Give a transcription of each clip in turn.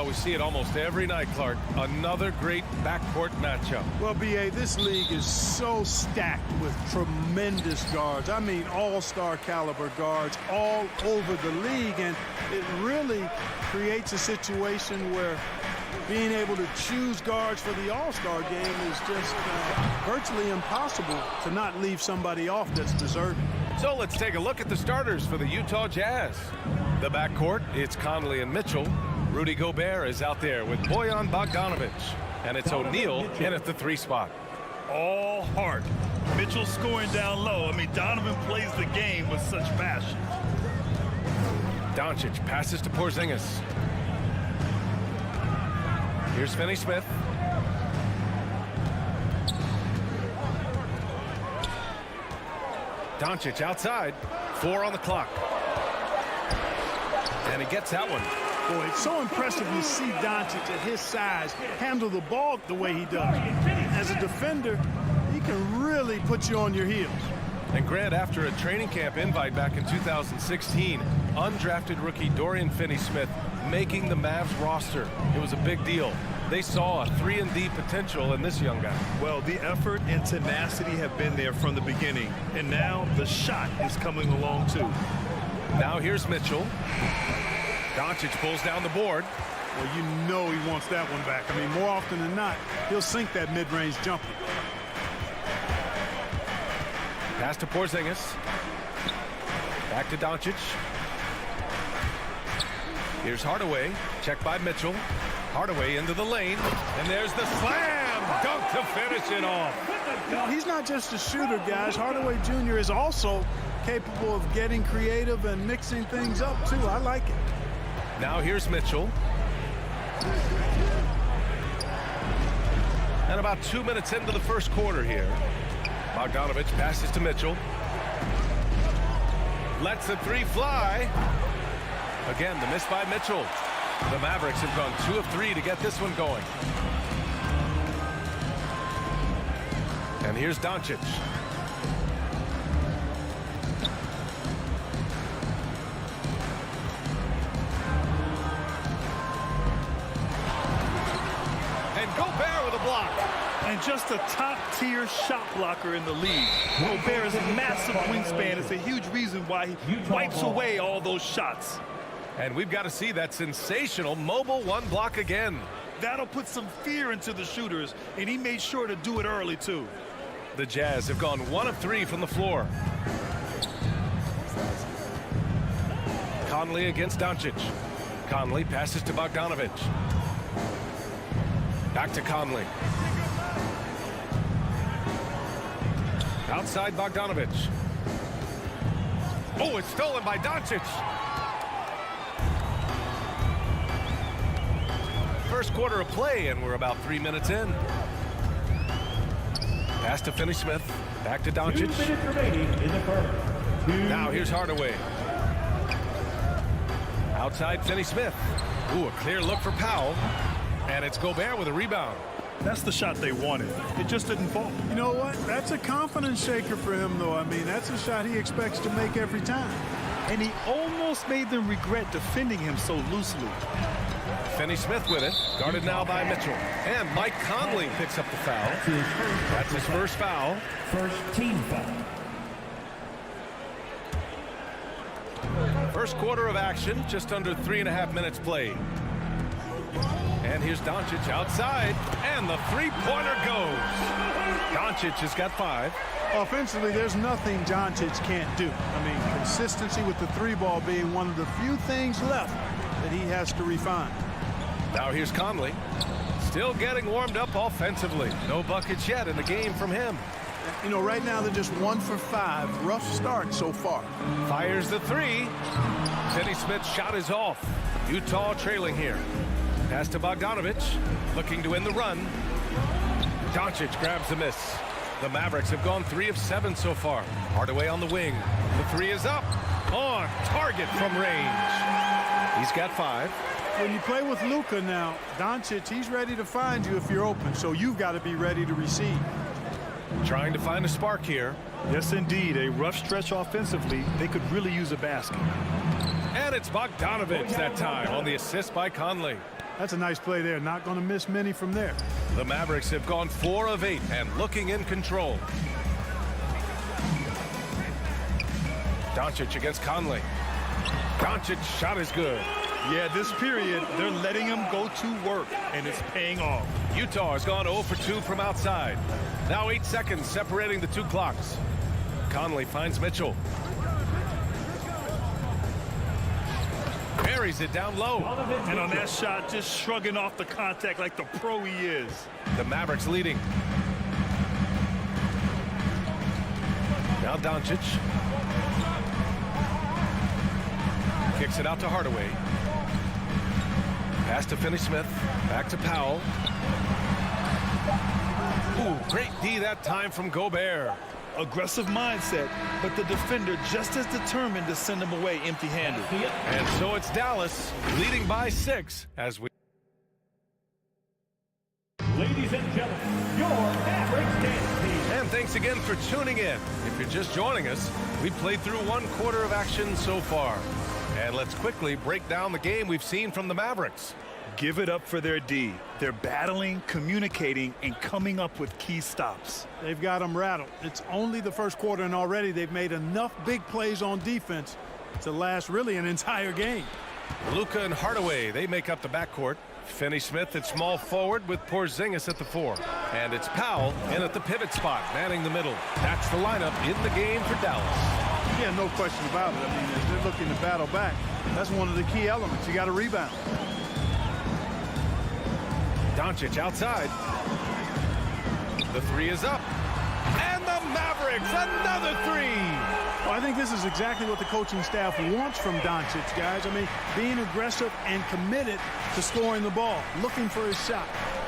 we see it almost every night, Clark. Another great backcourt matchup. Well, B.A., this league is so stacked with tremendous guards. I mean, all-star caliber guards all over the league, and it really creates a situation where being able to choose guards for the all-star game is just virtually impossible to not leave somebody off that's deserving. So let's take a look at the starters for the Utah Jazz. The backcourt, it's Conley and Mitchell. Rudy Gobert is out there with Bojan Bogdanovic. And it's O'Neal in at the 3 spot. All heart. Mitchell scoring down low. I mean, Donovan plays the game with such passion. Doncic passes to Porzingis. Here's Finney Smith. Doncic outside. 4 on the clock. And he gets that one. Boy, it's so impressive to see Doncic at his size handle the ball the way he does. As a defender, he can really put you on your heels. And Grant, after a training camp invite back in 2016, undrafted rookie Dorian Finney Smith making the Mavs roster. It was a big deal. They saw a 3-and-D potential in this young guy. Well, the effort and tenacity have been there from the beginning. And now the shot is coming along, too. Now here's Mitchell. Doncic pulls down the board. Well, you know he wants that one back. I mean, more often than not, he'll sink that mid-range jumper. Pass to Porzingis. Back to Doncic. Here's Hardaway. Check by Mitchell. Hardaway into the lane. And there's the slam dunk to finish it off. You know, he's not just a shooter, guys. Hardaway Jr. is also capable of getting creative and mixing things up, too. I like it. Now here's Mitchell. And about 2 minutes into the first quarter here. Bogdanovic passes to Mitchell. Lets the 3 fly. Again, the miss by Mitchell. The Mavericks have gone 2 of 3 to get this one going. And here's Doncic. And Gobert with a block. And just a top-tier shot blocker in the league. Gobert's massive wingspan is a huge reason why he wipes away all those shots. And we've got to see that sensational mobile 1 block again. That'll put some fear into the shooters, and he made sure to do it early, too. The Jazz have gone 1 of 3 from the floor. Conley against Doncic. Conley passes to Bogdanovic. Back to Conley. Outside Bogdanovic. Oh, it's stolen by Doncic. First quarter of play, and we're about 3 minutes in. Pass to Finney Smith. Back to Doncic. 2 minutes remaining in the first. Now here's Hardaway. Outside Finney Smith. Ooh, a clear look for Powell. And it's Gobert with a rebound. That's the shot they wanted. It just didn't fall. You know what? That's a confidence shaker for him, though. I mean, that's a shot he expects to make every time. And he almost made them regret defending him so loosely. Finney Smith with it. Guarded now by Mitchell. And Mike Conley picks up the foul. That's his first foul. First team foul. First quarter of action, just under 3.5 minutes played. And here's Doncic outside, and the 3-pointer goes. Doncic has got 5. Offensively, there's nothing Doncic can't do. I mean, consistency with the 3-ball being one of the few things left that he has to refine. Now here's Conley. Still getting warmed up offensively. No buckets yet in the game from him. You know, right now they're just 1 for 5. Rough start so far. Fires the 3. Finney Smith's shot is off. Utah trailing here. Pass to Bogdanovic, looking to win the run. Doncic grabs the miss. The Mavericks have gone 3 of 7 so far. Hardaway on the wing. The 3 is up. On target from range. He's got 5. When you play with Luka now, Doncic, he's ready to find you if you're open, so you've got to be ready to receive. Trying to find a spark here. Yes, indeed. A rough stretch offensively. They could really use a basket. And it's Bogdanovic that time on the assist by Conley. That's a nice play there. Not going to miss many from there. The Mavericks have gone 4 of 8 and looking in control. Doncic against Conley. Doncic shot is good. Yeah, this period, they're letting him go to work, and it's paying off. Utah has gone 0 for 2 from outside. Now 8 seconds separating the two clocks. Conley finds Mitchell. Buries it down low. And on that shot, just shrugging off the contact like the pro he is. The Mavericks leading. Now Doncic. Kicks it out to Hardaway. Pass to Finney Smith. Back to Powell. Ooh, great D that time from Gobert. Aggressive mindset, but the defender just as determined to send him away empty-handed. And so it's Dallas leading by 6 as we... Ladies and gentlemen, your Mavericks dance team. And thanks again for tuning in. If you're just joining us, we played through 1 quarter of action so far. And let's quickly break down the game we've seen from the Mavericks. Give it up for their D. They're battling, communicating, and coming up with key stops. They've got them rattled. It's only the first quarter, and already they've made enough big plays on defense to last really an entire game. Luka and Hardaway, they make up the backcourt. Finney Smith at small forward with Porzingis at the 4. And it's Powell in at the pivot spot, manning the middle. That's the lineup in the game for Dallas. Yeah, no question about it. I mean, as they're looking to battle back, that's one of the key elements. You got to rebound. Doncic outside. The 3 is up. And the Mavericks, another 3. Well, I think this is exactly what the coaching staff wants from Doncic, guys. I mean, being aggressive and committed to scoring the ball, looking for his shot.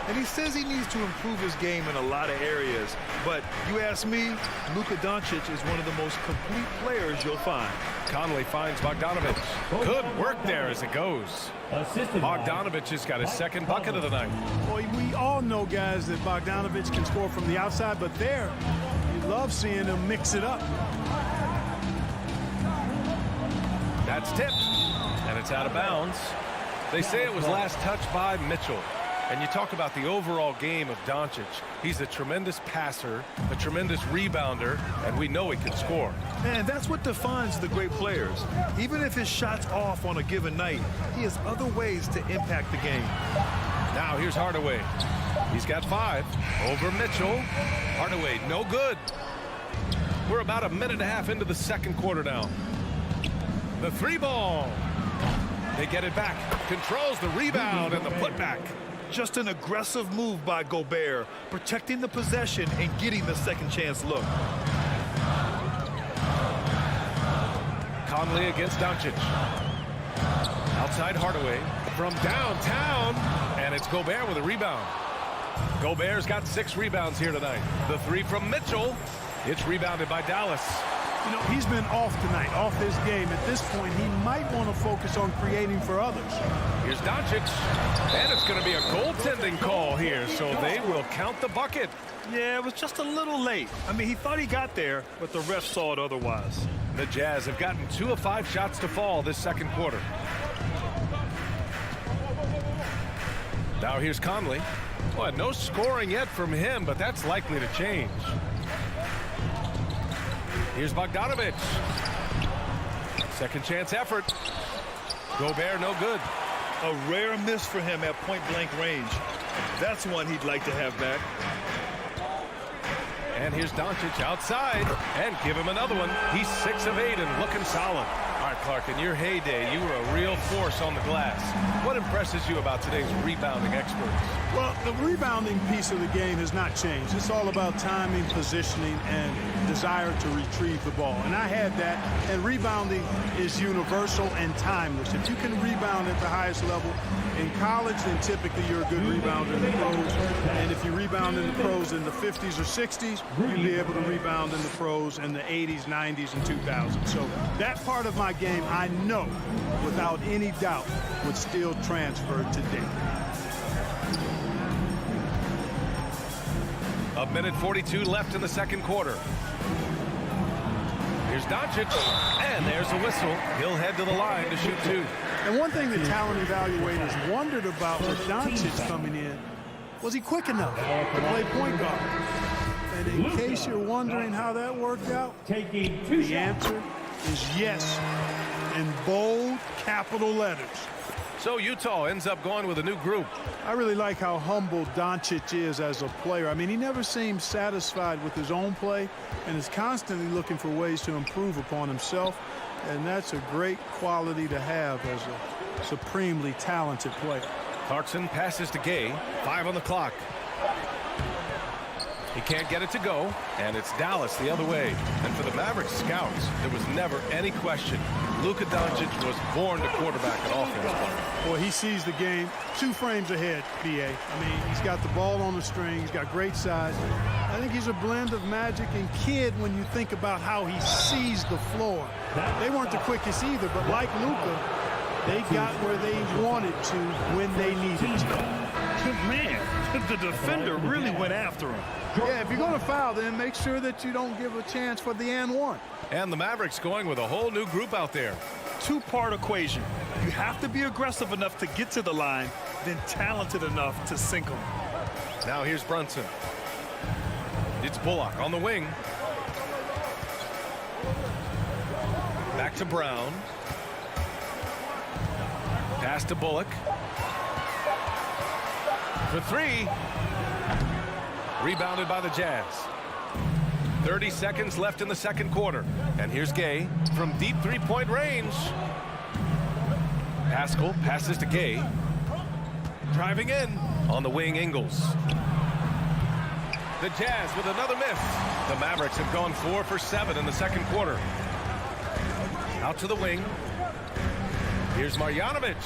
And he says he needs to improve his game in a lot of areas. But you ask me, Luka Doncic is one of the most complete players you'll find. Conley finds Bogdanovic. Good work there as it goes. Bogdanovic has got his 2nd bucket of the night. Boy, we all know, guys, that Bogdanovic can score from the outside, but there, you love seeing him mix it up. That's tipped, and it's out of bounds. They say it was last touched by Mitchell. And you talk about the overall game of Doncic. He's a tremendous passer, a tremendous rebounder, and we know he can score. And that's what defines the great players. Even if his shot's off on a given night, he has other ways to impact the game. Now here's Hardaway. He's got 5 over Mitchell. Hardaway, no good. We're about 1.5 minutes into the 2nd quarter now. The 3 ball. They get it back. Controls the rebound and the putback. Just an aggressive move by Gobert, protecting the possession and getting the second chance look. Conley against Doncic. Outside Hardaway from downtown, and it's Gobert with a rebound. Gobert's got 6 rebounds here tonight. The 3 from Mitchell. It's rebounded by Dallas. You know, he's been off tonight, off this game. At this point, he might want to focus on creating for others. Here's Doncic, and it's going to be a goaltending call here, so they will count the bucket. Yeah, it was just a little late. I mean, he thought he got there, but the ref saw it otherwise. The Jazz have gotten 2 of 5 shots to fall this 2nd quarter. Now here's Conley. Well, no scoring yet from him, but that's likely to change. Here's Bogdanovic. Second chance effort. Gobert no good. A rare miss for him at point-blank range. That's one he'd like to have back. And here's Doncic outside, and give him another one. He's 6 of 8 and looking solid. All right, Clark, in your heyday, you were a real force on the glass. What impresses you about today's rebounding experts? Well, the rebounding piece of the game has not changed. It's all about timing, positioning, and desire to retrieve the ball. And I had that, and rebounding is universal and timeless. If you can rebound at the highest level in college, then typically you're a good rebounder in the pros. And if you rebound in the pros in the 50s or 60s, you'll be able to rebound in the pros in the 80s, 90s, and 2000s. So that part of my game, I know, without any doubt, would still transfer today. 1:42 left in the 2nd quarter. Here's Here's Doncic, and there's a whistle. He'll head to the line to shoot 2. And one thing the talent evaluators wondered about with Doncic coming in, was he quick enough to play point guard? And in case you're wondering how that worked out, Taking 2 the shots. answer is yes, in bold capital letters. So Utah ends up going with a new group. I really like how humble Doncic is as a player. I mean, he never seems satisfied with his own play and is constantly looking for ways to improve upon himself. And that's a great quality to have as a supremely talented player. Clarkson passes to Gay. 5 on the clock. He can't get it to go, and it's Dallas the other way. And for the Mavericks scouts, there was never any question. Luka Doncic was born to quarterback an offense. Boy, he sees the game 2 frames ahead, B.A. I mean, he's got the ball on the string. He's got great size. I think he's a blend of Magic and Kidd when you think about how he sees the floor. They weren't the quickest either, but like Luka, they got where they wanted to when they needed to. Man, the defender really went after him. Yeah, if you're going to foul, then make sure that you don't give a chance for the and one. And the Mavericks going with a whole new group out there. 2-part equation. You have to be aggressive enough to get to the line, then talented enough to sink them. Now here's Brunson. It's Bullock on the wing. Back to Brown. Pass to Bullock. For 3. Rebounded by the Jazz. 30 seconds left in the second quarter. And here's Gay from deep 3-point range. Pascal passes to Gay. Driving in on the wing, Ingles. The Jazz with another miss. The Mavericks have gone 4 for 7 in the second quarter. Out to the wing. Here's Marjanovic.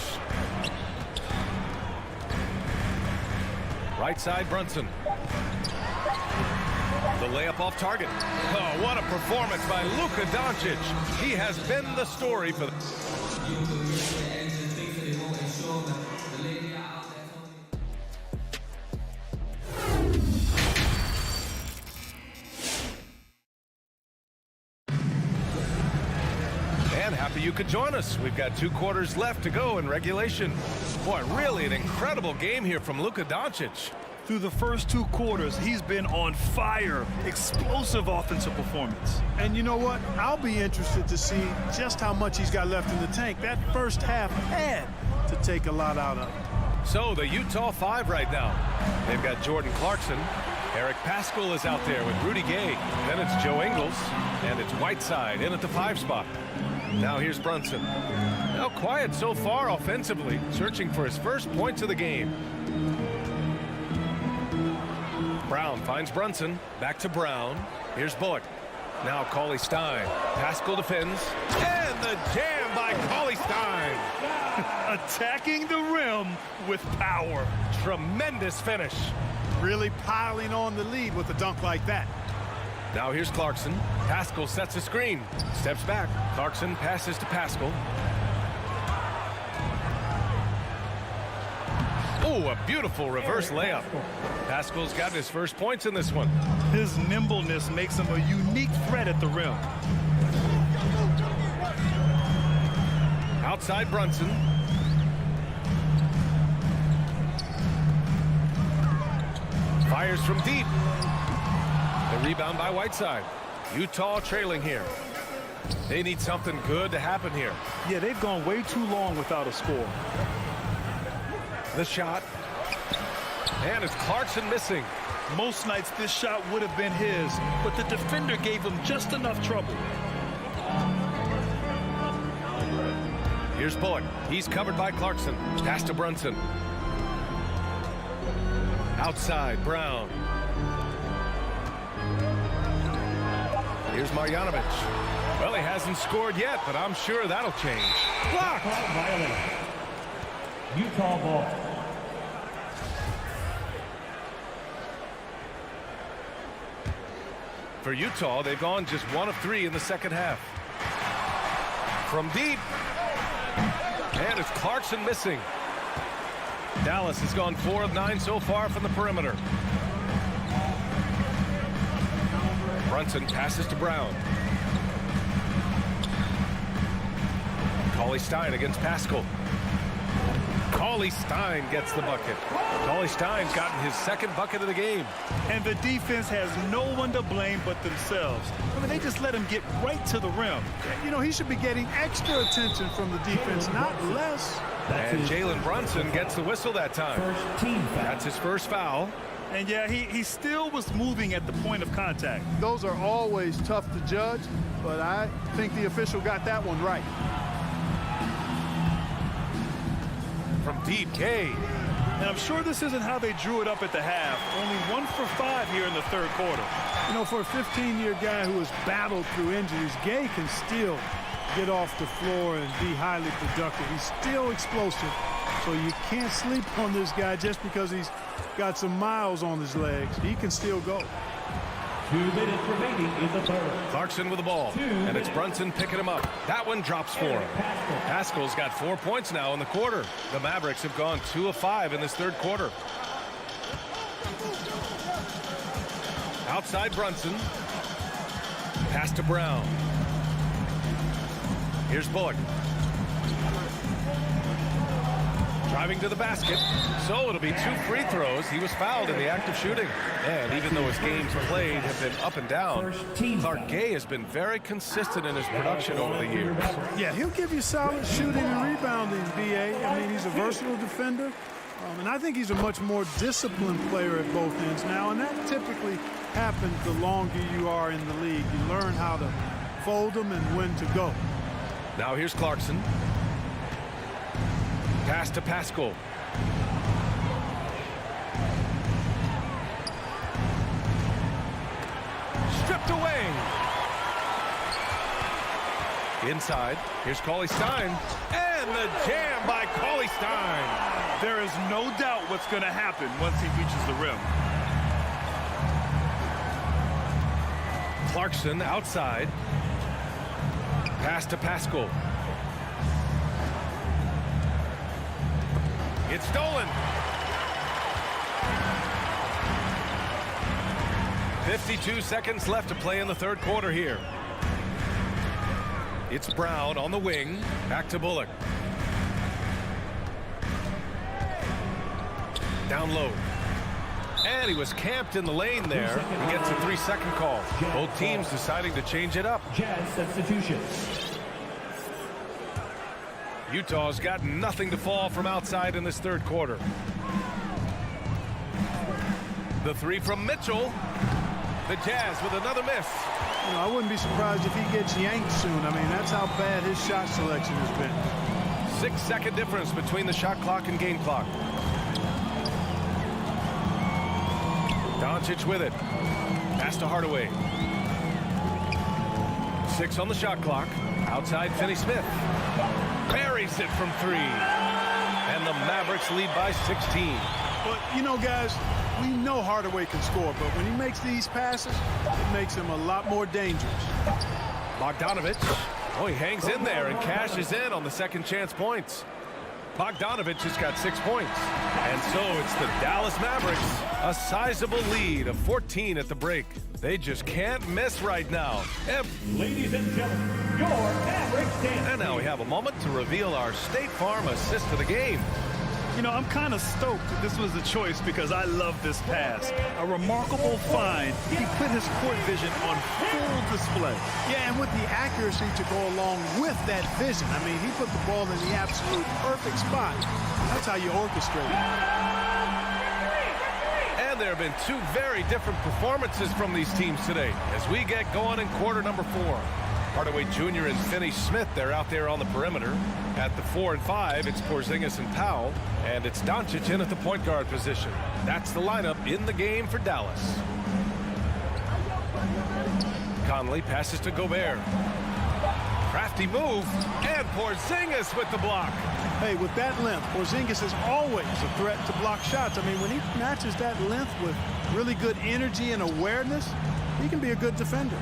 Right side, Brunson. The layup off target. Oh, what a performance by Luka Doncic. He has been the story for the... And happy you could join us. We've got 2 quarters left to go in regulation. Boy, really an incredible game here from Luka Doncic. Through the first 2 quarters, he's been on fire. Explosive offensive performance. And you know what? I'll be interested to see just how much he's got left in the tank. That first half had to take a lot out of it. So the Utah 5 right now. They've got Jordan Clarkson. Eric Pascal is out there with Rudy Gay. Then it's Joe Ingles. And it's Whiteside in at the 5 spot. Now here's Brunson. Now quiet so far offensively, searching for his first points of the game. Brown finds Brunson. Back to Brown. Here's Bullock. Now Cauley Stein. Pascal defends. And the jam by Cauley Stein. Attacking the rim with power. Tremendous finish. Really piling on the lead with a dunk like that. Now here's Clarkson. Pascal sets a screen. Steps back. Clarkson passes to Pascal. Oh, a beautiful reverse layup. Pascal's got his first points in this one. His nimbleness makes him a unique threat at the rim. Outside Brunson. Fires from deep. The rebound by Whiteside. Utah trailing here. They need something good to happen here. Yeah, they've gone way too long without a score. The shot. And it's Clarkson missing. Most nights this shot would have been his, but the defender gave him just enough trouble. Here's Bullock. He's covered by Clarkson. Pass to Brunson. Outside, Brown. Here's Marjanovic. Well, he hasn't scored yet, but I'm sure that'll change. Blocked! Violation. Utah ball. For Utah, they've gone just 1 of 3 in the second half. From deep. And it's Clarkson missing. Dallas has gone 4 of 9 so far from the perimeter. Brunson passes to Brown. Stein against Pascal. Cauley Stein gets the bucket. Cauley Stein's gotten his second bucket of the game. And the defense has no one to blame but themselves. I mean, they just let him get right to the rim. You know, he should be getting extra attention from the defense, not less. And Jalen Brunson gets the whistle that time. First team foul. That's his first foul. And yeah, he still was moving at the point of contact. Those are always tough to judge, but I think the official got that one right. From deep, Gay. And I'm sure this isn't how they drew it up at the half. Only 1 for 5 here in the third quarter. You know, for a 15-year guy who has battled through injuries, Gay can still get off the floor and be highly productive. He's still explosive, so you can't sleep on this guy just because he's got some miles on his legs. He can still go. 2 minutes remaining in the third. Clarkson with the ball, and it's Brunson picking him up. That one drops for him. Pascal's got 4 points now in the quarter. The Mavericks have gone 2 of 5 in this third quarter. Outside Brunson. Pass to Brown. Here's Bullock. Driving to the basket. So it'll be 2 free throws. He was fouled in the act of shooting. And even though his games played have been up and down, Clark Gay has been very consistent in his production over the years. Yeah, he'll give you solid shooting and rebounding, B.A. I mean, he's a versatile defender. And I think he's a much more disciplined player at both ends now. And that typically happens the longer you are in the league. You learn how to fold them and when to go. Now here's Clarkson. Pass to Pascal. Stripped away. Inside. Here's Cauley Stein. And the jam by Cauley Stein. There is no doubt what's going to happen once he reaches the rim. Clarkson outside. Pass to Pascal. It's stolen. 52 seconds left to play in the third quarter here. It's Brown on the wing. Back to Bullock. Down low. And he was camped in the lane there. He gets a 3-second call. Both teams deciding to change it up. Jazz substitution. Utah's got nothing to fall from outside in this third quarter. The 3 from Mitchell. The Jazz with another miss. You know, I wouldn't be surprised if he gets yanked soon. I mean, that's how bad his shot selection has been. 6-second difference between the shot clock and game clock. Doncic with it. Pass to Hardaway. 6 on the shot clock. Outside Finney Smith. Buries it from 3. And the Mavericks lead by 16. But, you know, guys, we know Hardaway can score, but when he makes these passes, it makes him a lot more dangerous. Bogdanovich. Oh, he hangs in there and cashes in on the second chance points. Bogdanovich has got 6 points. And so it's the Dallas Mavericks. A sizable lead of 14 at the break. They just can't miss right now. Ladies and gentlemen, your Mavericks dance. And now we have a moment to reveal our State Farm assist of the game. You know, I'm kind of stoked that this was a choice because I love this pass. A remarkable find. He put his court vision on full display. Yeah, and with the accuracy to go along with that vision. I mean, he put the ball in the absolute perfect spot. That's how you orchestrate it. And there have been 2 very different performances from these teams today as we get going in quarter number 4. Hardaway Jr. and Finney Smith, they're out there on the perimeter. At the 4 and 5, it's Porzingis and Powell. And it's Doncic in at the point guard position. That's the lineup in the game for Dallas. Conley passes to Gobert. Crafty move. And Porzingis with the block. Hey, with that length, Porzingis is always a threat to block shots. I mean, when he matches that length with really good energy and awareness, he can be a good defender.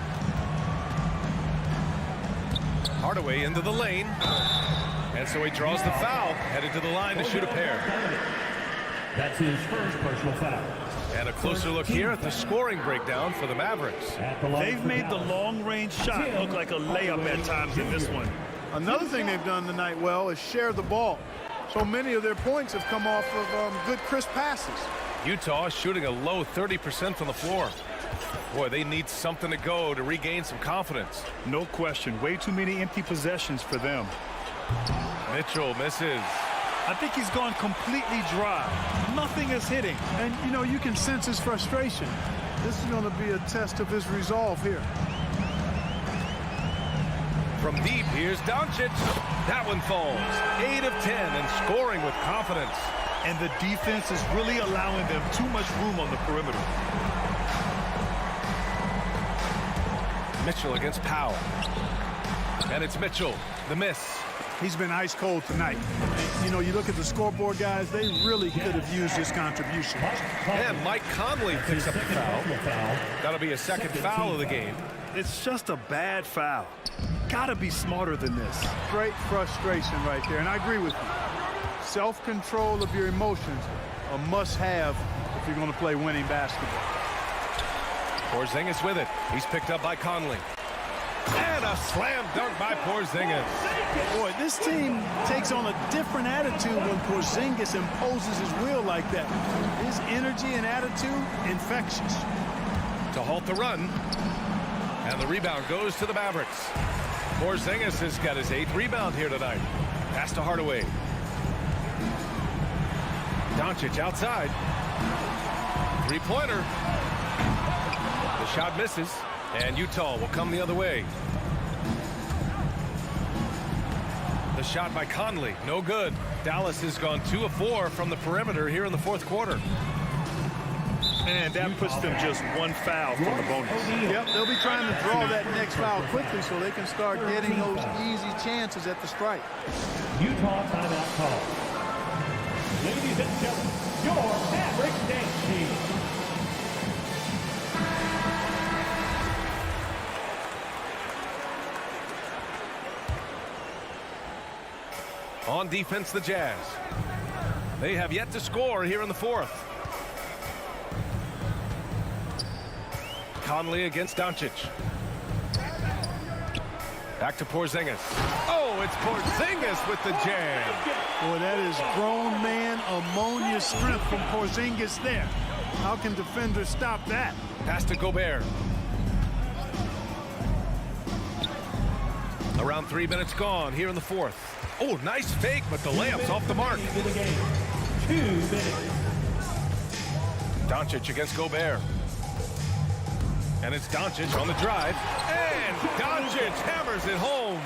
Hardaway into the lane. And so he draws the foul, headed to the line to shoot a pair. That's his first personal foul. And a closer look here at the scoring breakdown for the Mavericks. They've made the long-range shot look like a layup at times in this one. Another thing they've done tonight well is share the ball. So many of their points have come off of good, crisp passes. Utah shooting a low 30% from the floor. Boy, they need something to go to regain some confidence. No question. Way too many empty possessions for them. Mitchell misses. I think he's gone completely dry. Nothing is hitting. And, you know, you can sense his frustration. This is going to be a test of his resolve here. From deep, here's Doncic. That one falls. 8 of 10 and scoring with confidence. And the defense is really allowing them too much room on the perimeter. Mitchell against Powell. And it's Mitchell, the miss. He's been ice cold tonight. And, you know, you look at the scoreboard, guys, they really could have used his contribution. And Mike Conley picks up the foul. That'll be a second foul of the game. It's just a bad foul. Gotta be smarter than this. Great frustration right there, and I agree with you. Self-control of your emotions, a must-have if you're going to play winning basketball. Porzingis with it. He's picked up by Conley. And a slam dunk by Porzingis. Boy, this team takes on a different attitude when Porzingis imposes his will like that. His energy and attitude, infectious. To halt the run. And the rebound goes to the Mavericks. Porzingis has got his 8th rebound here tonight. Pass to Hardaway. Doncic outside. Three-pointer. The shot misses. And Utah will come the other way. The shot by Conley, no good. Dallas has gone 2 of 4 from the perimeter here in the 4th quarter. And that puts them just 1 foul from the bonus. Yep, they'll be trying to draw that next foul quickly so they can start getting those easy chances at the strike. Utah timeout call. Ladies and gentlemen, your Mavericks dance team. On defense, the Jazz. They have yet to score here in the 4th. Conley against Doncic. Back to Porzingis. Oh, it's Porzingis with the jam. Boy, that is grown man ammonia strength from Porzingis there. How can defenders stop that? Pass to Gobert. Around 3 minutes gone here in the 4th. Oh, nice fake, but the layup's off the mark. 2 minutes. Doncic against Gobert. And it's Doncic on the drive. And Doncic hammers it home.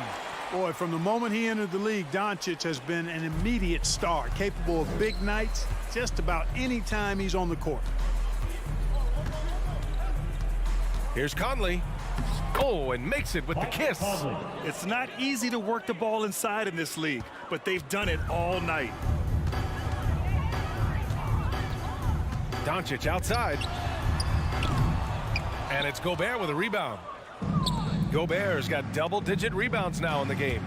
Boy, from the moment he entered the league, Doncic has been an immediate star, capable of big nights just about any time he's on the court. Here's Conley. Oh, and makes it with the kiss. It's not easy to work the ball inside in this league, but they've done it all night. Doncic outside. And it's Gobert with a rebound. Gobert's got double-digit rebounds now in the game.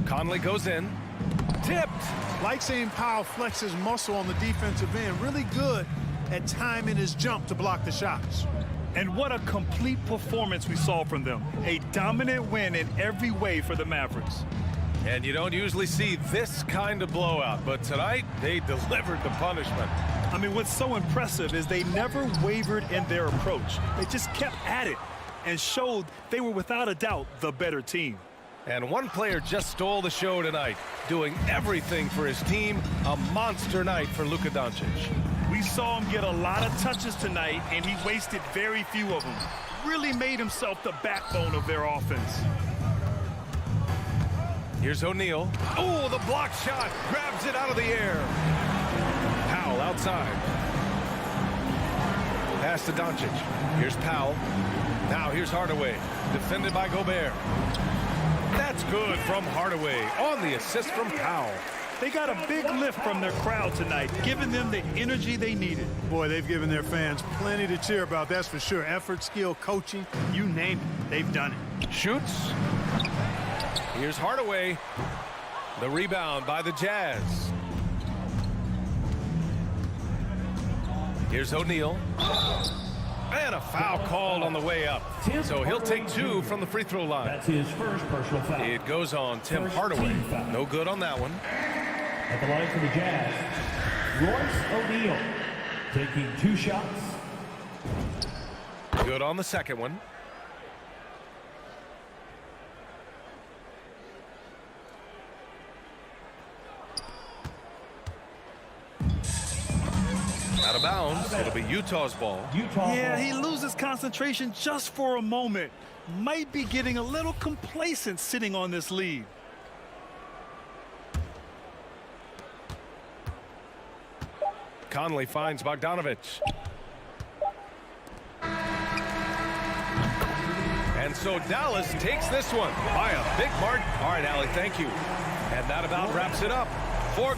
Conley goes in. Tipped. Like seeing Powell flex his muscle on the defensive end. Really good at timing his jump to block the shots. And what a complete performance we saw from them. A dominant win in every way for the Mavericks. And you don't usually see this kind of blowout, but tonight they delivered the punishment. I mean, what's so impressive is they never wavered in their approach. They just kept at it and showed they were without a doubt the better team. And one player just stole the show tonight, doing everything for his team. A monster night for Luka Doncic. We saw him get a lot of touches tonight, and he wasted very few of them. Really made himself the backbone of their offense. Here's O'Neal. Oh, the block shot. Grabs it out of the air. Powell outside. Pass to Doncic. Here's Powell. Now here's Hardaway. Defended by Gobert. That's good from Hardaway on the assist from Powell. They got a big lift from their crowd tonight, giving them the energy they needed. Boy, they've given their fans plenty to cheer about, that's for sure. Effort, skill, coaching, you name it, they've done it. Shoots. Here's Hardaway. The rebound by the Jazz. Here's O'Neal. And a foul called on the way up. So he'll take 2 from the free throw line. That's his first personal foul. It goes on Tim First Hardaway. team foul. No good on that one. At the line for the Jazz, Royce O'Neal taking 2 shots. Good on the second one. Out of bounds. It'll be Utah's ball. Yeah, he loses concentration just for a moment. Might be getting a little complacent sitting on this lead. Conley finds Bogdanovich. And so Dallas takes this one by a big mark. All right, Allie, thank you. And that about wraps it up for...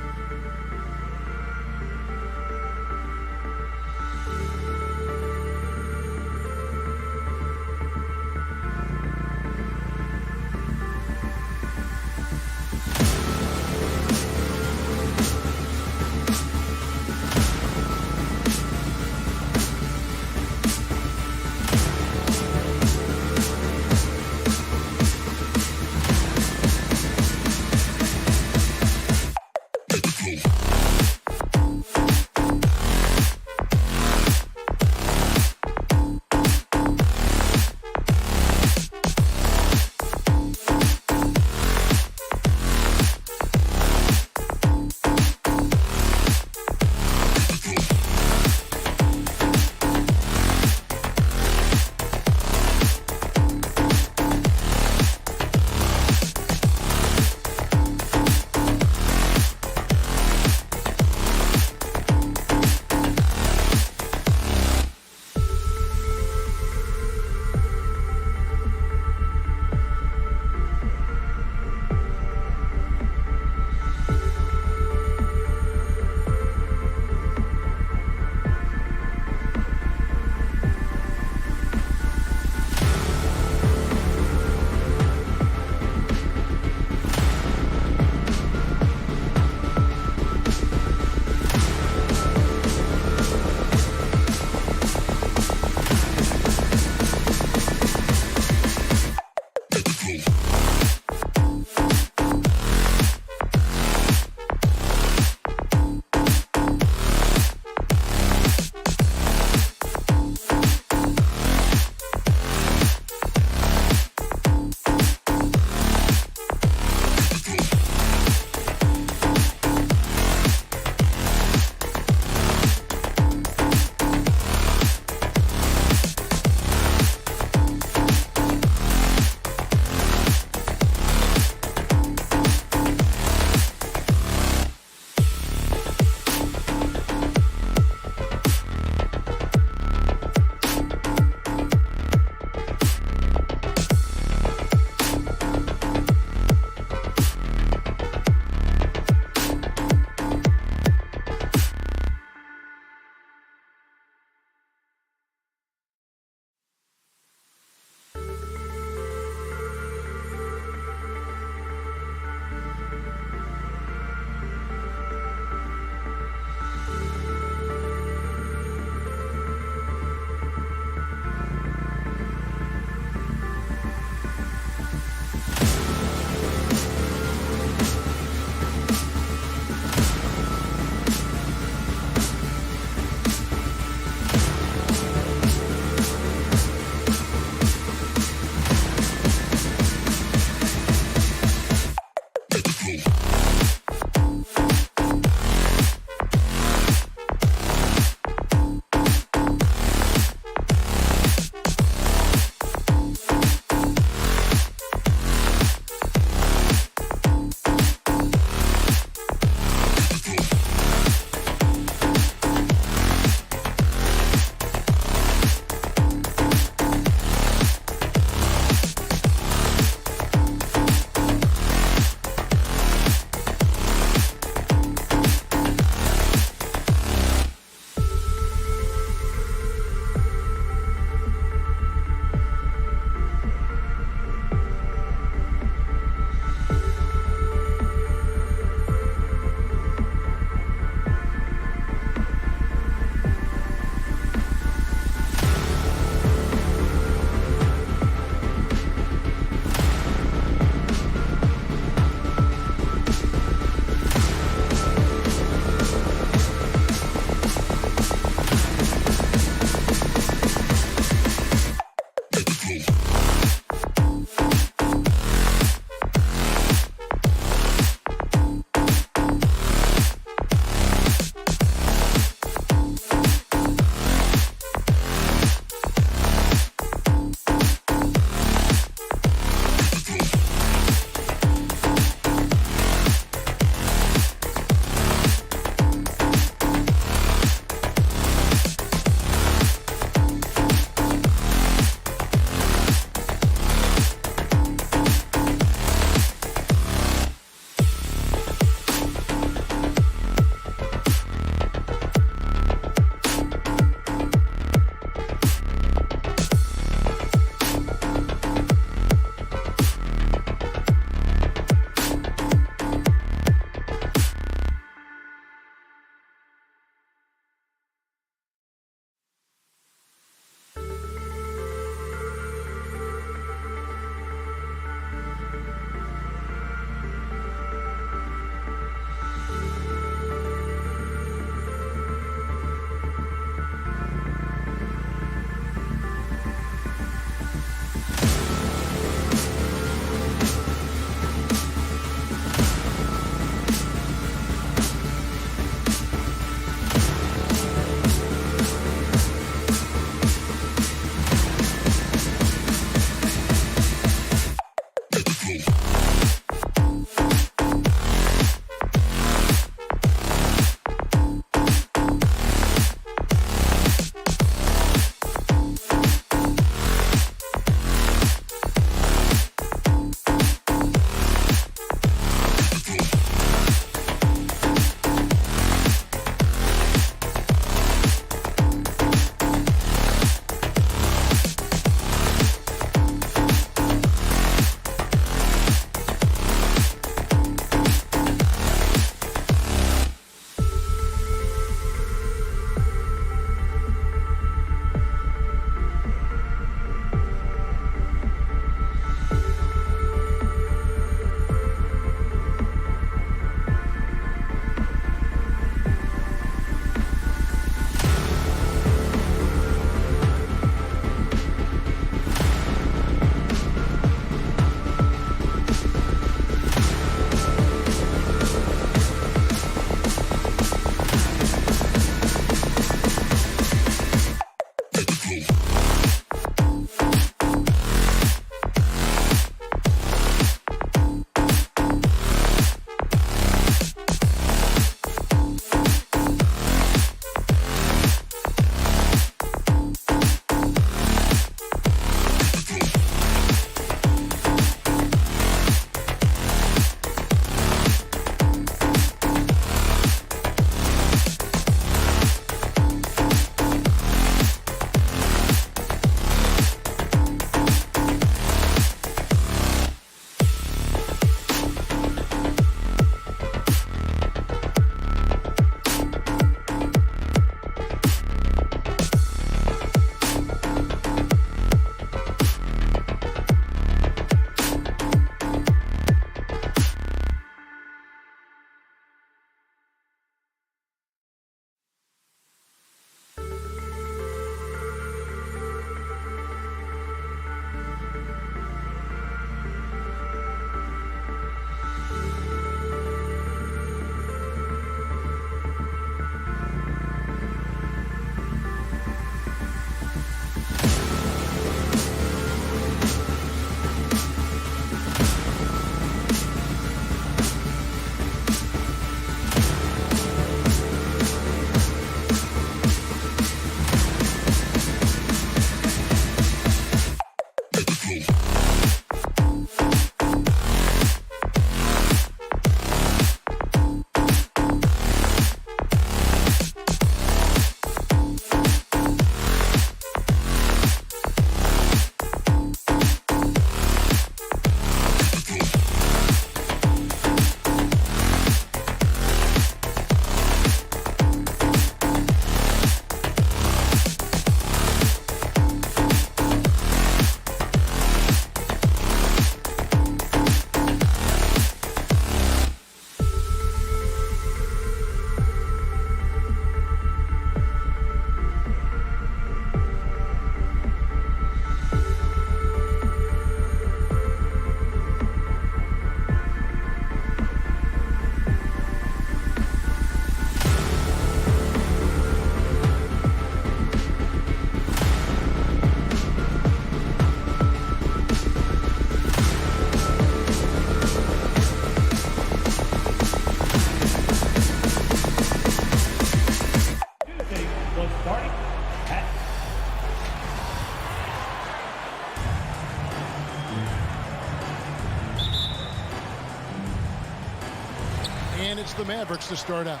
And it's the Mavericks to start out.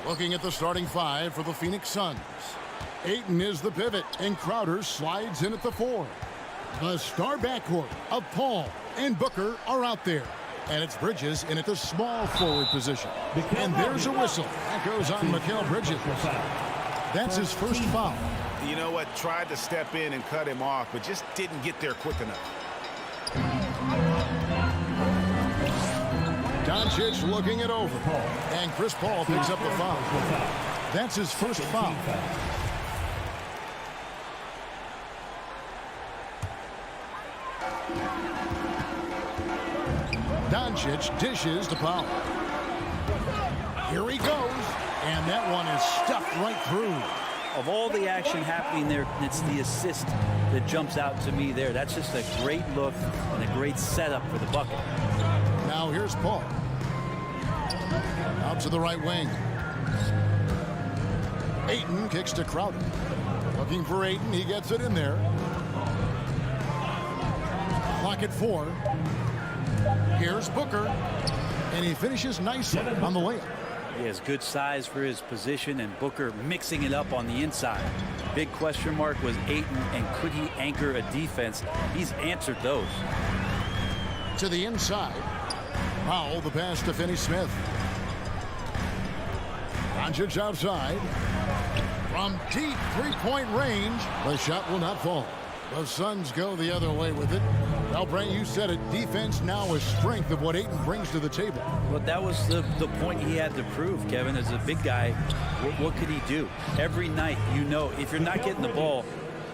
Looking at the starting five for the Phoenix Suns. Ayton is the pivot, and Crowder slides in at the 4. The star backcourt of Paul and Booker are out there. And it's Bridges in at the small forward position. And there's a whistle. That goes on Mikal Bridges. That's his first foul. You know what? Tried to step in and cut him off, but just didn't get there quick enough. Doncic looking it over. And Chris Paul picks up the foul. That's his first foul. Doncic dishes to Paul. Here he goes. And that one is stuffed right through. Of all the action happening there, it's the assist that jumps out to me there. That's just a great look and a great setup for the bucket. Now here's Paul. Out to the right wing. Ayton kicks to Crowder. Looking for Ayton. He gets it in there. Clock at 4. Here's Booker. And he finishes nicely on the layup. He has good size for his position, and Booker mixing it up on the inside. Big question mark was Ayton, and could he anchor a defense? He's answered those. To the inside. Powell, the pass to Finney Smith. Doncic outside. From deep three-point range, the shot will not fall. The Suns go the other way with it. Well, Brent, you said it. Defense now a strength of what Ayton brings to the table. Well, that was the point he had to prove, Kevin. As a big guy, what could he do? Every night, you know, if you're not getting the ball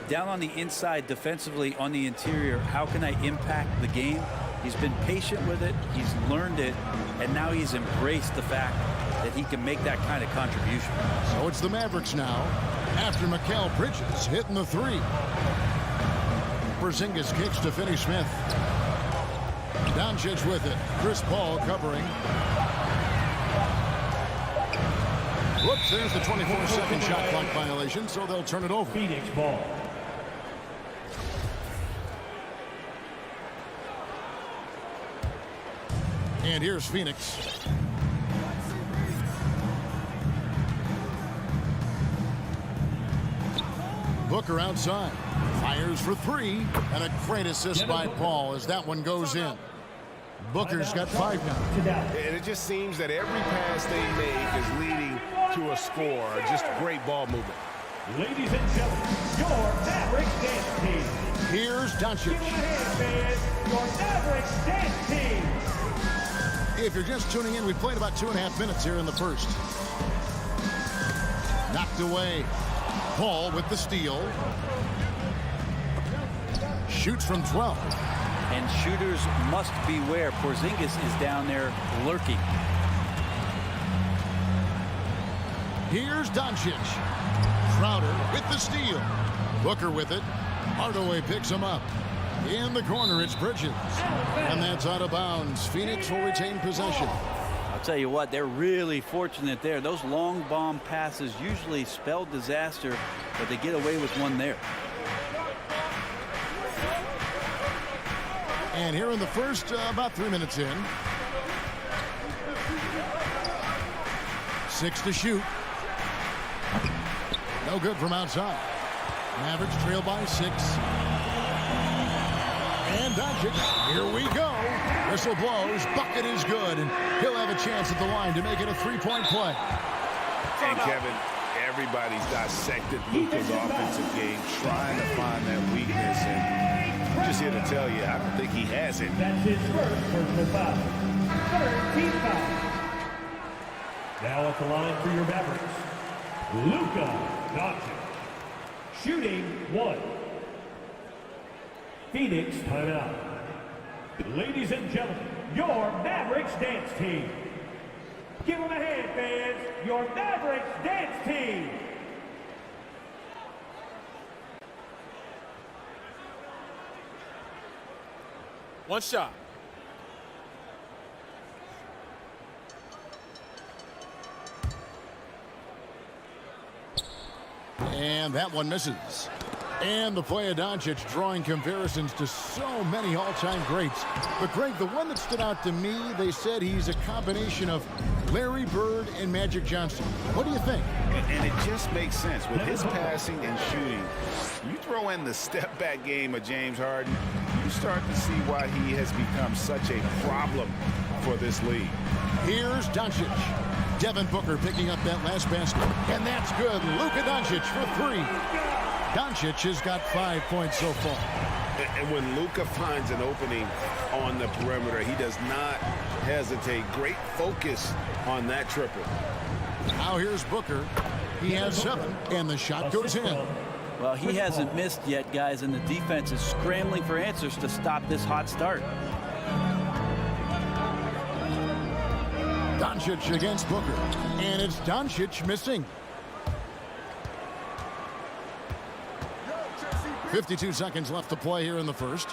down on the inside defensively on the interior, how can I impact the game? He's been patient with it. He's learned it. And now he's embraced the fact that he can make that kind of contribution. So it's the Mavericks now after Mikal Bridges hitting the 3. Porzingis kicks to Finney Smith. Doncic with it. Chris Paul covering. Whoops, there's the 24-second shot clock violation, so they'll turn it over. Phoenix ball. And here's Phoenix. Booker outside. Fires for 3. And a great assist by Paul as that one goes in. Booker's got 5 now. And it just seems that every pass they make is leading to a score. Just great ball movement. Ladies and gentlemen, your Mavericks dance team. Here's Doncic. Give them a hand, fans. Your Mavericks dance team. If you're just tuning in, we played about 2.5 minutes here in the first. Knocked away. Paul with the steal. Shoots from 12. And shooters must beware. Porzingis is down there lurking. Here's Doncic. Crowder with the steal. Booker with it. Hardaway picks him up. In the corner, it's Bridges. And that's out of bounds. Phoenix will retain possession. I'll tell you what, they're really fortunate there. Those long bomb passes usually spell disaster, but they get away with one there. And here in the first, about 3 minutes in. 6 to shoot. No good from outside. Mavericks trail by 6. And Doncic, here we go. Whistle blows, bucket is good, and he'll have a chance at the line to make it a 3-point play. And Kevin, everybody's dissected Luka's offensive game, trying to find that weakness, and I'm just here to tell you, I don't think he has it. That's his first personal foul. Third team foul. Now at the line for your Mavericks, Luka Doncic. Shooting 1. Phoenix timeout. Ladies and gentlemen, your Mavericks dance team. Give them a hand, fans. Your Mavericks dance team. One shot. And that one misses. And the play of Doncic drawing comparisons to so many all-time greats. But, Greg, the one that stood out to me, they said he's a combination of Larry Bird and Magic Johnson. What do you think? And it just makes sense. With his passing and shooting, you throw in the step-back game of James Harden, you start to see why he has become such a problem for this league. Here's Doncic. Devin Booker picking up that last basket. And that's good. Luka Doncic for 3. Doncic has got 5 points so far. And when Luka finds an opening on the perimeter, he does not hesitate. Great focus on that triple. Now here's Booker. He has 7, and the shot goes in. Well, he hasn't missed yet, guys, and the defense is scrambling for answers to stop this hot start. Doncic against Booker, and it's Doncic missing. 52 seconds left to play here in the first.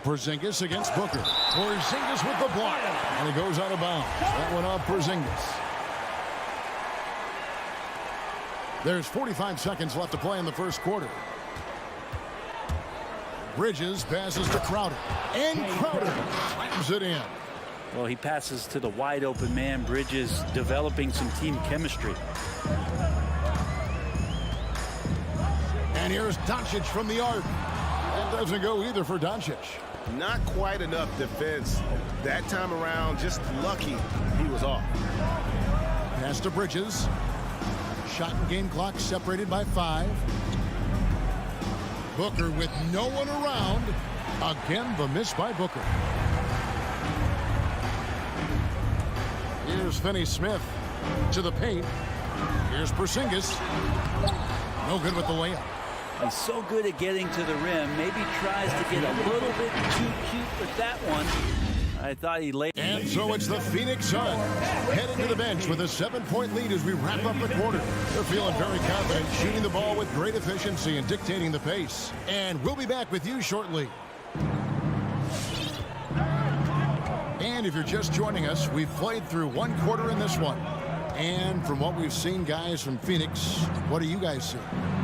Porzingis against Booker. Porzingis with the block, and he goes out of bounds. That one off Porzingis. There's 45 seconds left to play in the first quarter. Bridges passes to Crowder, and Crowder slams it in. Well, he passes to the wide open man. Bridges developing some team chemistry. And here's Doncic from the arc. That doesn't go either for Doncic. Not quite enough defense that time around. Just lucky he was off. Pass to Bridges. Shot and game clock separated by 5. Booker with no one around. Again, the miss by Booker. Here's Finney Smith to the paint. Here's Porzingis. No good with the layup. He's so good at getting to the rim. Maybe tries to get a little bit too cute with that one. I thought he laid. And so it's the Phoenix Suns heading to the bench with a 7-point lead as we wrap up the quarter. They're feeling very confident, shooting the ball with great efficiency and dictating the pace. And we'll be back with you shortly. And if you're just joining us, we've played through 1 quarter in this one. And from what we've seen, guys, from Phoenix, what do you guys see?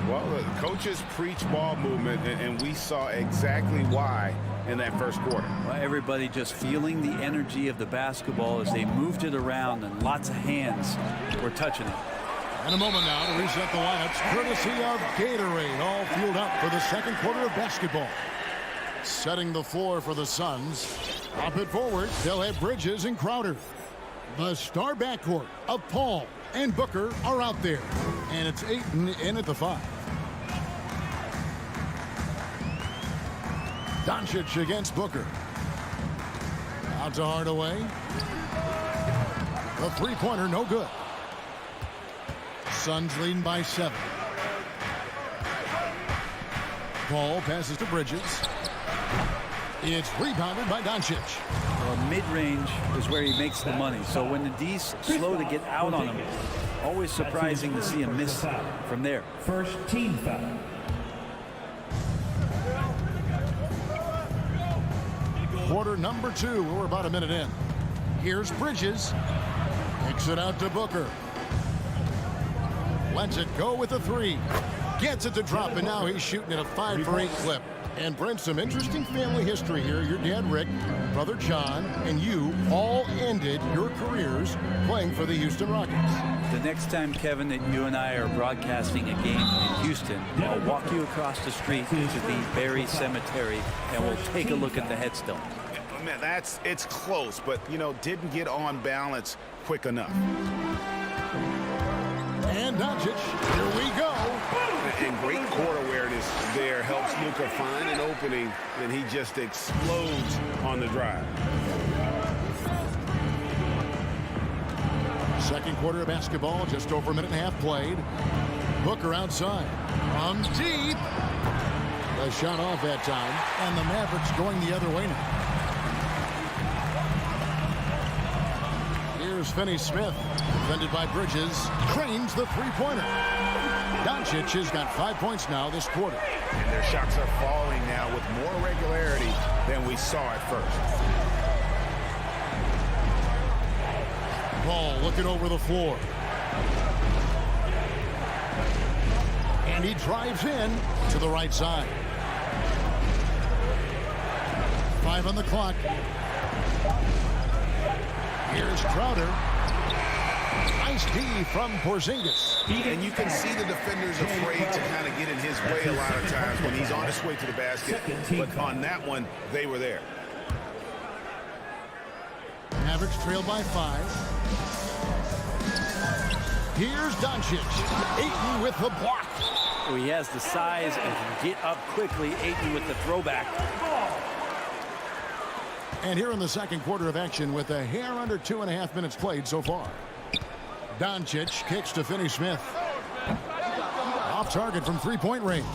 Well, the coaches preach ball movement, and we saw exactly why in that first quarter. Well, everybody just feeling the energy of the basketball as they moved it around, and lots of hands were touching it. In a moment now to reset the lineups, courtesy of Gatorade, all fueled up for the second quarter of basketball. Setting the floor for the Suns. Up it forward, they'll have Bridges and Crowder. The star backcourt of Paul and Booker are out there. And it's Ayton in at the 5. Doncic against Booker. Out to Hardaway. The three-pointer, no good. Suns leading by 7. Paul passes to Bridges. It's rebounded by Doncic. Well, mid-range is where he makes the money. So when the D's slow to get out on him, always surprising to see him miss from there. First team foul. Quarter number 2. We're about a minute in. Here's Bridges. Kicks it out to Booker. Lets it go with a 3. Gets it to drop, and now he's shooting at a 5-for-8 clip. And Brent, some interesting family history here. Your dad, Rick, brother John, and you all ended your careers playing for the Houston Rockets. The next time, Kevin, that you and I are broadcasting a game in Houston, I'll walk you across the street to the Berry Cemetery, and we'll take a look at the headstone. Man, it's close, but, didn't get on balance quick enough. And Doncic, here we go. And great court awareness there helps Luka find an opening, and he just explodes on the drive. Second quarter of basketball, just over a minute and a half played. Booker outside. From deep. The shot off that time, and the Mavericks going the other way now. Here's Finney Smith, defended by Bridges, trains the three-pointer. Doncic has got 5 points now this quarter. And their shots are falling now with more regularity than we saw at first. Paul looking over the floor. And he drives in to the right side. 5 on the clock. Here's Crowder. Nice D from Porzingis. And you can see the defenders afraid to kind of get in his way a lot of times when he's on his way to the basket. But on that one, they were there. Mavericks trail by 5. Here's Doncic. Ayton with the block. Oh, he has the size and can get up quickly. Ayton with the throwback. And here in the second quarter of action with a hair under 2.5 minutes played so far. Doncic kicks to Finney Smith. Off target from three-point range.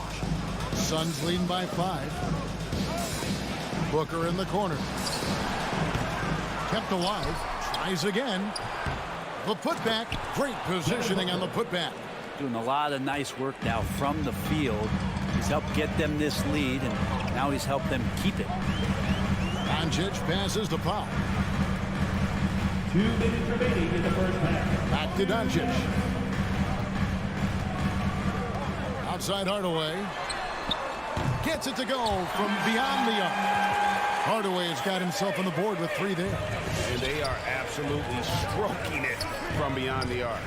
Suns leading by 5. Booker in the corner. Kept alive. Tries again. The putback. Great positioning on the putback. Doing a lot of nice work now from the field. He's helped get them this lead, and now he's helped them keep it. Doncic passes to Powell. 2 minutes remaining in the first half. Back to Doncic. Outside Hardaway. Gets it to go from beyond the arc. Hardaway has got himself on the board with 3 there. And they are absolutely stroking it from beyond the arc.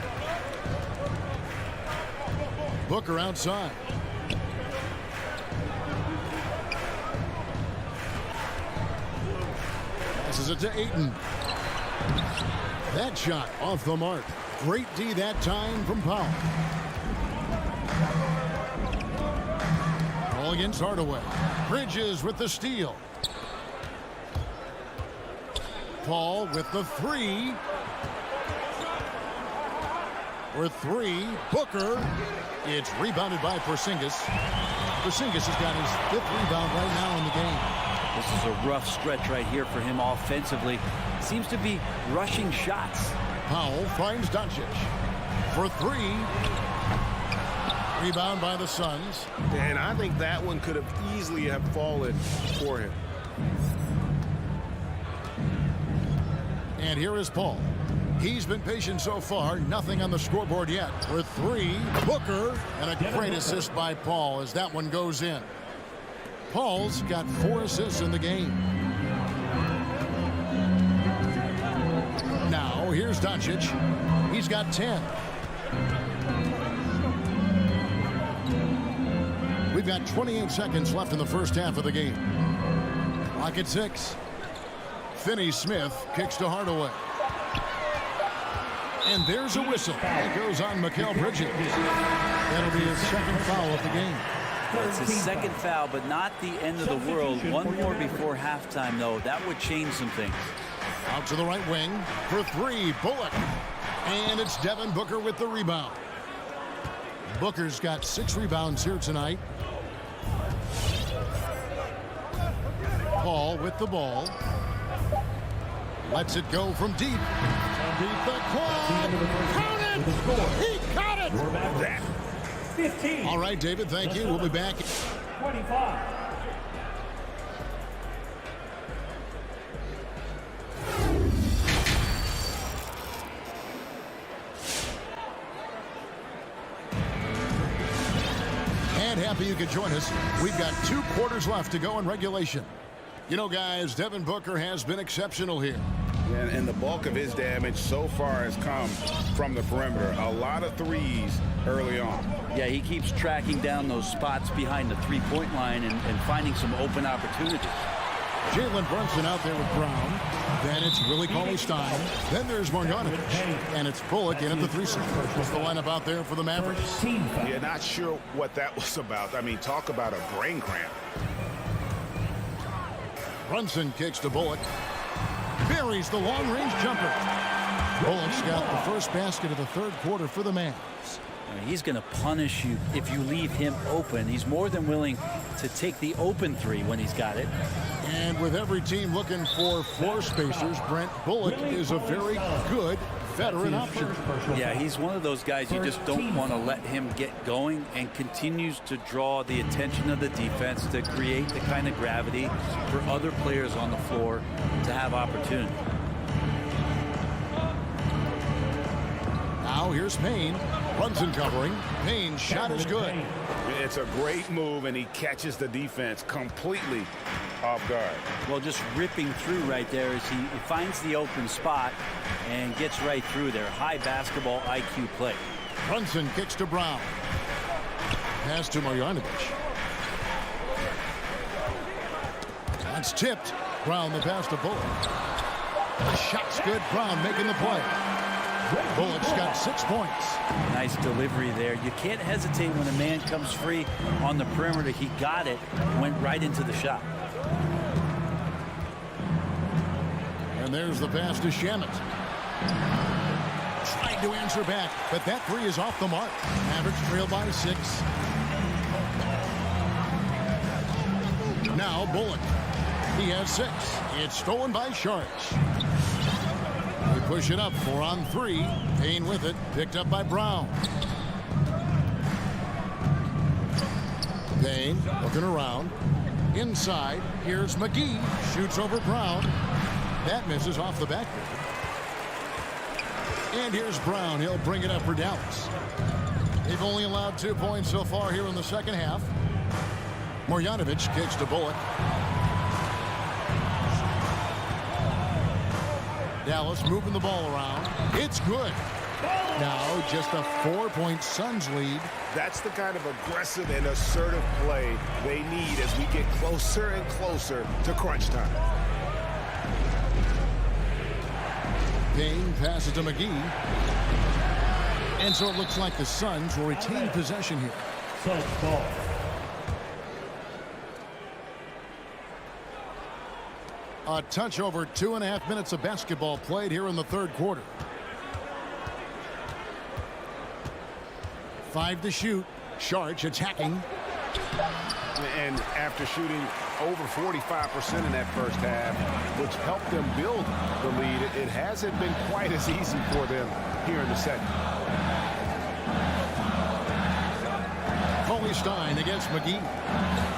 Booker outside. Passes it to Ayton. That shot off the mark. Great D that time from Powell. Ball against Hardaway. Bridges with the steal. Paul with the 3. For 3. Booker. It's rebounded by Porzingis. Porzingis has got his 5th rebound right now in the game. This is a rough stretch right here for him offensively. Seems to be rushing shots. Powell finds Doncic for 3. Rebound by the Suns. And I think that one could have easily have fallen for him. And here is Paul. He's been patient so far. Nothing on the scoreboard yet. For 3, Booker. And a great assist by Paul as that one goes in. Paul's got 4 assists in the game. Now, here's Doncic. He's got 10. We've got 28 seconds left in the first half of the game. Clock at 6. Finney Smith kicks to Hardaway. And there's a whistle. That goes on Mikal Bridges. That'll be his second foul of the game. It's his second foul, but not the end of the world. One more before halftime, though. That would change some things. Out to the right wing for 3, Bullock. And it's Devin Booker with the rebound. Booker's got 6 rebounds here tonight. Paul with the ball. Lets it go from deep. Deep the quad. Count it! He caught it! 15. All right, David, thank you. We'll be back. 25. And happy you could join us. We've got 2 quarters left to go in regulation. You know, guys, Devin Booker has been exceptional here. And the bulk of his damage so far has come from the perimeter. A lot of threes early on. Yeah, he keeps tracking down those spots behind the three-point line and finding some open opportunities. Jalen Brunson out there with Brown. Then it's Willie Cauley-Stein. Then there's Marjanovic. And it's Bullock in at the 3 slot. What's the lineup out there for the Mavericks? You're not sure what that was about. I mean, talk about a brain cramp. Brunson kicks to Bullock. Buries the long-range jumper. Bullock's got the first basket of the 3rd quarter for the Mavs. He's going to punish you if you leave him open. He's more than willing to take the open 3 when he's got it. And with every team looking for floor spacers, Brent, Bullock is a very good veteran option. Yeah, he's one of those guys you just don't want to let him get going, and continues to draw the attention of the defense to create the kind of gravity for other players on the floor to have opportunity. Now Now here's Payne. Brunson covering. Payne's shot is good. It's a great move, and he catches the defense completely off guard. Well, just ripping through right there as he finds the open spot and gets right through there. High basketball IQ play. Brunson kicks to Brown. Pass to Marjanovic. That's tipped. Brown the pass to Bullock. The shot's good. Brown making the play. Bullock's got 6 points. Nice delivery there. You can't hesitate when a man comes free on the perimeter. He got it, went right into the shot. And there's the pass to Shamet. Tried to answer back, but that three is off the mark. Mavericks trail by 6. Now Bullock. He has 6. It's stolen by Sharks. They push it up 4 on 3. Payne with it. Picked up by Brown. Payne looking around. Inside. Here's McGee. Shoots over Brown. That misses off the backboard. And here's Brown. He'll bring it up for Dallas. They've only allowed 2 points so far here in the second half. Marjanovic kicks to Bullock. Dallas moving the ball around. It's good. Now just a 4-point Suns lead. That's the kind of aggressive and assertive play they need as we get closer and closer to crunch time. Payne passes to McGee. And so it looks like the Suns will retain possession here. Suns ball. A touch over 2.5 minutes of basketball played here in the third quarter. 5 to shoot. Sharks attacking. And after shooting over 45% in that first half, which helped them build the lead, it hasn't been quite as easy for them here in the second. Stein against McGee.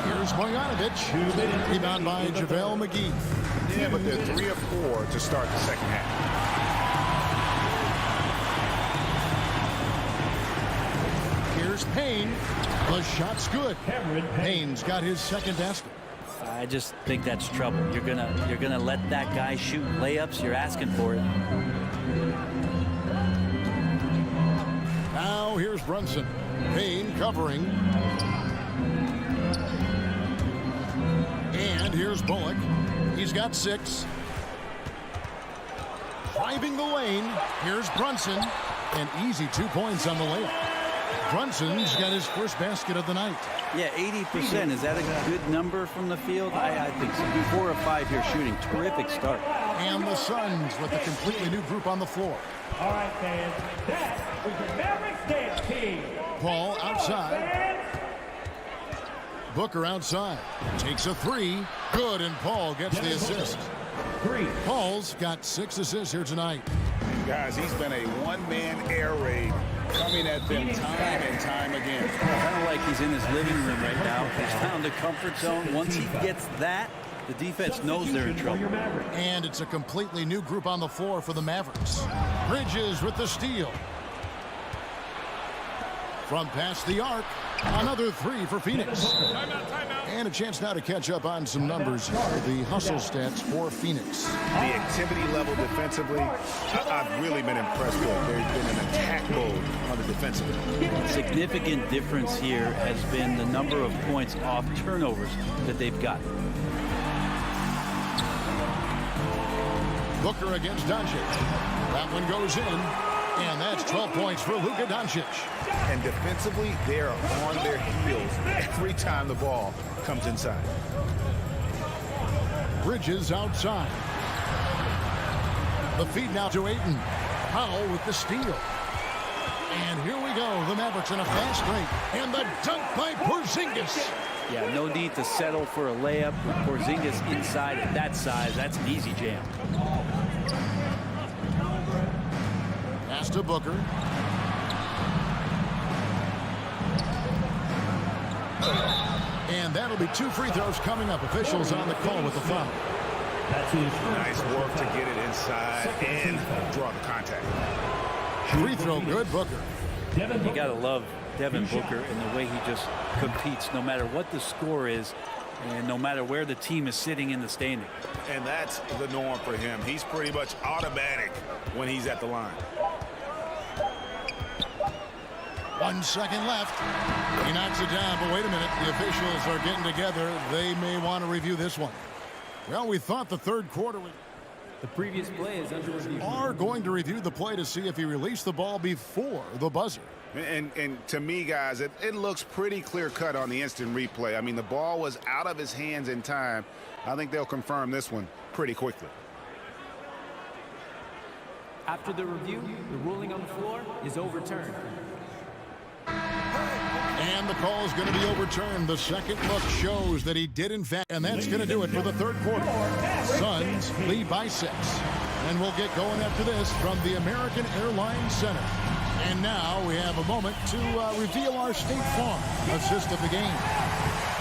Here's Marjanovic. Rebound by JaVale McGee. Yeah, but they're 3 of 4 to start the second half. Here's Payne. The shot's good. Payne's got his second basket. I just think that's trouble. You're gonna let that guy shoot layups. You're asking for it. Now here's Brunson. Payne covering. And here's Bullock. He's got 6. Driving the lane. Here's Brunson. An easy 2 points on the layup. Brunson's got his first basket of the night. Yeah, 80%. Is that a good number from the field? I think so. 4 of 5 here shooting. Terrific start. And the Suns with a completely new group on the floor. All right, fans. That was the Mavericks dance team. Paul outside. Booker outside. Takes a 3. Good, and Paul gets the assist. 3. Paul's got 6 assists here tonight. Guys, he's been a one-man air raid coming at them time and time again. Kind of like he's in his living room right now. He's found a comfort zone. Once he gets that, the defense knows they're in trouble. And it's a completely new group on the floor for the Mavericks. Bridges with the steal. From past the arc, another 3 for Phoenix. And a chance now to catch up on some numbers here. The hustle stats for Phoenix. The activity level defensively, I've really been impressed with. There's been an attack mode on the defensive end. Significant difference here has been the number of points off turnovers that they've got. Booker against Doncic. That one goes in. And that's 12 points for Luka Doncic. And defensively, they're on their heels every time the ball comes inside. Bridges outside. The feed now to Ayton. Powell with the steal. And here we go. The Mavericks in a fast break. And the dunk by Porzingis. Yeah, no need to settle for a layup. Porzingis inside at that size. That's an easy jam. Pass to Booker. And that'll be 2 free throws coming up. Officials on the call with the foul. Nice work to get it inside and draw the contact. Free throw good, Booker. You got to love Devin Booker and the way he just competes no matter what the score is and no matter where the team is sitting in the standing. And that's the norm for him. He's pretty much automatic when he's at the line. 1 second left. He knocks it down, but wait a minute. The officials are getting together. They may want to review this one. Well, we thought the third quarter would... The previous play is under review. Are going to review the play to see if he released the ball before the buzzer. And to me, guys, it looks pretty clear-cut on the instant replay. I mean, the ball was out of his hands in time. I think they'll confirm this one pretty quickly. After the review, the ruling on the floor is overturned. And the call is going to be overturned. The second look shows that he did, in fact. And that's going to do it for the third quarter. Suns lead by 6. And we'll get going after this from the American Airlines Center. And now we have a moment to reveal our State Farm assist of the game.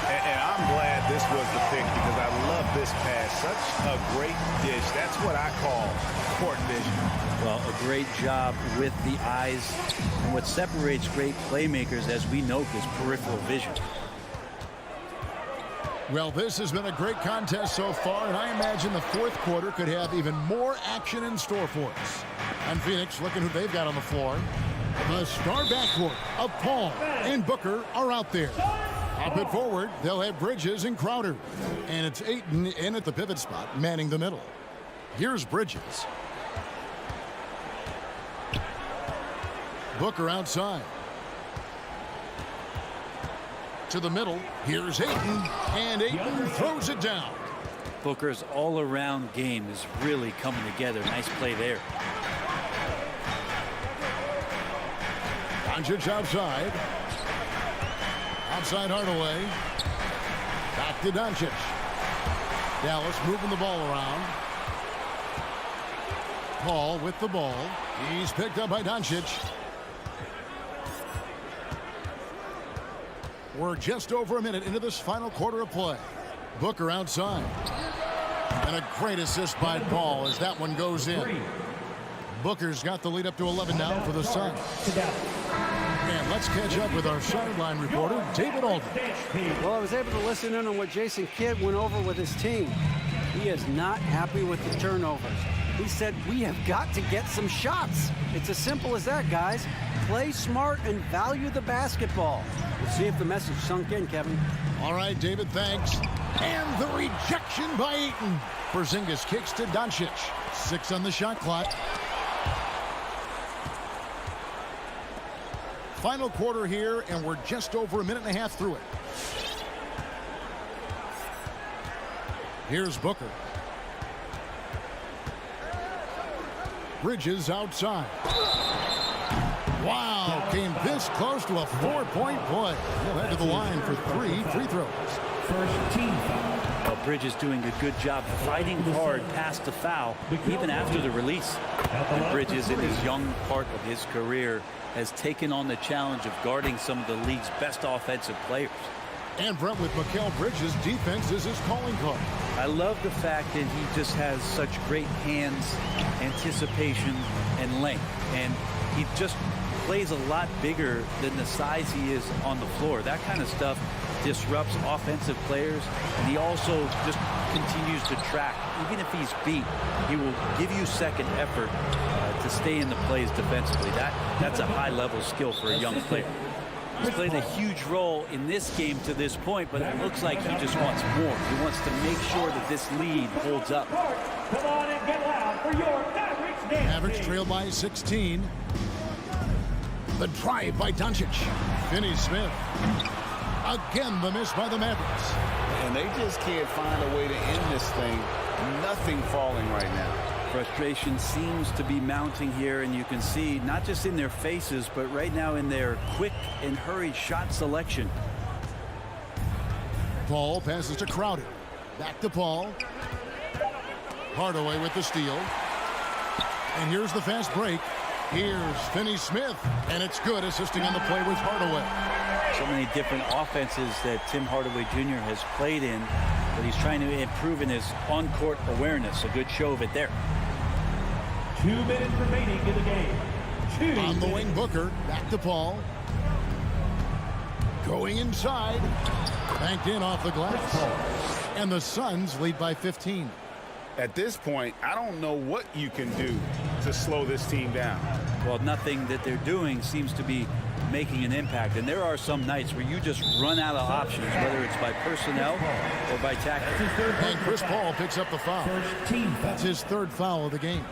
And I'm glad this was the pick because I love this pass. Such a great dish. That's what I call court vision. Well, a great job with the eyes. And what separates great playmakers, as we know, is peripheral vision. Well, this has been a great contest so far, and I imagine the fourth quarter could have even more action in store for us. And Phoenix, looking who they've got on the floor. The star backcourt of Paul and Booker are out there. Up it forward, they'll have Bridges and Crowder. And it's Ayton in at the pivot spot, manning the middle. Here's Bridges. Booker outside. To the middle, here's Ayton, and Ayton throws it down. Booker's all-around game is really coming together. Nice play there. Doncic outside. Outside Hardaway. Back to Doncic. Dallas moving the ball around. Paul with the ball. He's picked up by Doncic. We're just over a minute into this final quarter of play. Booker outside. And a great assist by Paul as that one goes in. Booker's got the lead up to 11 now for the Suns. And let's catch up with our sideline reporter, David Alden. Well, I was able to listen in on what Jason Kidd went over with his team. He is not happy with the turnovers. He said, we have got to get some shots. It's as simple as that, guys. Play smart and value the basketball. We'll see if the message sunk in, Kevin. All right, David, thanks. And the rejection by Ayton. Porzingis kicks to Doncic. 6 on the shot clock. Final quarter here, and we're just over a minute and a half through it. Here's Booker. Bridges outside. Wow, came this close to a 4-point play. He'll head to the line for 3 free throws. First team foul. Well, Bridges doing a good job fighting hard past the foul, even after the release. And Bridges, in his young part of his career, has taken on the challenge of guarding some of the league's best offensive players. And Brent, with Mikal Bridges, defense is his calling card. I love the fact that he just has such great hands, anticipation, and length. And he just plays a lot bigger than the size he is on the floor. That kind of stuff disrupts offensive players, and he also just continues to track. Even if he's beat, he will give you second effort to stay in the plays defensively. That's a high-level skill for a young player. He's played a huge role in this game to this point, but it looks like he just wants more. He wants to make sure that this lead holds up. Come on and get loud for your Mavericks game. Mavericks trail by 16. The drive by Doncic. Finney Smith. Again, the miss by the Mavericks. And they just can't find a way to end this thing. Nothing falling right now. Frustration seems to be mounting here, and you can see not just in their faces, but right now in their quick and hurried shot selection. Paul passes to Crowder. Back to Paul. Hardaway with the steal. And here's the fast break. Here's Finney Smith, and it's good, assisting on the play with Hardaway. So many different offenses that Tim Hardaway Jr. has played in, but he's trying to improve in his on-court awareness. A good show of it there. 2 minutes remaining in the game. On the wing, Booker. Back to Paul. Going inside. Banked in off the glass. And the Suns lead by 15. At this point, I don't know what you can do to slow this team down. Well, nothing that they're doing seems to be making an impact. And there are some nights where you just run out of options, whether it's by personnel or by tactics. And Chris Paul picks up the foul. That's his third foul of the game.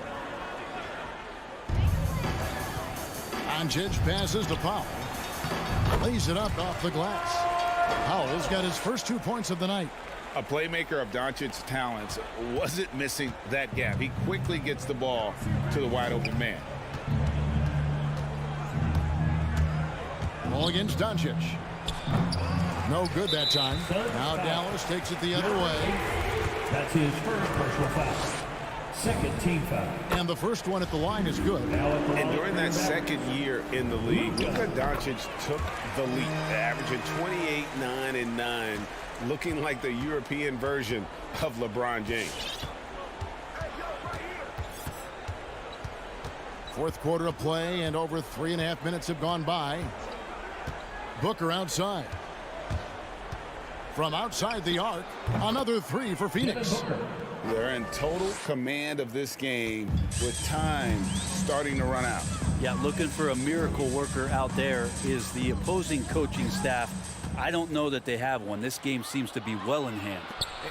Doncic passes to Powell. Lays it up off the glass. Powell's got his first 2 points of the night. A playmaker of Doncic's talents wasn't missing that gap. He quickly gets the ball to the wide open man. Ball against Doncic. No good that time. Now Dallas takes it the other way. That's his first personal foul. Second team foul. And the first one at the line is good. And during that second year in the league, Luka Doncic took the lead, averaging 28, 9, and 9, looking like the European version of LeBron James. Fourth quarter of play, and over 3.5 minutes have gone by. Booker outside. From outside the arc, another three for Phoenix. They're in total command of this game with time starting to run out. Yeah, looking for a miracle worker out there is the opposing coaching staff. I don't know that they have one. This game seems to be well in hand.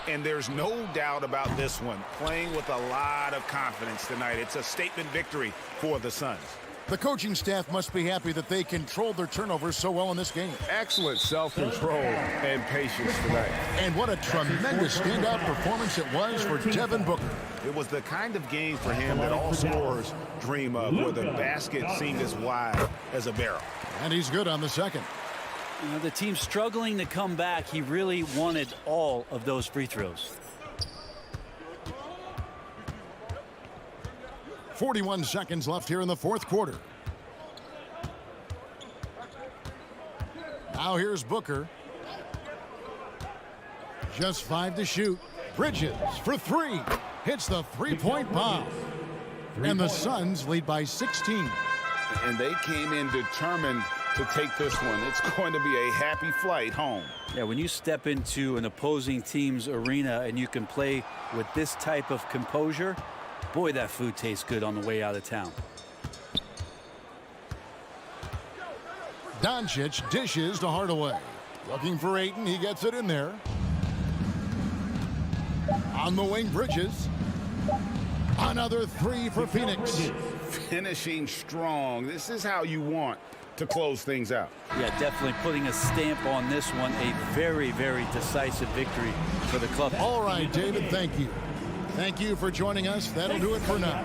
And there's no doubt about this one. Playing with a lot of confidence tonight. It's a statement victory for the Suns. The coaching staff must be happy that they controlled their turnovers so well in this game. Excellent self-control and patience tonight. And what a tremendous standout performance it was for Devin Booker. It was the kind of game for him that all scorers dream of, where the basket seemed as wide as a barrel. And he's good on the second. You know, the team's struggling to come back. He really wanted all of those free throws. 41 seconds left here in the fourth quarter. Now here's Booker. Just 5 to shoot. Bridges for 3. Hits the three-point bomb. And the Suns lead by 16. And they came in determined to take this one. It's going to be a happy flight home. Yeah, when you step into an opposing team's arena and you can play with this type of composure, boy, that food tastes good on the way out of town. Doncic dishes to Hardaway. Looking for Ayton. He gets it in there. On the wing, Bridges. Another 3 for Phoenix. Finishing strong. This is how you want to close things out. Yeah, definitely putting a stamp on this one. A very, very decisive victory for the club. All right, David, thank you. Thank you for joining us. That'll do it for now.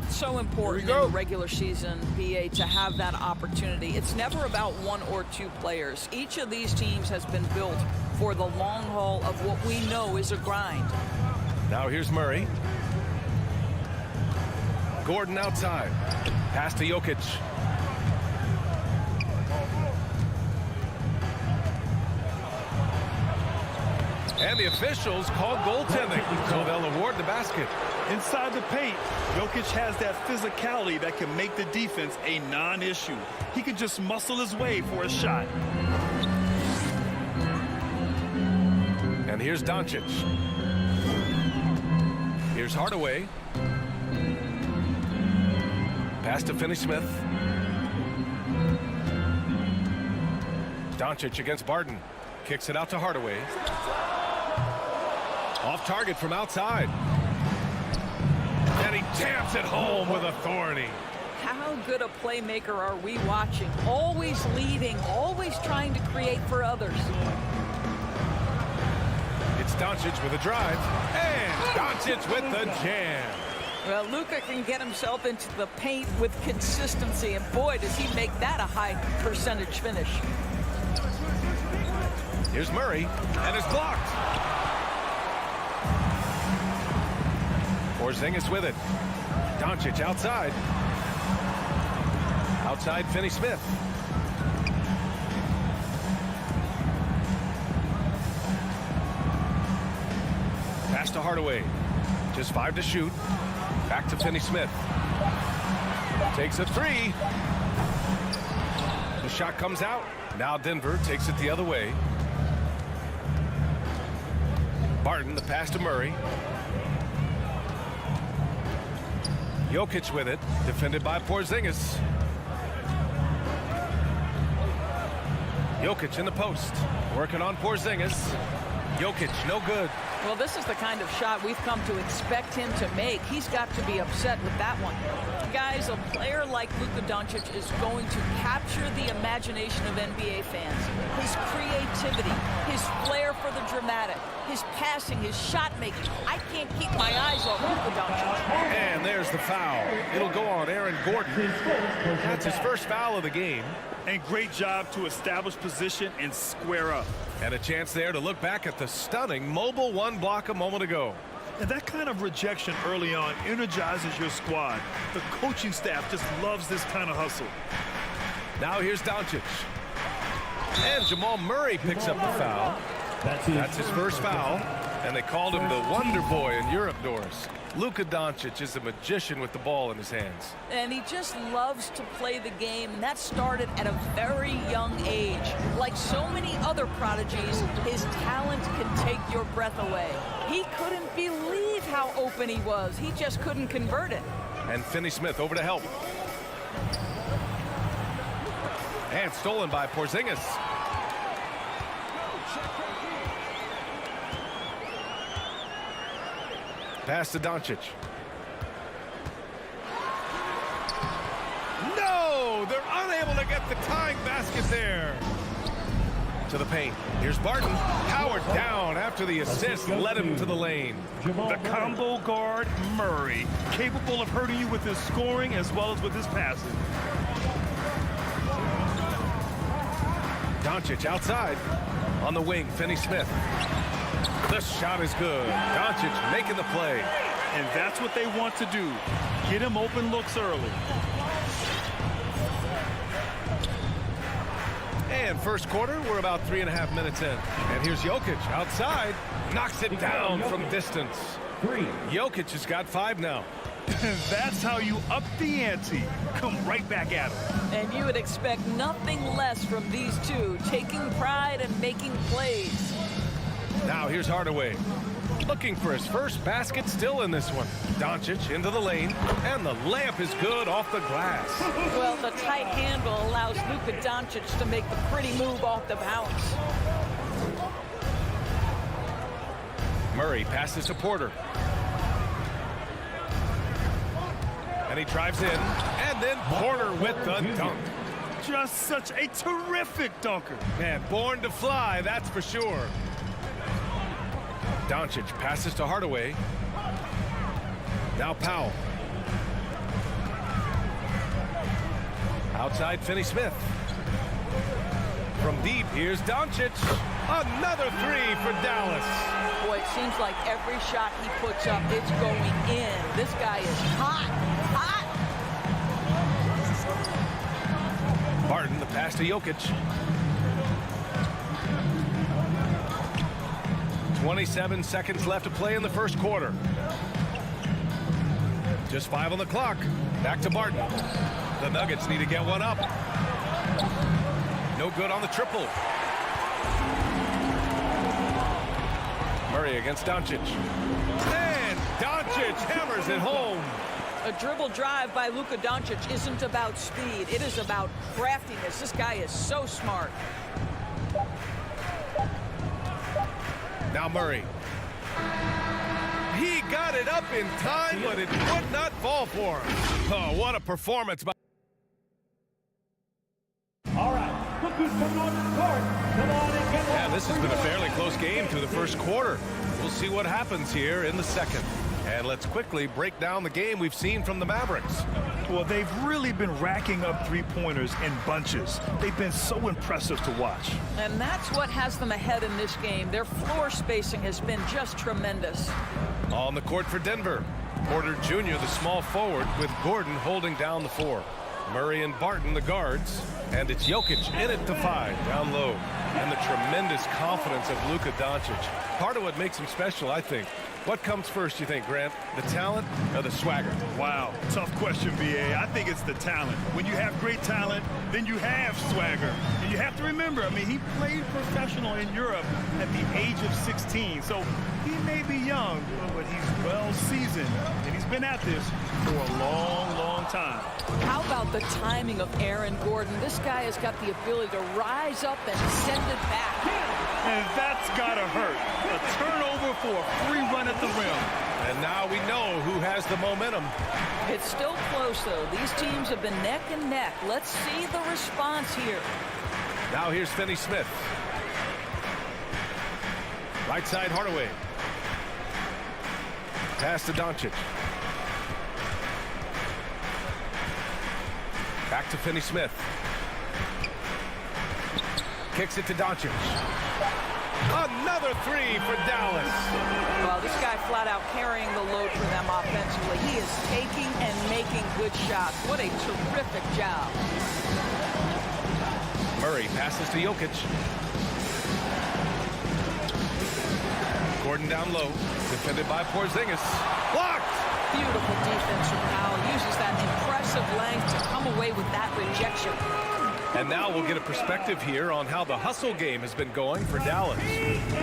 So important in the regular season, BA, to have that opportunity. It's never about one or two players. Each of these teams has been built for the long haul of what we know is a grind. Now here's Murray. Gordon outside. Pass to Jokic. And the officials called goaltending, so they'll award the basket. Inside the paint, Jokic has that physicality that can make the defense a non-issue. He can just muscle his way for a shot. And here's Doncic. Here's Hardaway. Pass to Finney Smith. Doncic against Barton. Kicks it out to Hardaway. Off target from outside. And he jams it home with authority. How good a playmaker are we watching? Always leading, always trying to create for others. It's Doncic with a drive. And Doncic with the jam. Well, Luka can get himself into the paint with consistency, and boy, does he make that a high percentage finish. Here's Murray, and it's blocked. Porzingis with it. Doncic outside. Outside Finney Smith. Pass to Hardaway. Just 5 to shoot. Back to Finney Smith. Takes a 3. The shot comes out. Now Denver takes it the other way. Barton, the pass to Murray. Jokic with it, defended by Porzingis. Jokic in the post, working on Porzingis. Jokic, no good. Well, this is the kind of shot we've come to expect him to make. He's got to be upset with that one. Guys, a player like Luka Doncic is going to capture the imagination of NBA fans. His creativity, his flair for the dramatic, his passing, his shot making. I can't keep my eyes off Luka Doncic. And there's the foul. It'll go on Aaron Gordon. That's his first foul of the game. And great job to establish position and square up. And a chance there to look back at the stunning mobile one block a moment ago. And that kind of rejection early on energizes your squad. The coaching staff just loves this kind of hustle. Now here's Doncic. And Jamal Murray picks up the foul. That's his first foul. And they called him the Wonder Boy in Europe, Doris. Luka Doncic is a magician with the ball in his hands. And he just loves to play the game, and that started at a very young age. Like so many other prodigies, his talent can take your breath away. He couldn't believe how open he was. He just couldn't convert it. And Finney Smith over to help. And stolen by Porzingis. Pass to Doncic. No! They're unable to get the tying basket there. To the paint. Here's Barton. Powered down after the assist led him to the lane. The combo guard, Murray, capable of hurting you with his scoring as well as with his passing. Doncic outside. On the wing, Finney Smith. The shot is good. Doncic making the play. And that's what they want to do. Get him open looks early. And first quarter, we're about 3.5 minutes in. And here's Jokic outside. Knocks it down from distance. Jokic has got 5 now. That's how you up the ante. Come right back at him. And you would expect nothing less from these two, taking pride and making plays. Now here's Hardaway. Looking for his first basket, still in this one. Doncic into the lane, and the layup is good off the glass. Well, the tight handle allows Luka Doncic to make the pretty move off the bounce. Murray passes to Porter. And he drives in, and then Porter with the dunk. Just such a terrific dunker. Man, born to fly, that's for sure. Doncic passes to Hardaway. Now Powell. Outside Finney Smith. From deep, here's Doncic. Another three for Dallas. Boy, it seems like every shot he puts up, it's going in. This guy is hot, hot. Barton, the pass to Jokic. 27 seconds left to play in the first quarter. Just 5 on the clock. Back to Barton. The Nuggets need to get one up. No good on the triple. Murray against Doncic. And Doncic hammers it home. A dribble drive by Luka Doncic isn't about speed. It is about craftiness. This guy is so smart. Now Murray. He got it up in time, but it would not fall for him. Oh, what a performance by... All right, look who's coming on the court. Come on and get Yeah, this has been a fairly close game through the first quarter. We'll see what happens here in the second. And let's quickly break down the game we've seen from the Mavericks. Well, they've really been racking up three-pointers in bunches. They've been so impressive to watch. And that's what has them ahead in this game. Their floor spacing has been just tremendous. On the court for Denver. Porter Jr., the small forward, with Gordon holding down the 4. Murray and Barton, the guards. And it's Jokic in it to 5, down low. And the tremendous confidence of Luka Doncic. Part of what makes him special, I think. What comes first, you think, Grant? The talent or the swagger? Wow, tough question, BA. I think it's the talent. When you have great talent, then you have swagger. And you have to remember, I mean, he played professional in Europe at the age of 16. So he may be young, but he's well seasoned. And he's been at this for a long, long time. How about the timing of Aaron Gordon? This guy has got the ability to rise up and send it back. And that's gotta hurt. A turnover for a free run at the rim. And now we know who has the momentum. It's still close, though. These teams have been neck and neck. Let's see the response here. Now here's Finney Smith. Right side Hardaway. Pass to Doncic. Back to Finney Smith. Kicks it to Doncic. Another three for Dallas. Well, this guy flat out carrying the load for them offensively. He is taking and making good shots. What a terrific job. Murray passes to Jokic. Gordon down low. Defended by Porzingis. Blocked! Beautiful defense from Powell. Uses that impressive length to come away with that rejection. And now we'll get a perspective here on how the hustle game has been going for Dallas.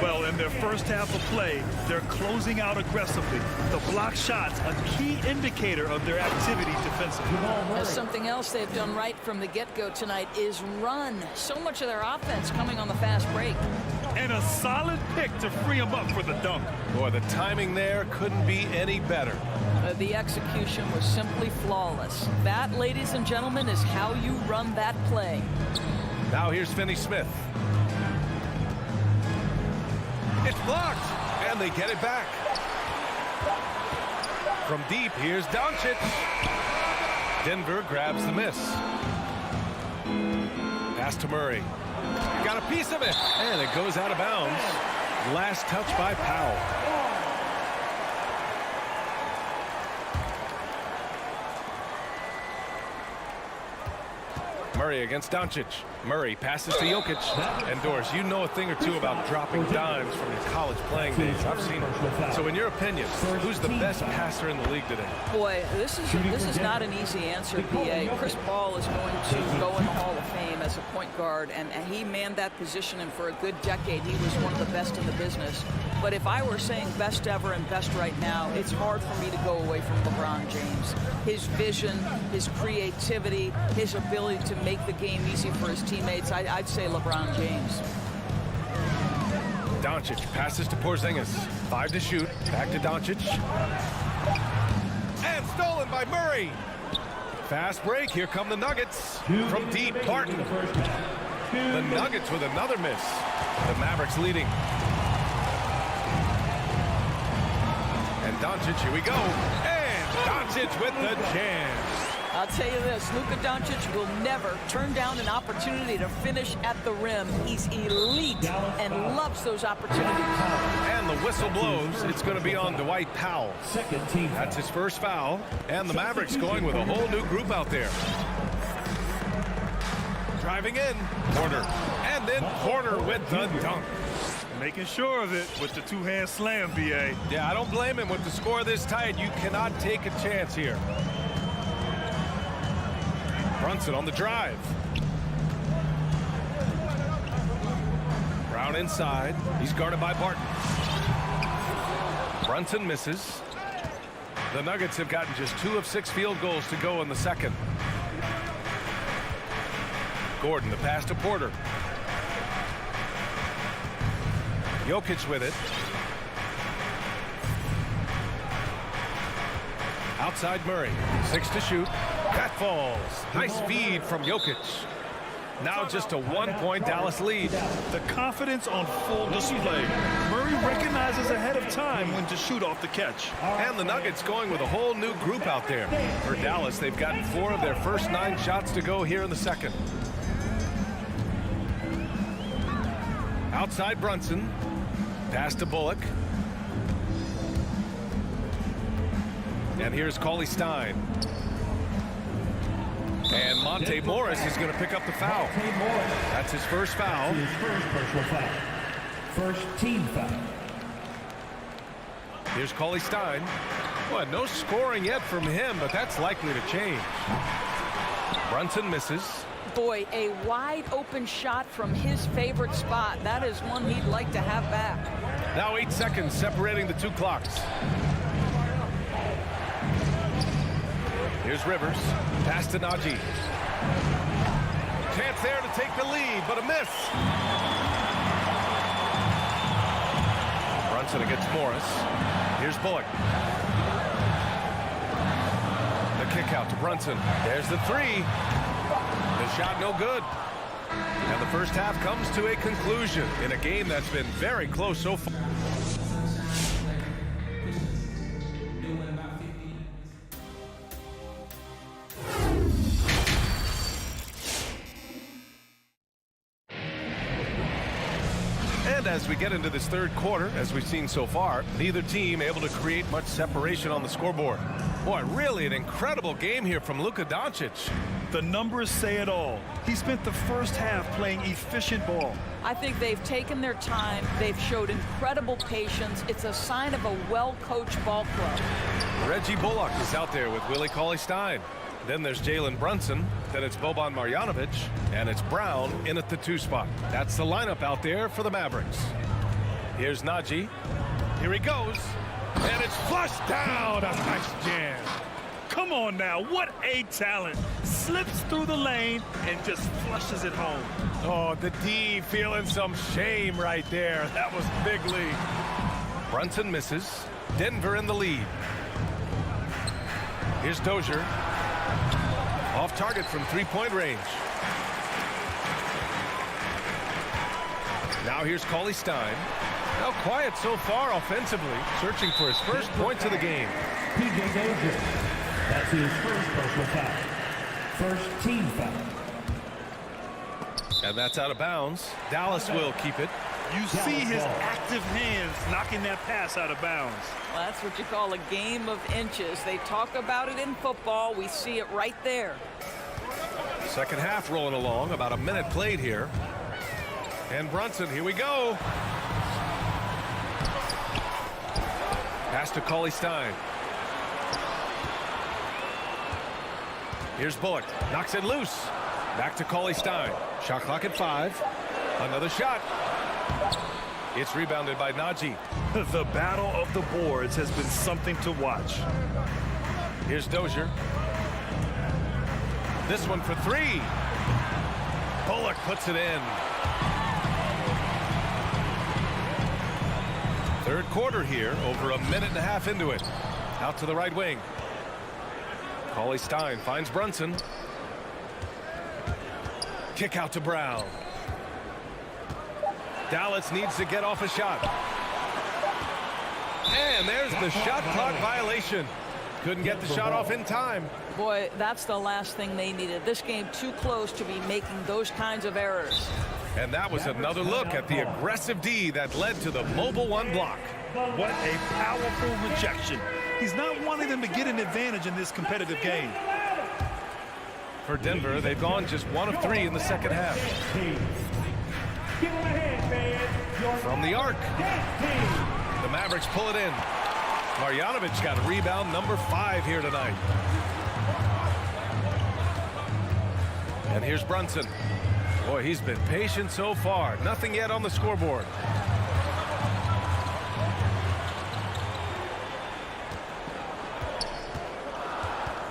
Well, in their first half of play, they're closing out aggressively. The block shots, a key indicator of their activity defensively. And something else they've done right from the get-go tonight is run. So much of their offense coming on the fast break. And a solid pick to free him up for the dunk. Boy, the timing there couldn't be any better. The execution was simply flawless. That, ladies and gentlemen, is how you run that play. Now here's Finney Smith. It's blocked, and they get it back. From deep, here's Doncic. Denver grabs the miss. Pass to Murray. Got a piece of it, and it goes out of bounds. Last touch by Powell. Murray against Doncic. Murray passes to Jokic. And Doris, you know a thing or two about dropping dimes from your college playing days. I've seen it. So in your opinion, who's the best passer in the league today? Boy, this is not an easy answer, B.A. Chris Paul is going to go in the Hall of Fame as a point guard, and he manned that position, and for a good decade, he was one of the best in the business. But if I were saying best ever and best right now, it's hard for me to go away from LeBron James. His vision, his creativity, his ability to make the game easy for his teammates, I'd say LeBron James. Doncic passes to Porzingis. 5 to shoot. Back to Doncic. And stolen by Murray. Fast break. Here come the Nuggets. From deep, Barton. The Nuggets with another miss. The Mavericks leading. And Doncic, here we go. And Doncic with the jam. I'll tell you this, Luka Doncic will never turn down an opportunity to finish at the rim. He's elite and loves those opportunities. And the whistle blows. It's going to be on Dwight Powell. That's his first foul. And the Mavericks going with a whole new group out there. Driving in, Porter. And then Porter with the dunk. Making sure of it with the two-hand slam, B.A. Yeah, I don't blame him. With the score this tight, you cannot take a chance here. Brunson on the drive. Brown inside. He's guarded by Barton. Brunson misses. The Nuggets have gotten just 2 of 6 field goals to go in the second. Gordon, the pass to Porter. Jokic with it. Outside Murray. 6 to shoot. That falls. Nice feed from Jokic. Now just a 1-point Dallas lead. The confidence on full display. Murray recognizes ahead of time when to shoot off the catch. And the Nuggets going with a whole new group out there. For Dallas, they've gotten 4 of their first 9 shots to go here in the second. Outside Brunson. Pass to Bullock. And here's Cauley Stein. And Monte Morris is going to pick up the foul. That's his first foul. His first personal foul. First team foul. Here's Cauley Stein. Well, no scoring yet from him, but that's likely to change. Brunson misses. Boy, a wide open shot from his favorite spot. That is one he'd like to have back. Now 8 seconds separating the 2 clocks. Here's Rivers. Pass to Najee. Chance there to take the lead, but a miss. Brunson against Morris. Here's Bullock. The kick out to Brunson. There's the 3. The shot no good. And the first half comes to a conclusion in a game that's been very close so far. And as we get into this third quarter, as we've seen so far, neither team able to create much separation on the scoreboard. Boy, really an incredible game here from Luka Doncic. The numbers say it all. He spent the first half playing efficient ball. I think they've taken their time. They've showed incredible patience. It's a sign of a well-coached ball club. Reggie Bullock is out there with Willie Cauley-Stein. Then there's Jalen Brunson. Then it's Boban Marjanovic. And it's Brown in at the 2 spot. That's the lineup out there for the Mavericks. Here's Najee. Here he goes. And it's flushed down. A nice jam. Come on now, what a talent. Slips through the lane and just flushes it home. Oh, the D feeling some shame right there. That was big league. Brunson misses. Denver in the lead. Here's Dozier. Off target from 3-point range. Now here's Cauley Stein. Now quiet so far offensively, searching for his first points of the game. P.J. Dozier. That's his first personal foul. First team foul. And that's out of bounds. Dallas will keep it. You see his active hands knocking that pass out of bounds. Well, that's what you call a game of inches. They talk about it in football. We see it right there. Second half rolling along, about a minute played here. And Brunson, here we go. Pass to Cauley Stein. Here's Bullock, knocks it loose. Back to Cauley Stein. Shot clock at 5. Another shot. It's rebounded by Najee. The battle of the boards has been something to watch. Here's Dozier. This one for 3. Bullock puts it in. Third quarter here, over a minute and a half into it. Out to the right wing. Cauley Stein finds Brunson. Kick out to Brown. Dallas needs to get off a shot. And there's the shot clock violation. Couldn't get the shot off in time. Boy, that's the last thing they needed. This game too close to be making those kinds of errors. And that was another look at the aggressive D that led to the mobile 1 block. What a powerful rejection. He's not wanting them to get an advantage in this competitive game. For Denver, they've gone just 1 of 3 in the second half. From the arc, the Mavericks pull it in. Marjanovic got rebound number 5 here tonight. And here's Brunson. Boy, he's been patient so far. Nothing yet on the scoreboard.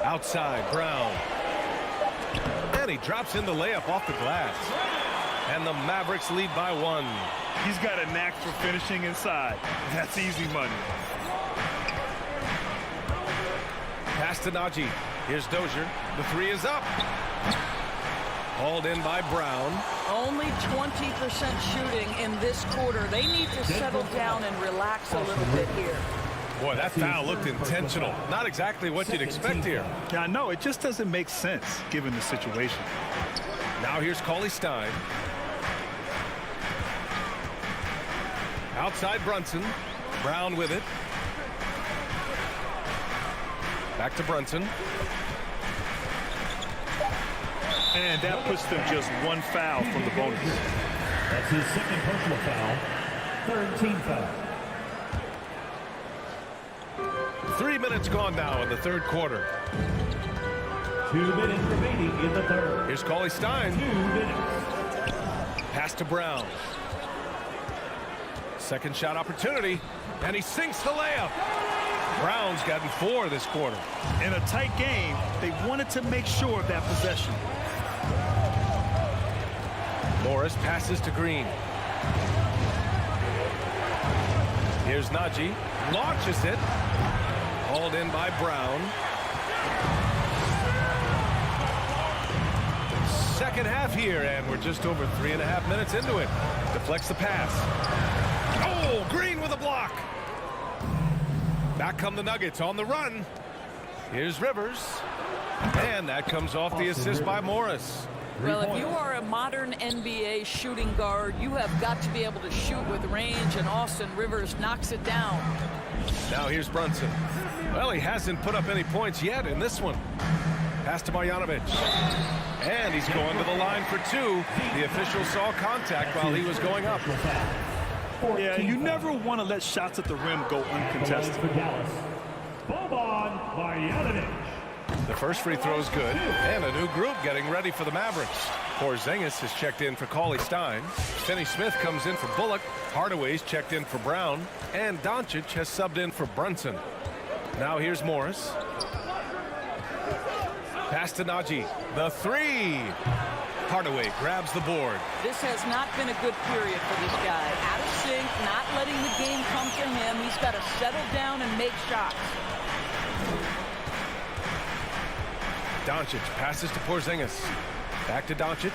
Outside, Brown. And he drops in the layup off the glass. And the Mavericks lead by 1. He's got a knack for finishing inside. That's easy money. Pass to Najee. Here's Dozier. The 3 is up. Hauled in by Brown. Only 20% shooting in this quarter. They need to settle down and relax a little bit here. Boy, that foul looked intentional. Not exactly what you'd expect here. Yeah, I know. It just doesn't make sense given the situation. Now here's Cauley Stein. Outside Brunson. Brown with it. Back to Brunson. And that puts them just 1 foul from the bonus. That's his second personal foul. Third team foul. 3 minutes gone now in the third quarter. 2 minutes remaining in the third. Here's Cauley Stein. 2 minutes. Pass to Brown. Second shot opportunity. And he sinks the layup. Brown's gotten 4 this quarter. In a tight game, they wanted to make sure of that possession. Morris passes to Green. Here's Najee. Launches it. Hauled in by Brown. Second half here, and we're just over 3.5 minutes into it. Deflects the pass. Oh, Green with a block. Back come the Nuggets on the run. Here's Rivers. And that comes off the assist by Morris. Well, if you are a modern NBA shooting guard, you have got to be able to shoot with range, and Austin Rivers knocks it down. Now here's Brunson. Well, he hasn't put up any points yet in this one. Pass to Marjanovic. And he's going to the line for 2. The official saw contact while he was going up. Yeah, you never want to let shots at the rim go uncontested. Boban Marjanovic. The first free throw is good. And a new group getting ready for the Mavericks. Porzingis has checked in for Cauley Stein. Finney Smith comes in for Bullock. Hardaway's checked in for Brown. And Doncic has subbed in for Brunson. Now here's Morris. Pass to Najee. The 3. Hardaway grabs the board. This has not been a good period for this guy. Out of sync, not letting the game come to him. He's got to settle down and make shots. Doncic passes to Porzingis. Back to Doncic.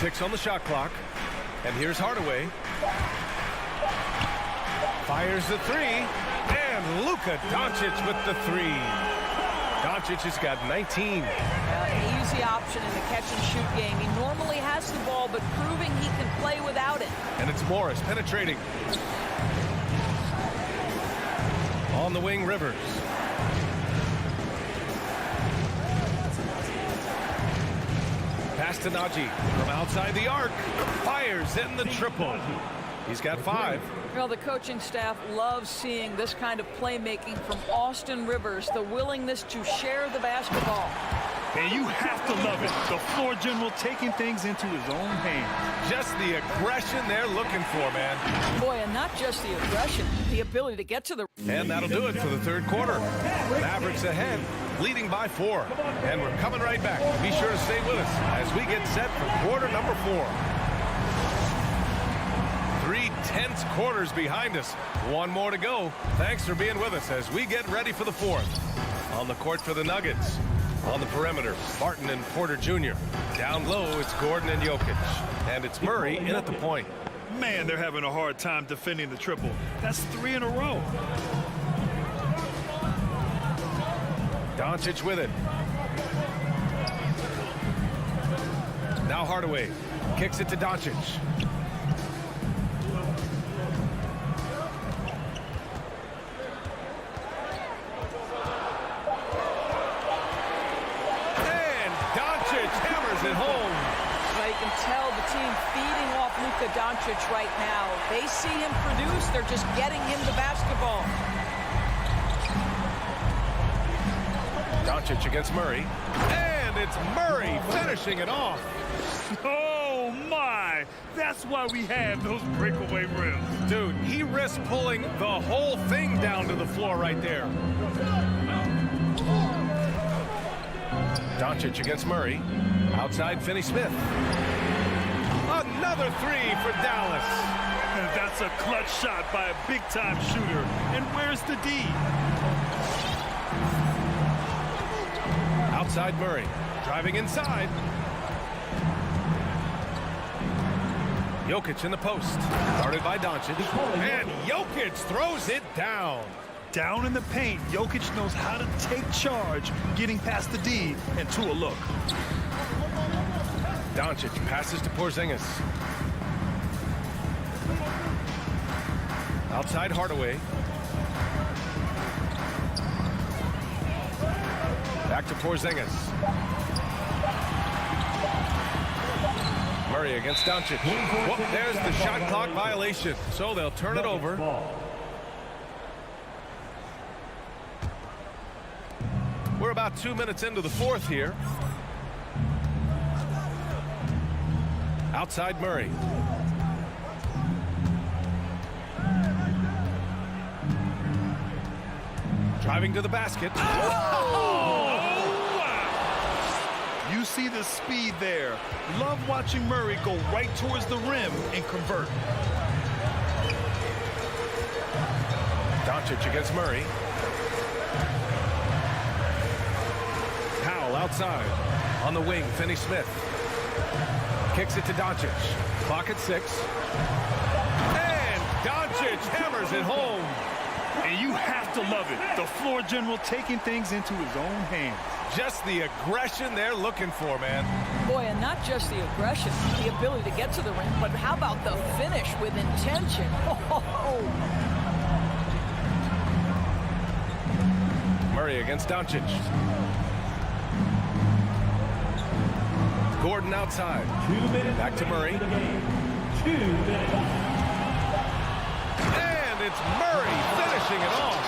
6 on the shot clock. And here's Hardaway. Fires the 3. And Luka Doncic with the 3. Doncic has got 19. An easy option in the catch-and-shoot game. He normally has the ball, but proving he can play without it. And it's Morris penetrating. On the wing, Rivers. Pass to Najee from outside the arc. Fires in the triple. He's got 5. Well, the coaching staff loves seeing this kind of playmaking from Austin Rivers, the willingness to share the basketball. And you have to love it. The floor general taking things into his own hands. Just the aggression they're looking for, man. Boy, and not just the aggression, the ability to get to the... And that'll do it for the third quarter. Mavericks ahead, leading by 4. And we're coming right back. Be sure to stay with us as we get set for quarter number 4. 3 tense quarters behind us. 1 more to go. Thanks for being with us as we get ready for the 4th. On the court for the Nuggets. On the perimeter, Martin and Porter Jr. Down low, it's Gordon and Jokic. And it's Murray in at the point. Man, they're having a hard time defending the triple. That's 3 in a row. Doncic with it. Now Hardaway kicks it to Doncic. It home. Well, you can tell the team feeding off Luka Doncic right now. They see him produce. They're just getting him the basketball. Doncic against Murray. And it's Murray finishing it off. Oh, my. That's why we have those breakaway rims. Dude, he risked pulling the whole thing down to the floor right there. Doncic against Murray. Outside Finney Smith. Another 3 for Dallas. And that's a clutch shot by a big-time shooter. And where's the D? Outside Murray. Driving inside. Jokic in the post. Guarded by Doncic. And Jokic throws it down. Down in the paint, Jokic knows how to take charge, getting past the D and to a look. Doncic passes to Porzingis. Outside Hardaway. Back to Porzingis. Murray against Doncic. Whoop, there's the shot clock violation. So they'll turn it over. We're about 2 minutes into the 4th here. Outside Murray. Driving to the basket. Oh, wow. You see the speed there. Love watching Murray go right towards the rim and convert. Doncic against Murray. Powell outside. On the wing, Finney Smith. Kicks it to Doncic. Clock at 6. And Doncic hammers it home. And you have to love it. The floor general taking things into his own hands. Just the aggression they're looking for, man. Boy, and not just the aggression, the ability to get to the rim, but how about the finish with intention? Oh. Murray against Doncic. Gordon outside. 2 minutes. Back to Murray. 2 minutes. And it's Murray finishing it off.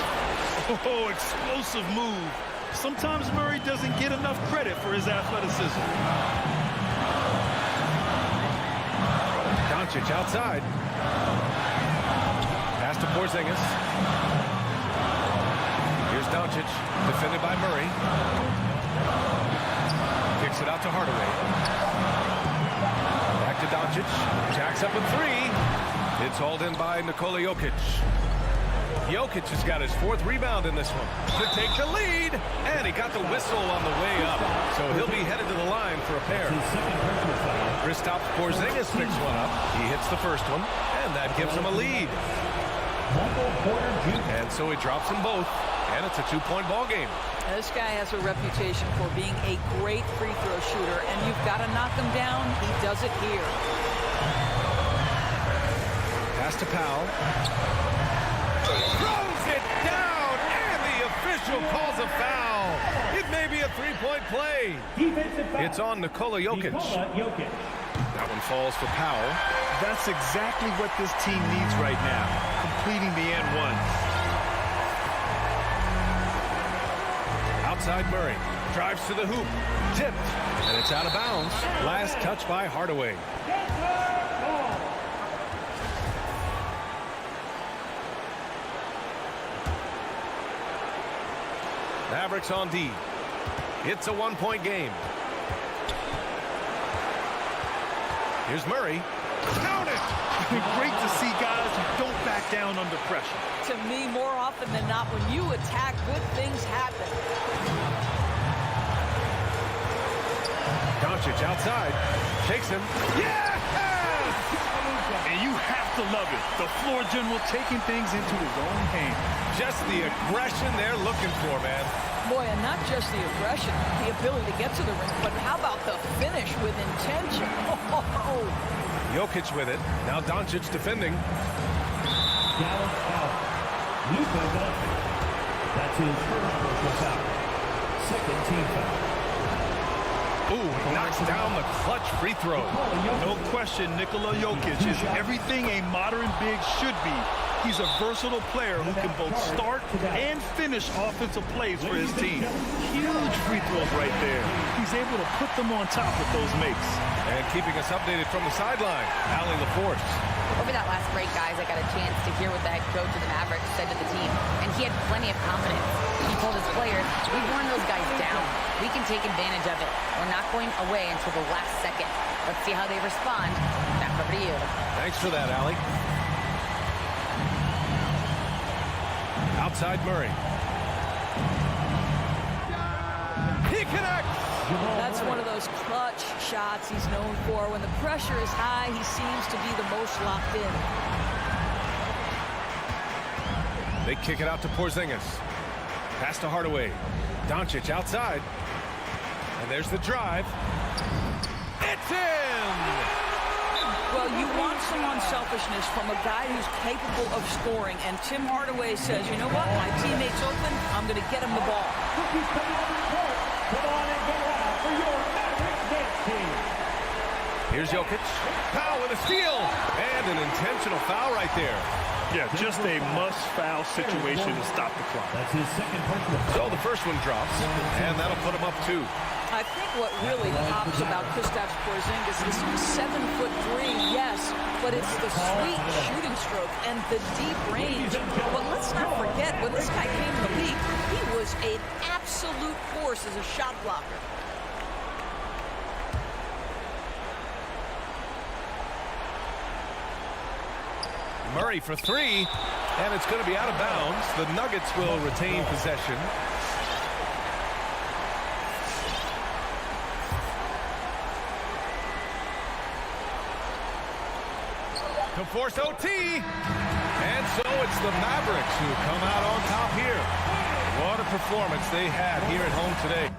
Oh, explosive move. Sometimes Murray doesn't get enough credit for his athleticism. Doncic outside. Pass to Porzingis. Here's Doncic, defended by Murray. Kicks it out to Hardaway. Back to Doncic. Jacks up a 3. It's hauled in by Nikola Jokic. Jokic has got his 4th rebound in this one to take the lead, and he got the whistle on the way up, so he'll be headed to the line for a pair. Kristaps Porzingis picks one up. He hits the first one, and that gives him a lead. And so he drops them both, and it's a 2-point ball game. This guy has a reputation for being a great free throw shooter, and you've got to knock him down. He does it here. Pass to Powell. Throws it down, and the official calls a foul. It may be a three-point play. Defensive foul. It's on Nikola Jokic. Nikola Jokic. That one falls for Powell. That's exactly what this team needs right now, completing the and one. Outside Murray. Drives to the hoop. Tipped. And it's out of bounds. Last touch by Hardaway. Mavericks on D. It's a one-point game. Here's Murray. Count it! Great to see guys who don't back down under pressure. To me, more often than not, when you attack, good things happen. Doncic outside. Takes him. Yes! And you have to love it. The floor general taking things into his own hands. Just the aggression they're looking for, man. Boy, and not just the aggression, the ability to get to the ring, but how about the finish with intention? Oh. Jokic with it. Now Doncic defending. Dallas out. Luka Doncic. That's his first personal foul. Second team foul. Ooh, knocks down the clutch free throw. No question, Nikola Jokic is everything a modern big should be. He's a versatile player who can both start and finish offensive plays for his team. Huge free throws right there. He's able to put them on top with those makes. And keeping us updated from the sideline, Allie LaForce. Over that last break, guys, I got a chance to hear what the head coach of the Mavericks said to the team, and he had plenty of confidence. He told his players, we've worn those guys down. We can take advantage of it. We're not going away until the last second. Let's see how they respond. Back over to you. Thanks for that, Allie. Outside Murray. He connects! That's one of those clutch shots he's known for. When the pressure is high, he seems to be the most locked in. They kick it out to Porzingis. Pass to Hardaway. Doncic outside. And there's the drive. It's in! Well, you want some unselfishness from a guy who's capable of scoring. And Tim Hardaway says, you know what? My teammate's open. I'm going to get him the ball. Come on and get out for your Mavericks dance team. Here's Jokic. Powell with a steal. And an intentional foul right there. Yeah, just a must-foul situation to stop the clock. That's his second personal foul. So the first one drops, and that'll put him up 2. I think what really pops about Kristaps Porzingis is 7'3", yes, but it's the sweet shooting stroke and the deep range. But let's not forget, when this guy came in the league, he was an absolute force as a shot blocker. Murray for 3, and it's going to be out of bounds. The Nuggets will retain possession. To force OT, and so it's the Mavericks who come out on top here. What a performance they had here at home today.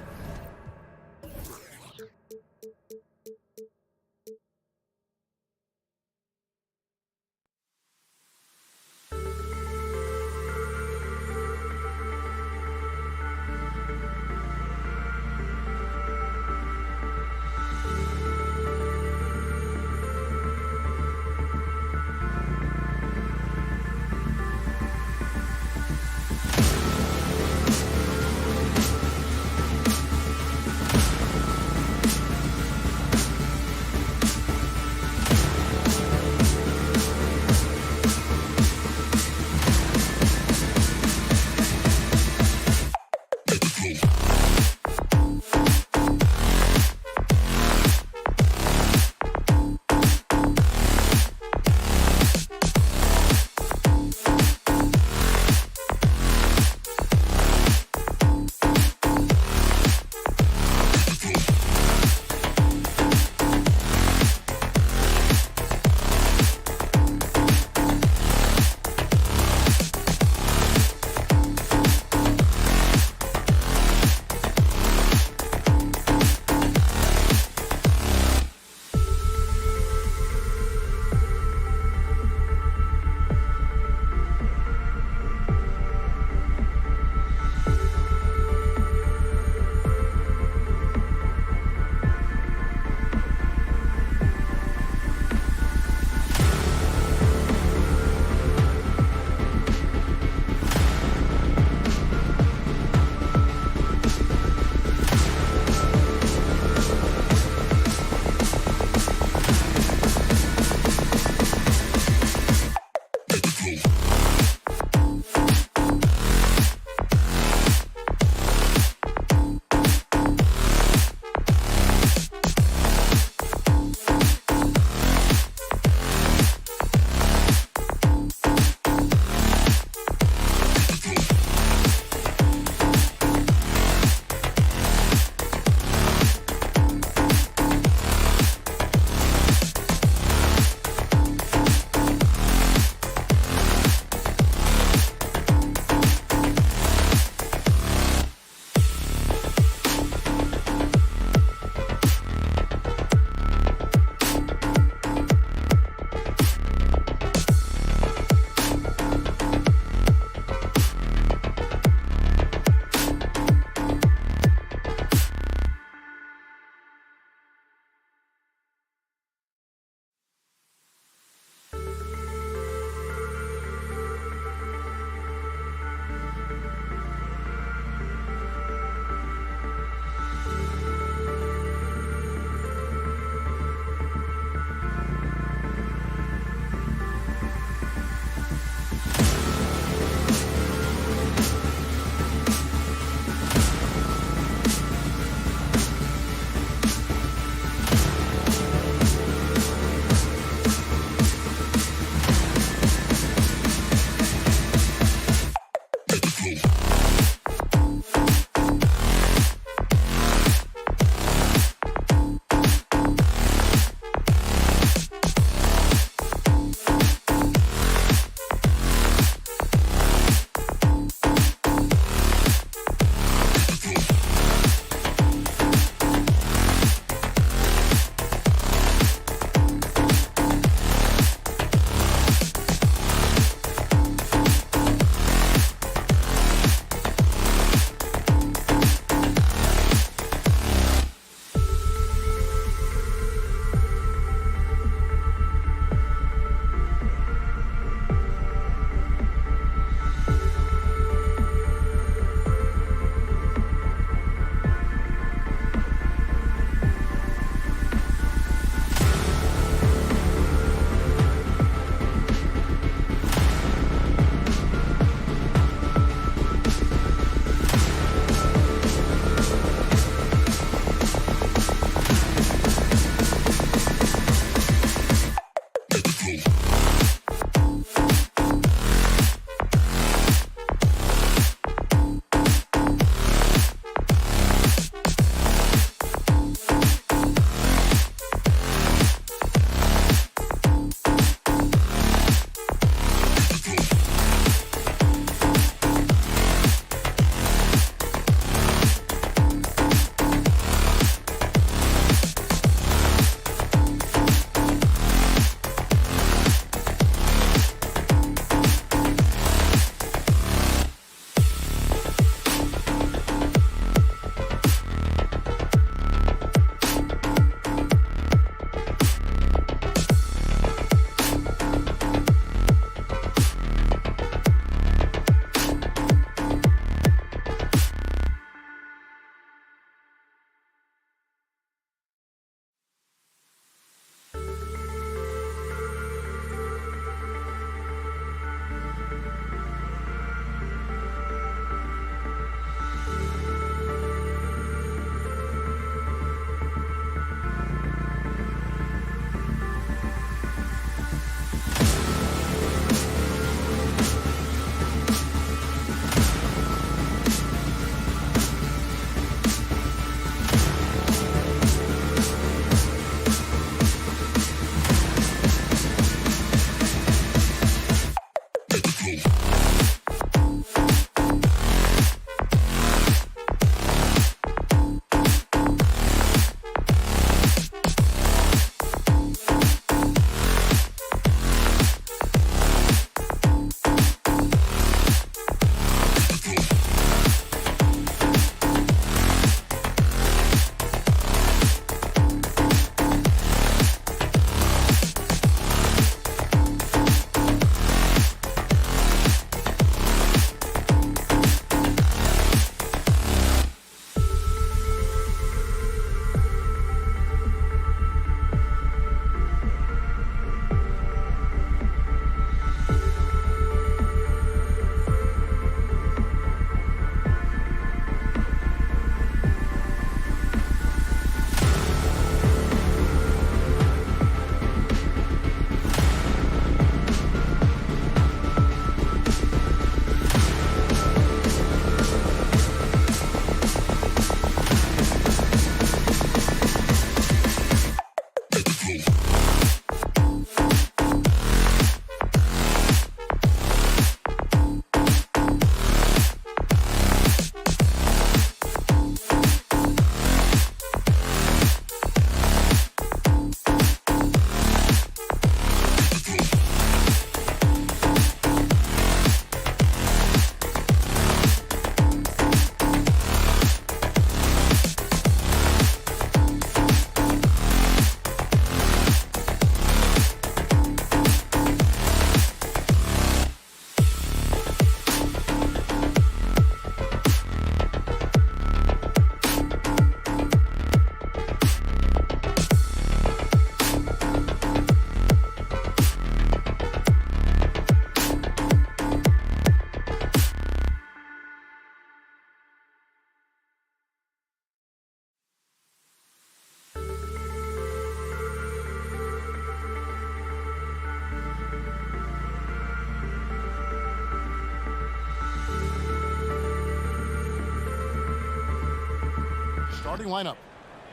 starting lineup.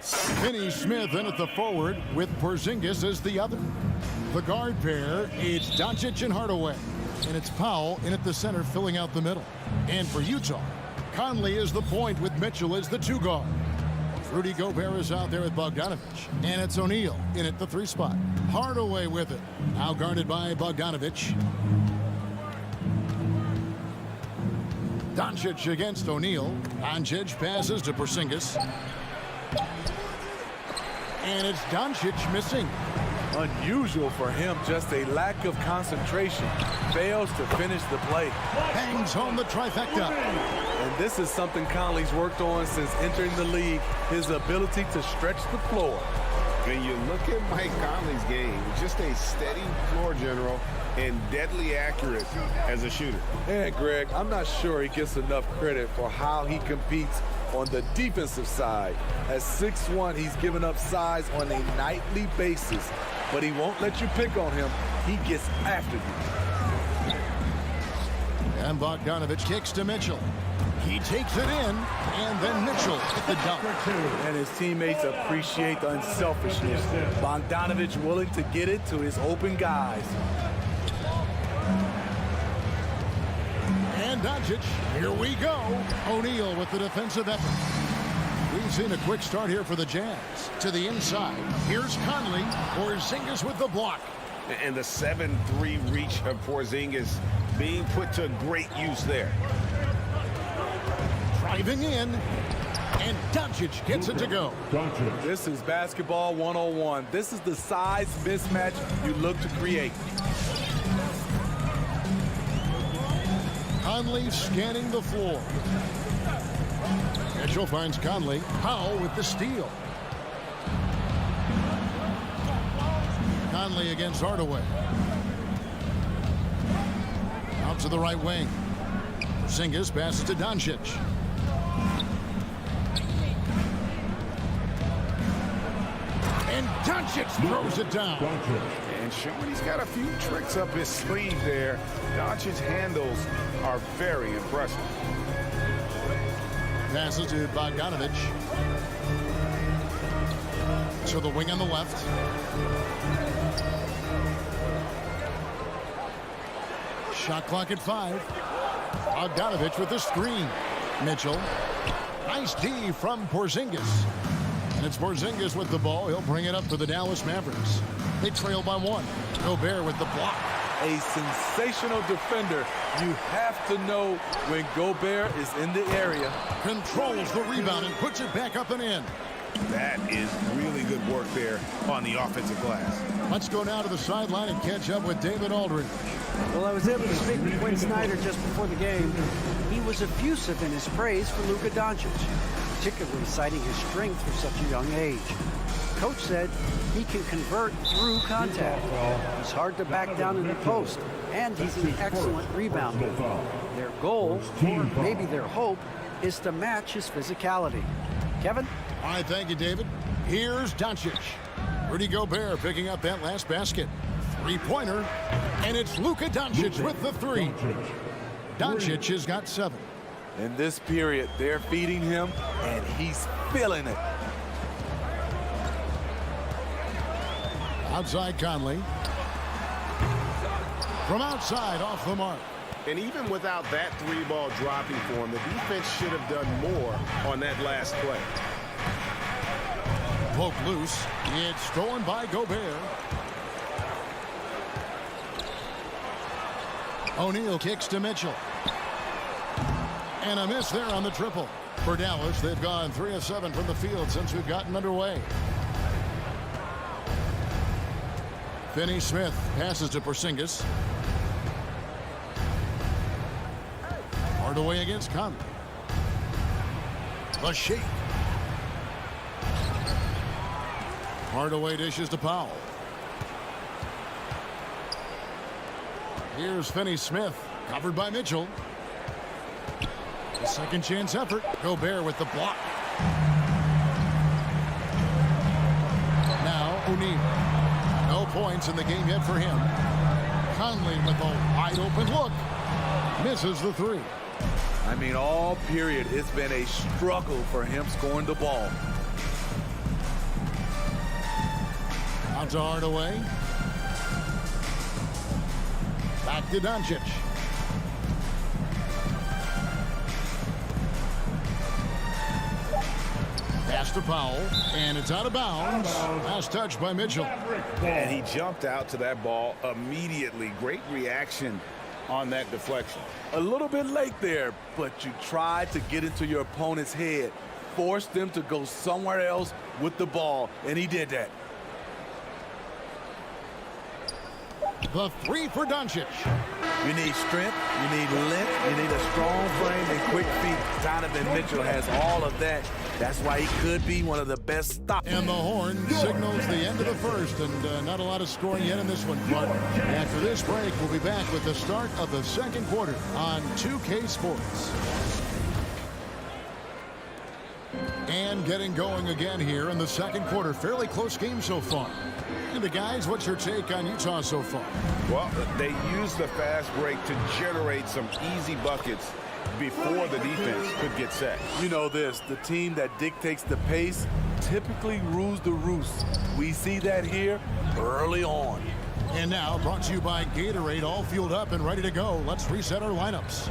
Finney Smith in at the forward with Porzingis as the other. The guard pair, it's Doncic and Hardaway. And it's Powell in at the center filling out the middle. And for Utah, Conley is the point with Mitchell as the 2 guard. Rudy Gobert is out there with Bogdanovich. And it's O'Neal in at the 3 spot. Hardaway with it. Now guarded by Bogdanovich. Doncic against O'Neal. Doncic passes to Porzingis. And it's Doncic missing. Unusual for him, just a lack of concentration. Fails to finish the play. Bangs home the trifecta. And this is something Conley's worked on since entering the league, his ability to stretch the floor. When you look at Mike Conley's game, just a steady floor general and deadly accurate as a shooter. And Greg, I'm not sure he gets enough credit for how he competes on the defensive side. At 6'1", he's given up size on a nightly basis, but he won't let you pick on him. He gets after you. And Bogdanovich kicks to Mitchell. He takes it in, and then Mitchell at the dunk. And his teammates appreciate the unselfishness. Bogdanovich willing to get it to his open guys. And Doncic, here we go. O'Neal with the defensive effort. We've seen a quick start here for the Jazz. To the inside, here's Conley. Porzingis with the block. And the 7-3 reach of Porzingis being put to great use there. Driving in, and Doncic gets it to go. This is basketball 101. This is the size mismatch you look to create. Conley scanning the floor. Mitchell finds Conley. Powell with the steal. Conley against Hardaway. Out to the right wing. Porzingis passes to Doncic. And Doncic throws it down. And showing he's got a few tricks up his sleeve there. Doncic's handles are very impressive. Passes to Bogdanovich. To the wing on the left. Shot clock at 5. Bogdanovich with the screen. Mitchell. Nice D from Porzingis. And it's Porzingis with the ball. He'll bring it up for the Dallas Mavericks. They trail by 1. Gobert with the block. A sensational defender. You have to know when Gobert is in the area. Controls the rebound and puts it back up and in. That is really good work there on the offensive glass. Let's go now to the sideline and catch up with David Aldridge. Well, I was able to speak with Quinn Snyder just before the game. He was effusive in his praise for Luka Doncic, particularly citing his strength for such a young age. Coach said he can convert through contact. He's hard to back down in the post, and he's an excellent rebounder. Their goal, or maybe their hope, is to match his physicality. Kevin? All right, thank you, David. Here's Doncic. Rudy Gobert picking up that last basket. Three-pointer, and it's Luka Doncic with the 3. Doncic has got 7. In this period, they're feeding him, and he's feeling it. Outside Conley. From outside, off the mark. And even without that 3-ball dropping for him, the defense should have done more on that last play. Poked loose. It's stolen by Gobert. O'Neal kicks to Mitchell. And a miss there on the triple. For Dallas, they've gone 3 of 7 from the field since we've gotten underway. Finney Smith passes to Porzingis. Hardaway against Conley. The shake. Hardaway dishes to Powell. Here's Finney Smith, covered by Mitchell. The second chance effort. Gobert with the block. Now O'Neal. No points in the game yet for him. Conley with a wide open look. Misses the 3. I mean, all period, it's been a struggle for him scoring the ball. Out to Hardaway. Back to Doncic. Pass to Powell, and it's out of bounds. Last touch by Mitchell. And he jumped out to that ball immediately. Great reaction on that deflection. A little bit late there, but you tried to get into your opponent's head. Force them to go somewhere else with the ball, and he did that. The three for Doncic. You need strength, you need length, you need a strong frame and quick feet. Donovan Mitchell has all of that. That's why he could be one of the best stoppers. And the horn signals the end of the first, and not a lot of scoring yet in this one, Clark. After this break, we'll be back with the start of the second quarter on 2K Sports. And getting going again here in the second quarter. Fairly close game so far. And the guys, what's your take on Utah so far? Well, they used the fast break to generate some easy buckets before the defense could get set. You know this, the team that dictates the pace typically rules the roost. We see that here early on. And now, brought to you by Gatorade, all fueled up and ready to go. Let's reset our lineups.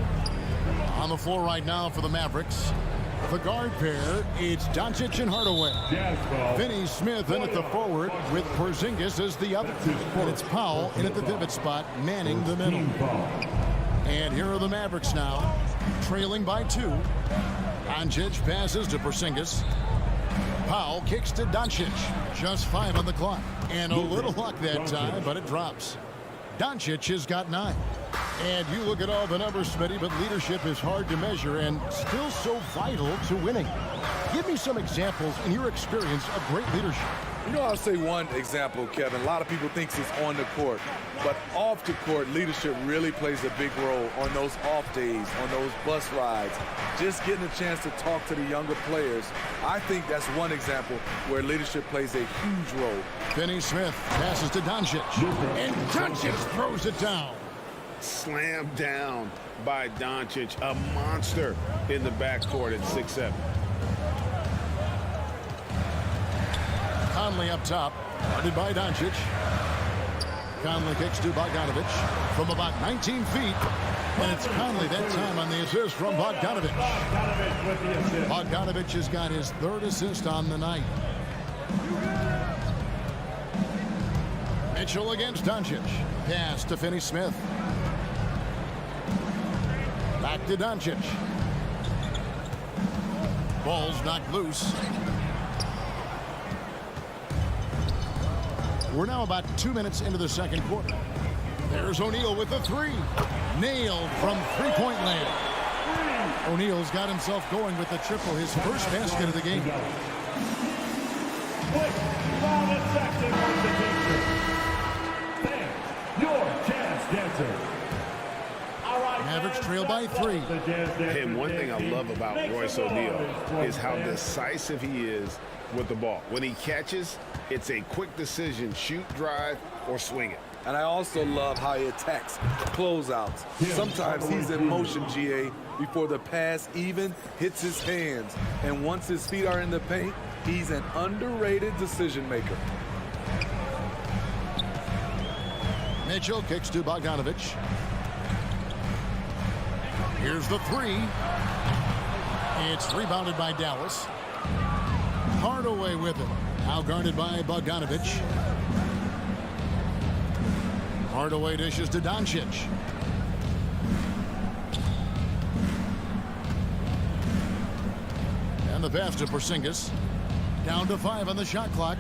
On the floor right now for the Mavericks, the guard pair, it's Doncic and Hardaway. Finney Smith in at the forward with Porzingis as the other. And it's Powell in at the pivot spot, manning the middle. And here are the Mavericks now, trailing by 2. Doncic passes to Porzingis. Powell kicks to Doncic. Just 5 on the clock. And a little luck that time, but it drops. Doncic has got 9. And you look at all the numbers, Smitty, but leadership is hard to measure and still so vital to winning. Give me some examples in your experience of great leadership. You know, I'll say one example, Kevin. A lot of people think it's on the court, but off the court, leadership really plays a big role on those off days, on those bus rides. Just getting a chance to talk to the younger players. I think that's one example where leadership plays a huge role. Finney Smith passes to Doncic, and Doncic throws it down. Slammed down by Doncic, a monster in the backcourt at 6'7". Conley up top, guarded by Doncic. Conley kicks to Bogdanovic from about 19 feet. And it's Conley that time on the assist from Bogdanovic. Bogdanovic has got his 3rd assist on the night. Mitchell against Doncic. Pass to Finney Smith. Back to Doncic. Ball's knocked loose. We're now about 2 minutes into the second quarter. There's O'Neal with the 3. Nailed from three-point land. O'Neal's got himself going with the triple, his first basket of the game. Mavericks trail by 3. And one thing I love about Royce O'Neal is how decisive he is with the ball. When he catches, it's a quick decision, shoot, drive, or swing it. And I also love how he attacks closeouts. Sometimes he's in motion, GA, before the pass even hits his hands. And once his feet are in the paint, he's an underrated decision maker. Mitchell kicks to Bogdanovic. Here's the 3. It's rebounded by Dallas. Hardaway with it. Now guarded by Bogdanovic. Hardaway dishes to Doncic. And the pass to Porzingis. Down to 5 on the shot clock.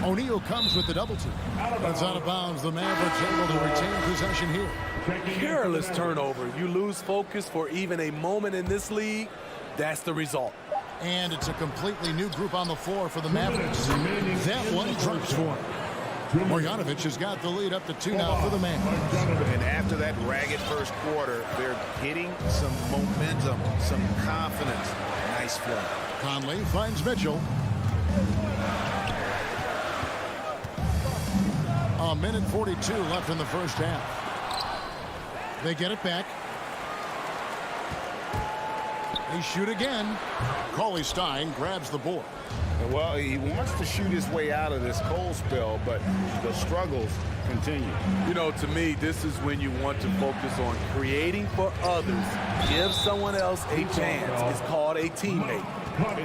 O'Neal comes with the double team. It's out of bounds. The Mavericks able to retain possession here. Careless turnover. You lose focus for even a moment in this league. That's the result. And it's a completely new group on the floor for the Mavericks. That one drops for him. Marjanovic has got the lead up to 2 now for the Mavericks. And after that ragged first quarter, they're hitting some momentum, some confidence. Nice play. Conley finds Mitchell. A minute 42 left in the first half. They get it back. They shoot again. Cauley Stein grabs the board. Well, he wants to shoot his way out of this cold spell, but the struggles continue. You know, to me, this is when you want to focus on creating for others. Give someone else a chance. It's called a teammate.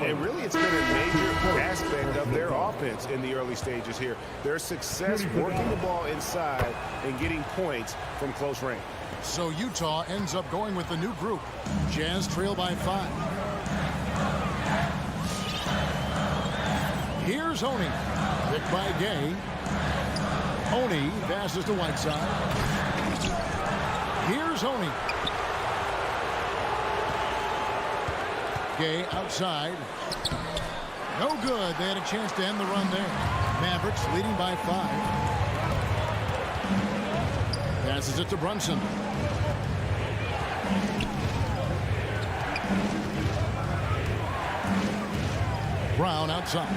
And really, it's been a major aspect of their offense in the early stages here. Their success working the ball inside and getting points from close range. So Utah ends up going with the new group. Jazz trail by 5. Here's Oni. Picked by Gay. Oni passes to Whiteside. Here's Oni. Gay outside. No good. They had a chance to end the run there. Mavericks leading by 5. Passes it to Brunson. Brown outside.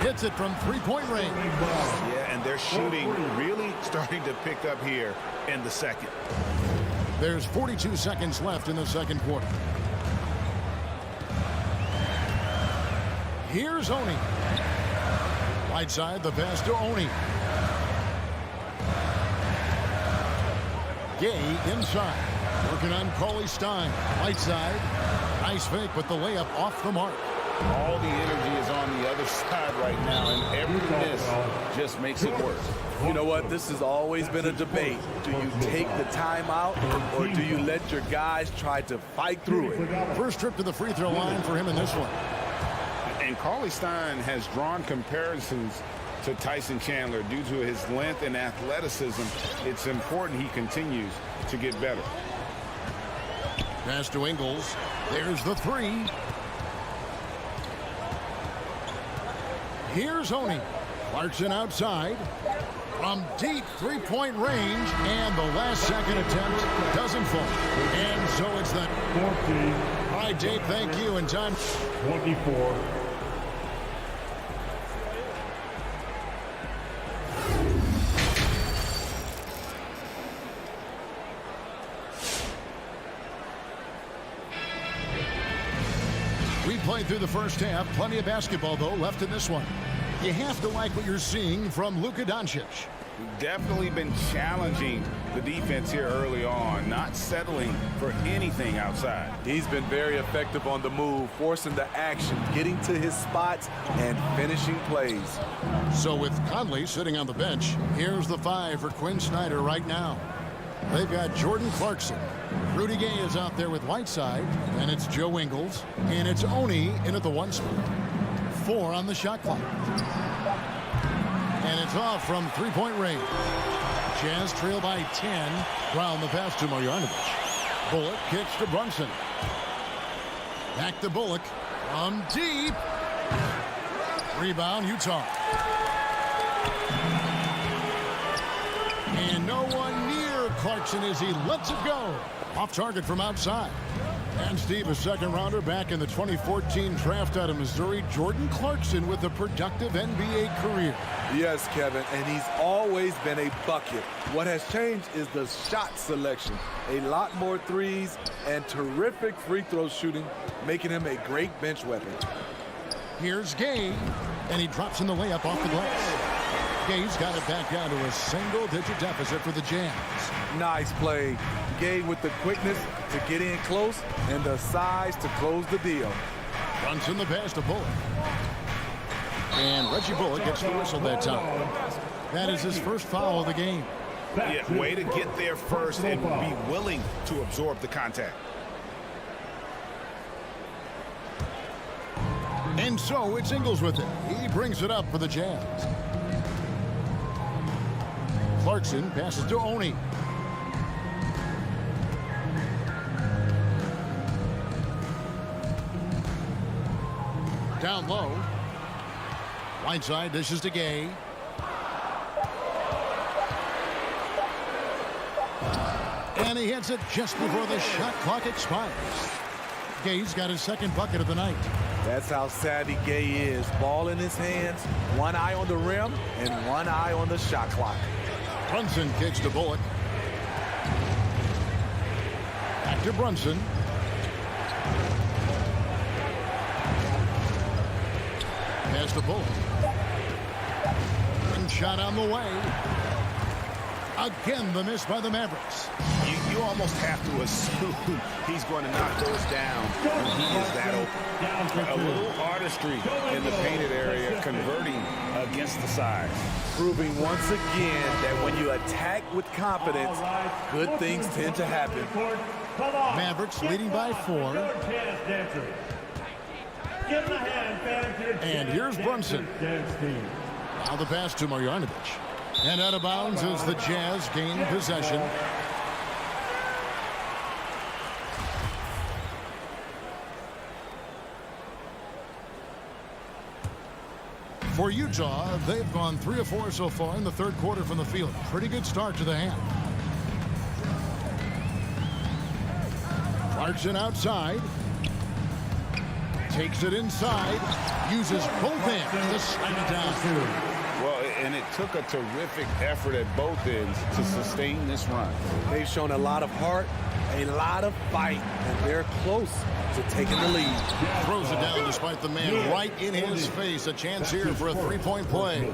Hits it from three-point range. Yeah, and they're shooting really starting to pick up here in the second. There's 42 seconds left in the second quarter. Here's Oni. Whiteside, the pass to Oni. Gay inside. Working on Cauley Stein. Whiteside. Nice fake, but the layup off the mark. All the energy is on the other side right now, and every miss just makes it worse. You know what? This has always been a debate. Do you take the timeout, or do you let your guys try to fight through it? First trip to the free throw line for him in this one. And Cauley Stein has drawn comparisons to Tyson Chandler due to his length and athleticism. It's important he continues to get better. Pass to Ingles. There's the 3. Here's Oni. Clarkson outside. From deep three-point range, and the last second attempt doesn't fall. And so it's that. 14. All right, Dave, thank you. And time. 24. We played through the first half. Plenty of basketball, though, left in this one. You have to like what you're seeing from Luka Doncic. Definitely been challenging the defense here early on, not settling for anything outside. He's been very effective on the move, forcing the action, getting to his spots, and finishing plays. So with Conley sitting on the bench, here's the 5 for Quinn Snyder right now. They've got Jordan Clarkson. Rudy Gay is out there with Whiteside, and it's Joe Ingles, and it's Oni in at the 1 spot. 4 on the shot clock. And it's off from three-point range. Jazz trail by 10. Brown the pass to Marjanovic. Bullock kicks to Brunson. Back to Bullock. From deep. Rebound, Utah. And no one near Clarkson as he lets it go. Off target from outside. And Steve, a second rounder back in the 2014 draft out of Missouri, Jordan Clarkson with a productive NBA career. Yes, Kevin, and he's always been a bucket. What has changed is the shot selection. A lot more threes and terrific free throw shooting, making him a great bench weapon. Here's Gay, and he drops in the layup off the glass. Gay's got it back down to a single-digit deficit for the Jazz. Nice play. Gay with the quickness to get in close and the size to close the deal. Brunson the pass to Bullock. And Reggie Bullock gets the whistle that time. That is his first foul of the game. Yeah, way to get there first and be willing to absorb the contact. And so it's Ingles with it. He brings it up for the Jazz. Clarkson passes to Oni. Down low. Whiteside dishes to Gay. And he hits it just before the shot clock expires. Gay's got his second bucket of the night. That's how savvy Gay is. Ball in his hands, one eye on the rim, and one eye on the shot clock. Brunson kicks to Bullock. Back to Brunson. Pass the Bullock. And shot on the way. Again, the miss by the Mavericks. You almost have to assume he's going to knock those down when he is that open. A little artistry in the painted area, converting against the size. Proving once again that when you attack with confidence, good things tend to happen. Mavericks leading by 4. And here's Brunson. Now the pass to Marjanovic. And out of bounds as the Jazz gain possession. For Utah, they've gone 3 of 4 so far in the third quarter from the field. Pretty good start to the half. Clarkson outside. Takes it inside. Uses both hands to slam it down. Well, and it took a terrific effort at both ends to sustain this run. They've shown a lot of heart, a lot of fight, and they're close to taking the lead. Throws it down despite the man right in his face. A chance here for a three-point play.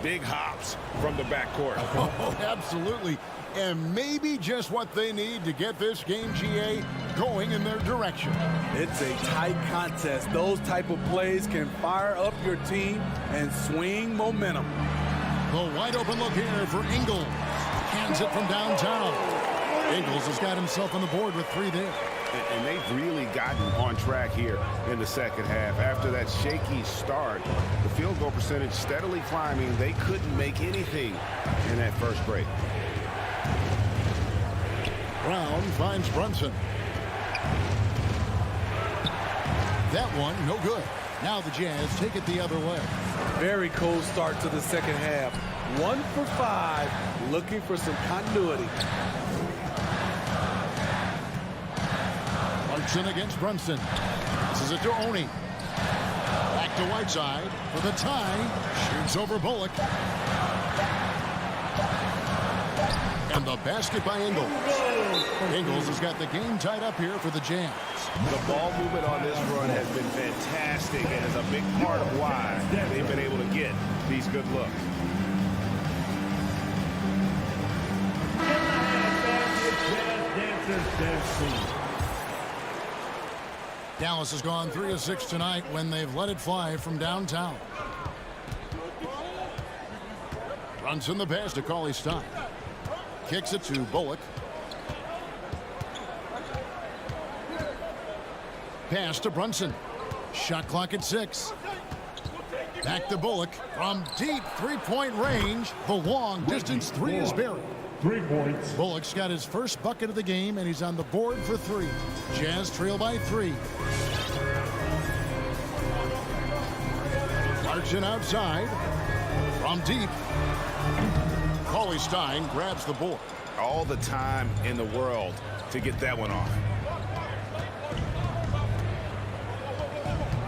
Big hops from the backcourt. Oh, absolutely. And maybe just what they need to get this game, GA, going in their direction. It's a tight contest. Those type of plays can fire up your team and swing momentum. The wide open look here for Ingles. Hands it from downtown. Ingles has got himself on the board with 3 there. And they've really gotten on track here in the second half. After that shaky start, the field goal percentage steadily climbing. They couldn't make anything in that first break. Brown finds Brunson. That one, no good. Now the Jazz take it the other way. Very cold start to the second half. 1 for 5, looking for some continuity. Clarkson against Brunson. This is it to Oni. Back to Whiteside for the tie. Shoots over Bullock. And the basket by Ingles. Ingles has got the game tied up here for the Jazz. The ball movement on this run has been fantastic and is a big part of why they've been able to get these good looks. Dallas has gone 3 of 6 tonight when they've let it fly from downtown. Brunson the pass to Cauley-Stein. Kicks it to Bullock. Pass to Brunson. Shot clock at 6. Back to Bullock from deep three-point range. The long distance 3 is buried. 3 points. Bullock's got his first bucket of the game, and he's on the board for 3. Jazz trail by 3. Clarkson outside. From deep. Cauley-Stein grabs the board. All the time in the world to get that one off.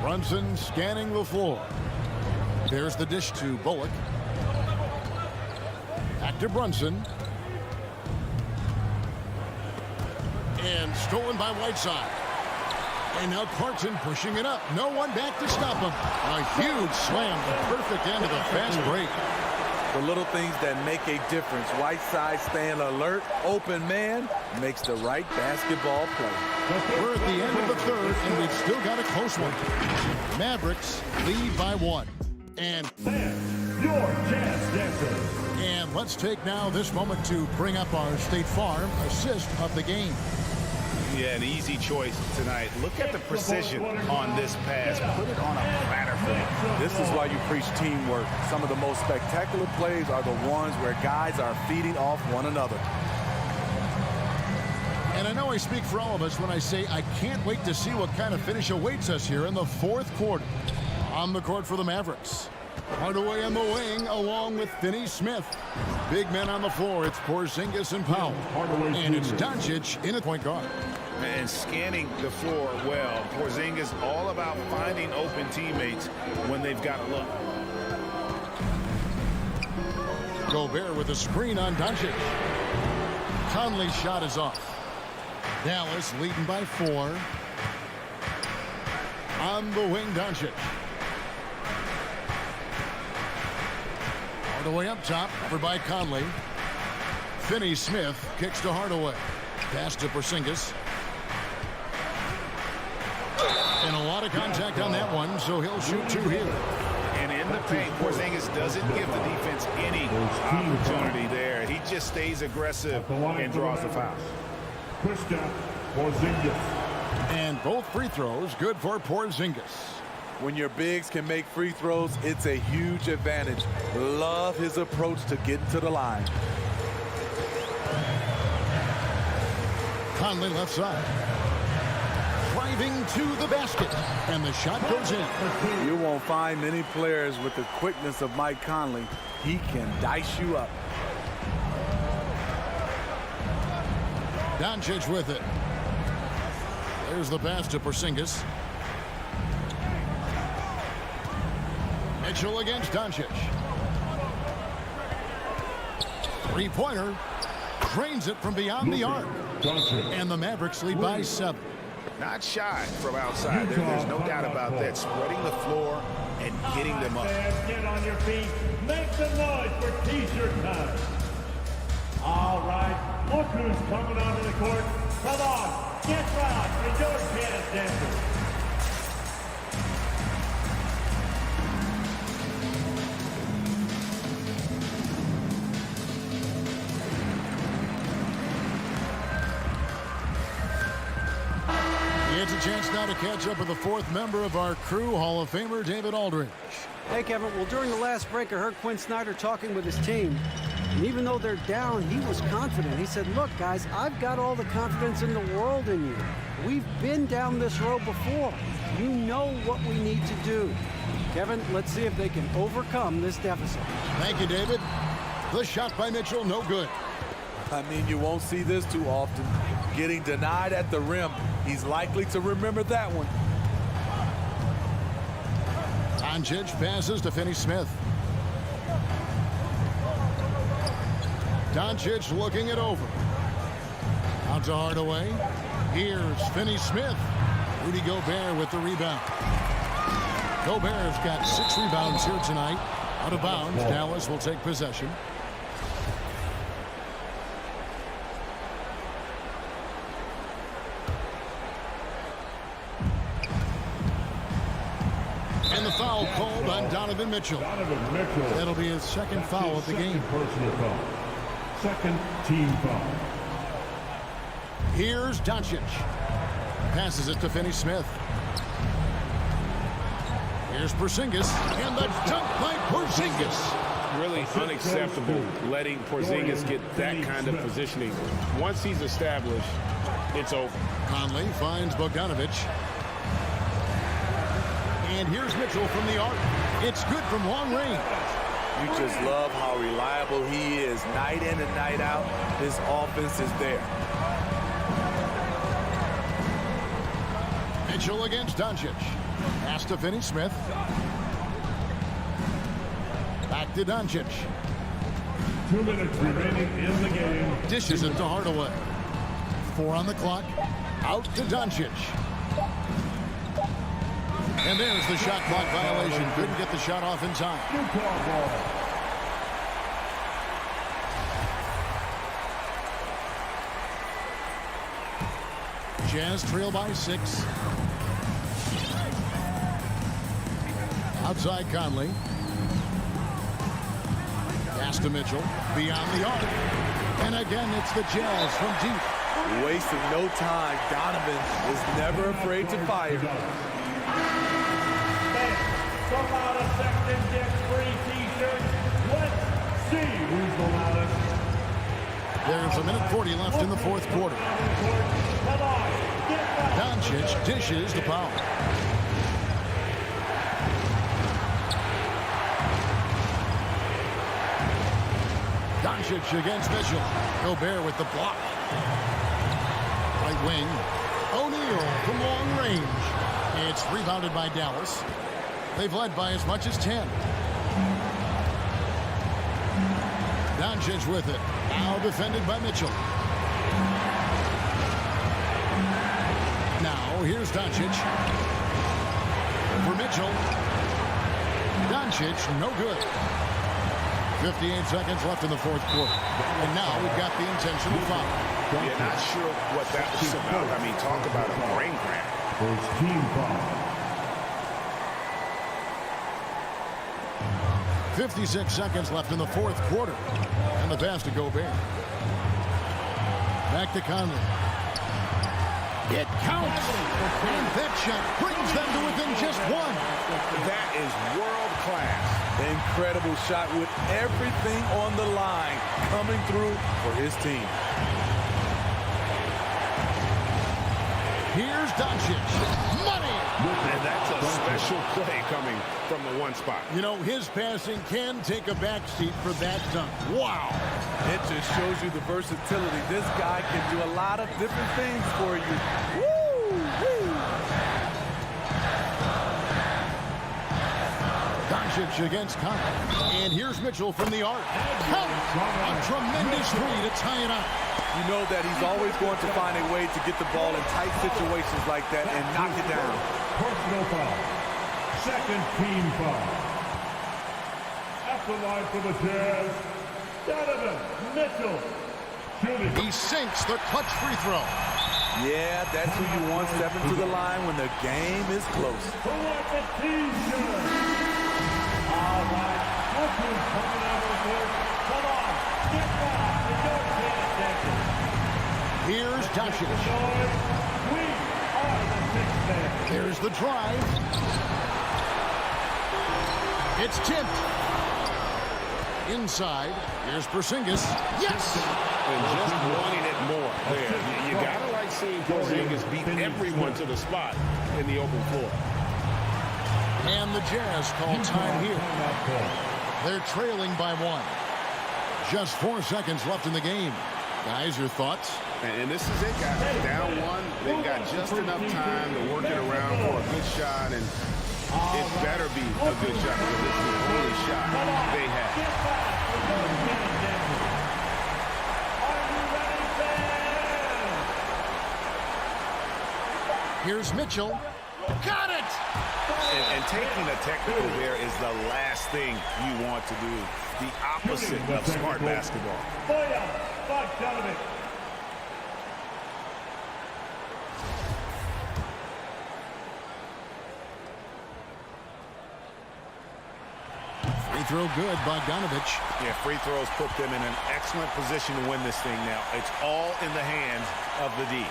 Brunson scanning the floor. There's the dish to Bullock. Back to Brunson. And stolen by Whiteside. And now Clarkson pushing it up. No one back to stop him. A huge slam. The perfect end of the fast break. The little things that make a difference. Whiteside staying alert. Open man makes the right basketball play. We're at the end of the third, and we've still got a close one. Mavericks lead by 1. And your Jazz Dancer. And let's take now this moment to bring up our State Farm assist of the game. Yeah, an easy choice tonight. Look at the precision on this pass. Put it on a platter for him. This is why you preach teamwork. Some of the most spectacular plays are the ones where guys are feeding off one another. And I know I speak for all of us when I say I can't wait to see what kind of finish awaits us here in the fourth quarter. On the court for the Mavericks. Hardaway on the wing along with Finney Smith. Big men on the floor. It's Porzingis and Powell. And it's Doncic in at point guard. And scanning the floor well. Porzingis all about finding open teammates when they've got a look. Gobert with a screen on Doncic. Conley's shot is off. Dallas leading by 4. On the wing, Doncic. Hardaway up top, covered by Conley. Finney Smith kicks to Hardaway. Pass to Porzingis. And a lot of contact on that one, so he'll shoot 2 here. And in the paint, Porzingis doesn't give the defense any opportunity there. He just stays aggressive and draws the foul. And both free throws good for Porzingis. When your bigs can make free throws, it's a huge advantage. Love his approach to getting to the line. Conley left side. Driving to the basket. And the shot goes in. You won't find many players with the quickness of Mike Conley. He can dice you up. Doncic with it. There's the pass to Porzingis. Mitchell against Doncic. Three-pointer. Drains it from beyond the arc. And the Mavericks lead by 7. Not shy from outside. There's no doubt about that. Spreading the floor and getting them up. Get on your feet. Make some noise for T-shirt time. All right. Look who's coming onto the court. Come on. Get loud for your dance dancers. It's a chance now to catch up with the 4th member of our crew, Hall of Famer David Aldridge. Hey, Kevin. Well, during the last break, I heard Quinn Snyder talking with his team. And even though they're down, he was confident. He said, look, guys, I've got all the confidence in the world in you. We've been down this road before. You know what we need to do. Kevin, let's see if they can overcome this deficit. Thank you, David. The shot by Mitchell, no good. I mean, you won't see this too often. Getting denied at the rim. He's likely to remember that one. Doncic passes to Finney Smith. Doncic looking it over. Out to Hardaway. Here's Finney Smith. Rudy Gobert with the rebound. Gobert's got 6 rebounds here tonight. Out of bounds. Dallas will take possession. And the foul called on Donovan Mitchell. That'll be his 2nd foul of the game. Personal foul. 2nd team foul. Here's Doncic. Passes it to Finney Smith. Here's Porzingis. And the dunk by Porzingis. Really unacceptable letting Porzingis get that kind of positioning. Once he's established, it's over. Conley finds Bogdanovich. And here's Mitchell from the arc. It's good from long range. You just love how reliable he is. Night in and night out, his offense is there. Mitchell against Doncic. Pass to Finney Smith. Back to Doncic. 2 minutes remaining in the game. Dishes it to Hardaway. 4 on the clock. Out to Doncic. And there's the shot clock violation. Couldn't get the shot off in time. Jazz trail by 6. Outside Conley. Pass to Mitchell. Beyond the arc. And again, it's the Jazz from deep. Wasting no time. Donovan is never afraid to fire. Come out of section, get free T-shirt. Let's see who's the loudest. There's 1:40 left in the 4th quarter. Come on, get back. Doncic dishes to Powell. Doncic against Mitchell. Gobert with the block. Right wing. O'Neal from long range. It's rebounded by Dallas. They've led by as much as 10. Doncic with it. Now defended by Mitchell. Now here's Doncic. for Mitchell. Doncic, no good. 58 seconds left in the fourth quarter. And now we've got the intentional foul. Yeah, not sure what that was about. I mean, talk about a brain cramp. First team foul. 56 seconds left in the fourth quarter. And the pass to Gobert. Back to Conley. It counts. And that shot brings them to within just one. That is world class. Incredible shot with everything on the line coming through for his team. Here's Doncic. Money! And that's a special play coming from the one spot. You know, his passing can take a backseat for that dunk. Wow! It just shows you the versatility. This guy can do a lot of different things for you. Woo! Doncic against Conley. And here's Mitchell from the arc. Count! A tremendous three to tie it up. You know that he's always going to find a way to get the ball in tight situations like that and knock it down. Personal foul. Second team foul. At the line for the Jazz, Donovan Mitchell. Shooting. He sinks the clutch free throw. Yeah, that's who you want stepping to the line when the game is close. Who wants a T-shirt? All right, look who's coming over here. Come on, get back. You don't pay attention. Here's Doncic. We are the sixth man. There's the drive. It's tipped. Inside. Here's Porzingis. Yes! And just wanting it more there. You gotta like seeing Porzingis beat everyone to the spot in the open floor. And the Jazz call time here. They're trailing by one. Just 4 seconds left in the game. Guys, your thoughts? And this is it, guys. Down one. They've got just enough time to work it around for a good shot, and it better be a good shot because it's the only shot they have. Here's Mitchell. Got it! And taking a technical there is the last thing you want to do. The opposite of smart basketball. Free throw good by Donovic. Yeah, free throws put them in an excellent position to win this thing now. It's all in the hands of the D.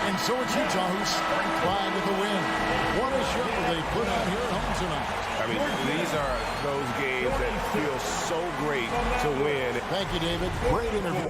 And so it's Utah who scraped by with the win. What a show they put on here at home tonight. I mean, these are those games that feel so great to win. Thank you, David. Great interview.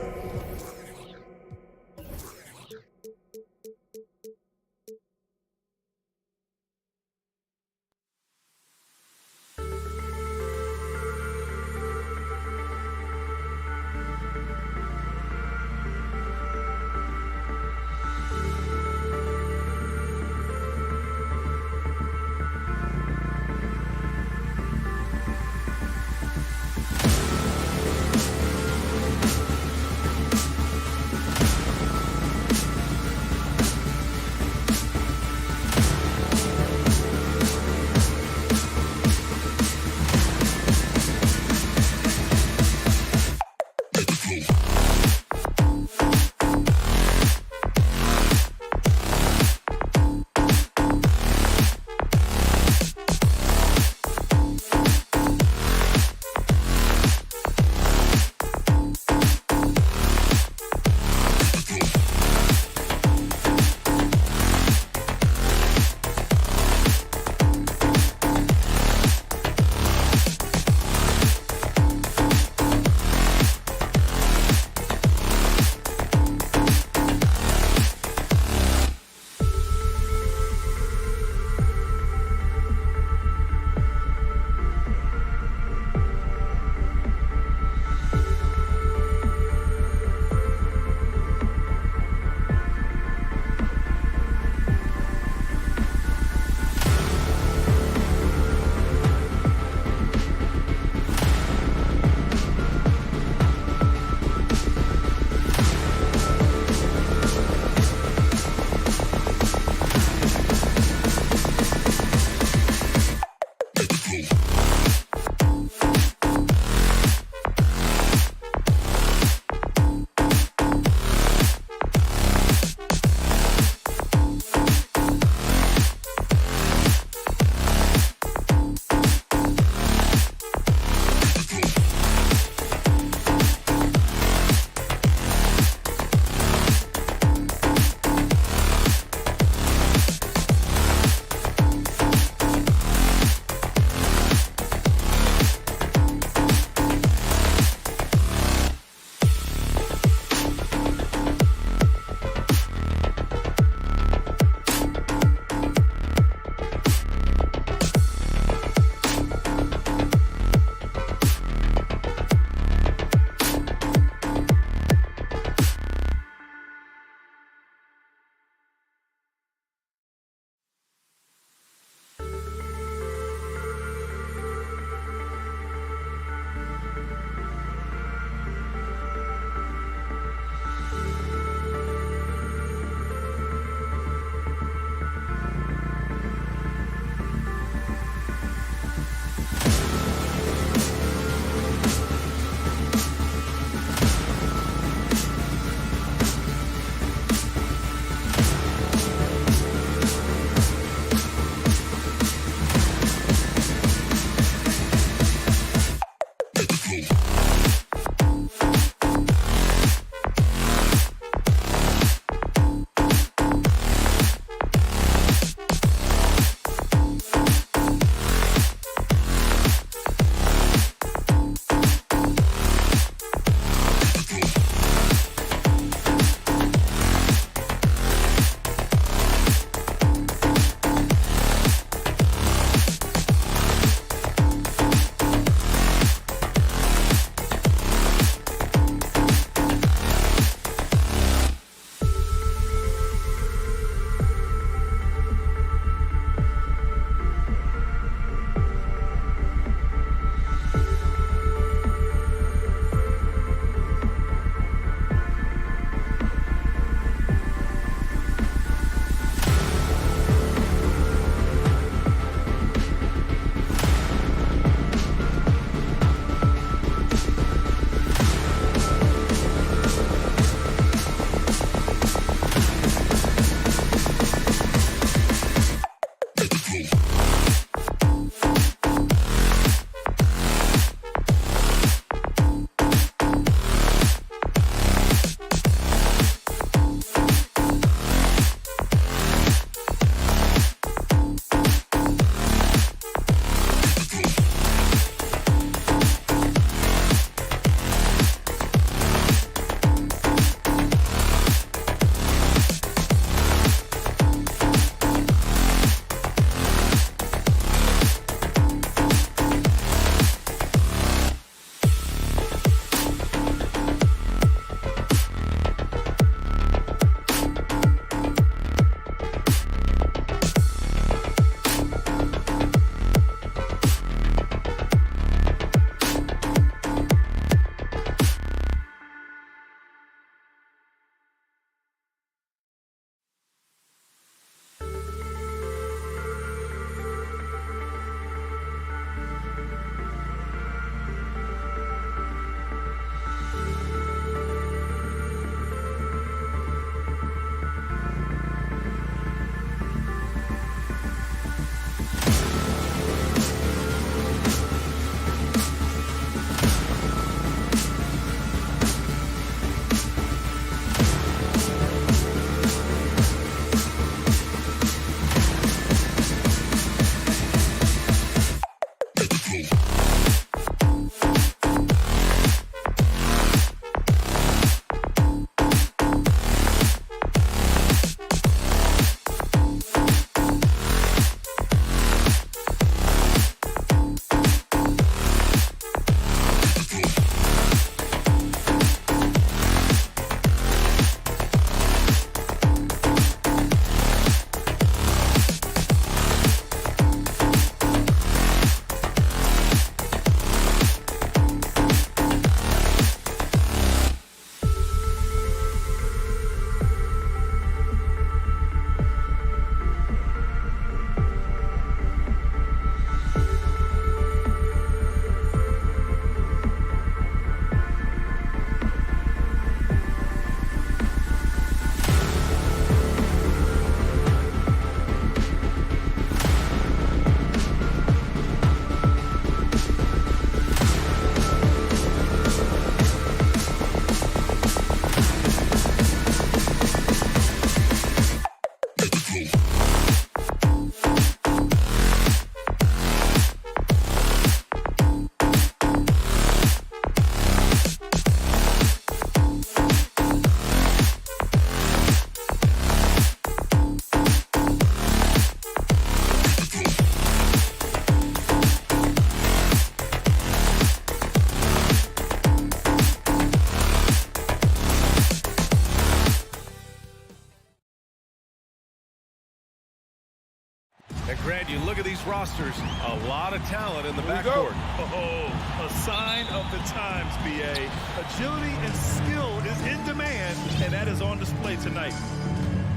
And Grant, you look at these rosters, a lot of talent in the backcourt. Oh, a sign of the times, B.A. Agility and skill is in demand, and that is on display tonight.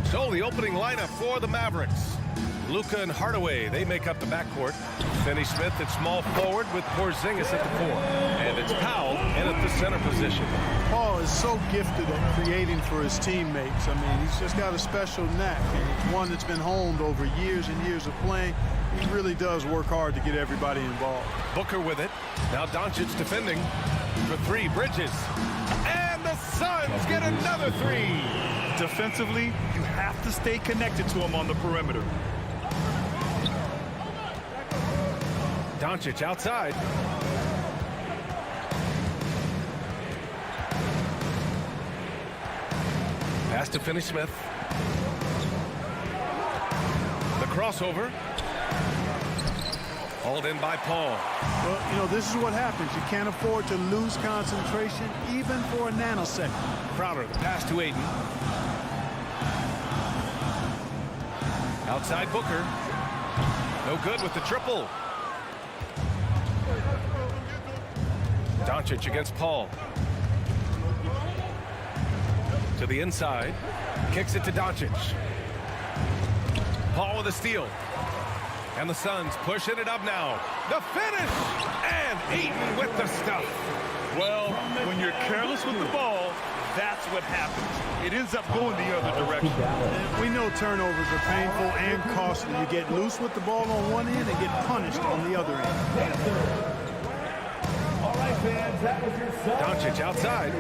So the opening lineup for the Mavericks. Luka and Hardaway, they make up the backcourt. Finney Smith at small forward with Porzingis at the 4. And it's Powell in at the center position. Paul is so gifted at creating for his teammates. I mean, he's just got a special knack, and it's one that's been honed over years and years of playing. He really does work hard to get everybody involved. Booker with it. Now Doncic defending for 3. Bridges. And the Suns get another 3. Defensively, you have to stay connected to him on the perimeter. Doncic outside. Pass to Finney Smith. The crossover. Hauled in by Paul. Well, you know, this is what happens. You can't afford to lose concentration even for a nanosecond. Crowder, the pass to Aiden. Outside Booker. No good with the triple. Doncic against Paul. To the inside. Kicks it to Doncic. Paul with a steal. And the Suns pushing it up now. The finish! And Ayton with the stuff. Well, when you're careless with the ball, that's what happens. It ends up going the other direction. And we know turnovers are painful and costly. You get loose with the ball on one end and get punished on the other end. All right, fans, that was your son. Doncic outside.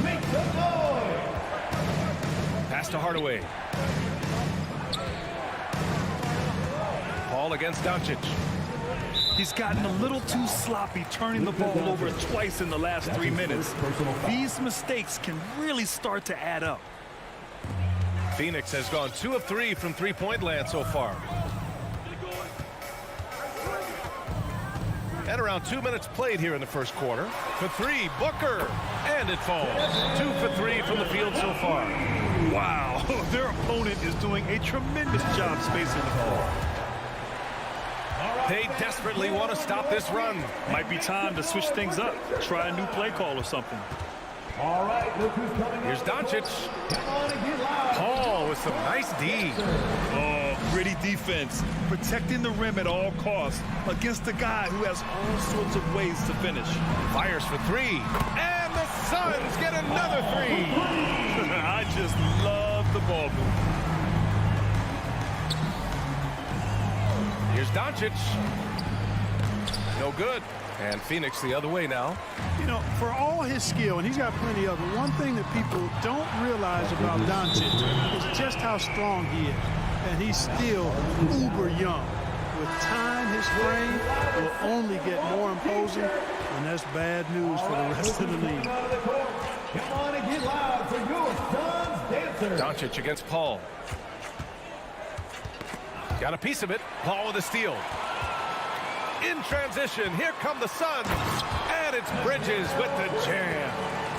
Make some noise. Pass to Hardaway. Paul against Doncic. He's gotten a little too sloppy turning the ball over twice in the last 3 minutes. These mistakes can really start to add up. Phoenix has gone 2 of 3 from three-point land so far. And around 2 minutes played here in the first quarter. For 3, Booker. And it falls. 2 for 3 from the field so far. Wow, their opponent is doing a tremendous job spacing the ball. They desperately want to stop this run. Might be time to switch things up. Try a new play call or something. All right, look who's coming. Here's Doncic. Paul with some nice D. Oh, gritty defense. Protecting the rim at all costs against a guy who has all sorts of ways to finish. Fires for 3. And the Suns get another 3. I just love the ball move. Here's Doncic. No good. And Phoenix the other way now. You know, for all his skill, and he's got plenty of it, one thing that people don't realize about Doncic is just how strong he is. And he's still uber young. With time, his frame will only get more imposing, and that's bad news for the rest of the league. Come on and get loud for your Suns dancers. Doncic against Paul. Got a piece of it. Paul with a steal. In transition, here come the Suns. And it's Bridges with the jam.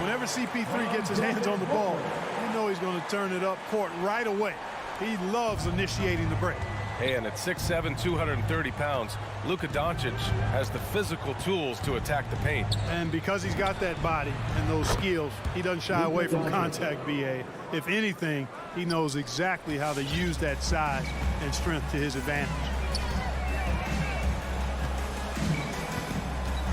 Whenever CP3 gets his hands on the ball, you know he's going to turn it up court right away. He loves initiating the break. And at 6'7", 230 pounds, Luka Doncic has the physical tools to attack the paint. And because he's got that body and those skills, he doesn't shy away from contact, BA. If anything, he knows exactly how to use that size and strength to his advantage.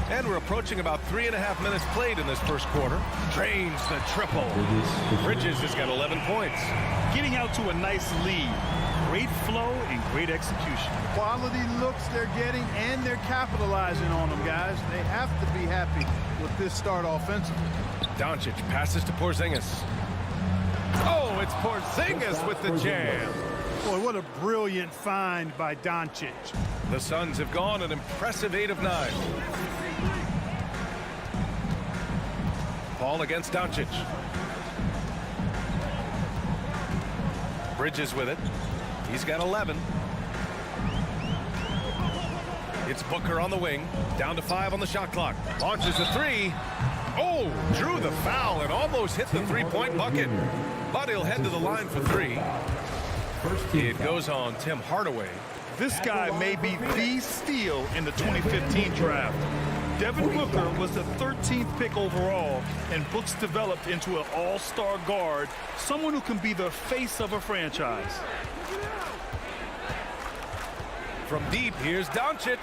And we're approaching about 3.5 minutes played in this first quarter. Drains the triple. Bridges has got 11 points. Getting out to a nice lead. Great flow and great execution. Quality looks they're getting, and they're capitalizing on them, guys. They have to be happy with this start offensively. Doncic passes to Porzingis. Oh, it's Porzingis with the jam. Boy, what a brilliant find by Doncic. The Suns have gone an impressive 8 of 9. Paul against Doncic. Bridges with it. He's got 11. It's Booker on the wing. Down to 5 on the shot clock. Launches a 3. Oh, drew the foul and almost hit the three-point bucket. But he'll head to the line for 3. It goes on Tim Hardaway. This guy may be the steal in the 2015 draft. Devin Booker was the 13th pick overall, and Books developed into an all-star guard, someone who can be the face of a franchise. From deep, here's Doncic.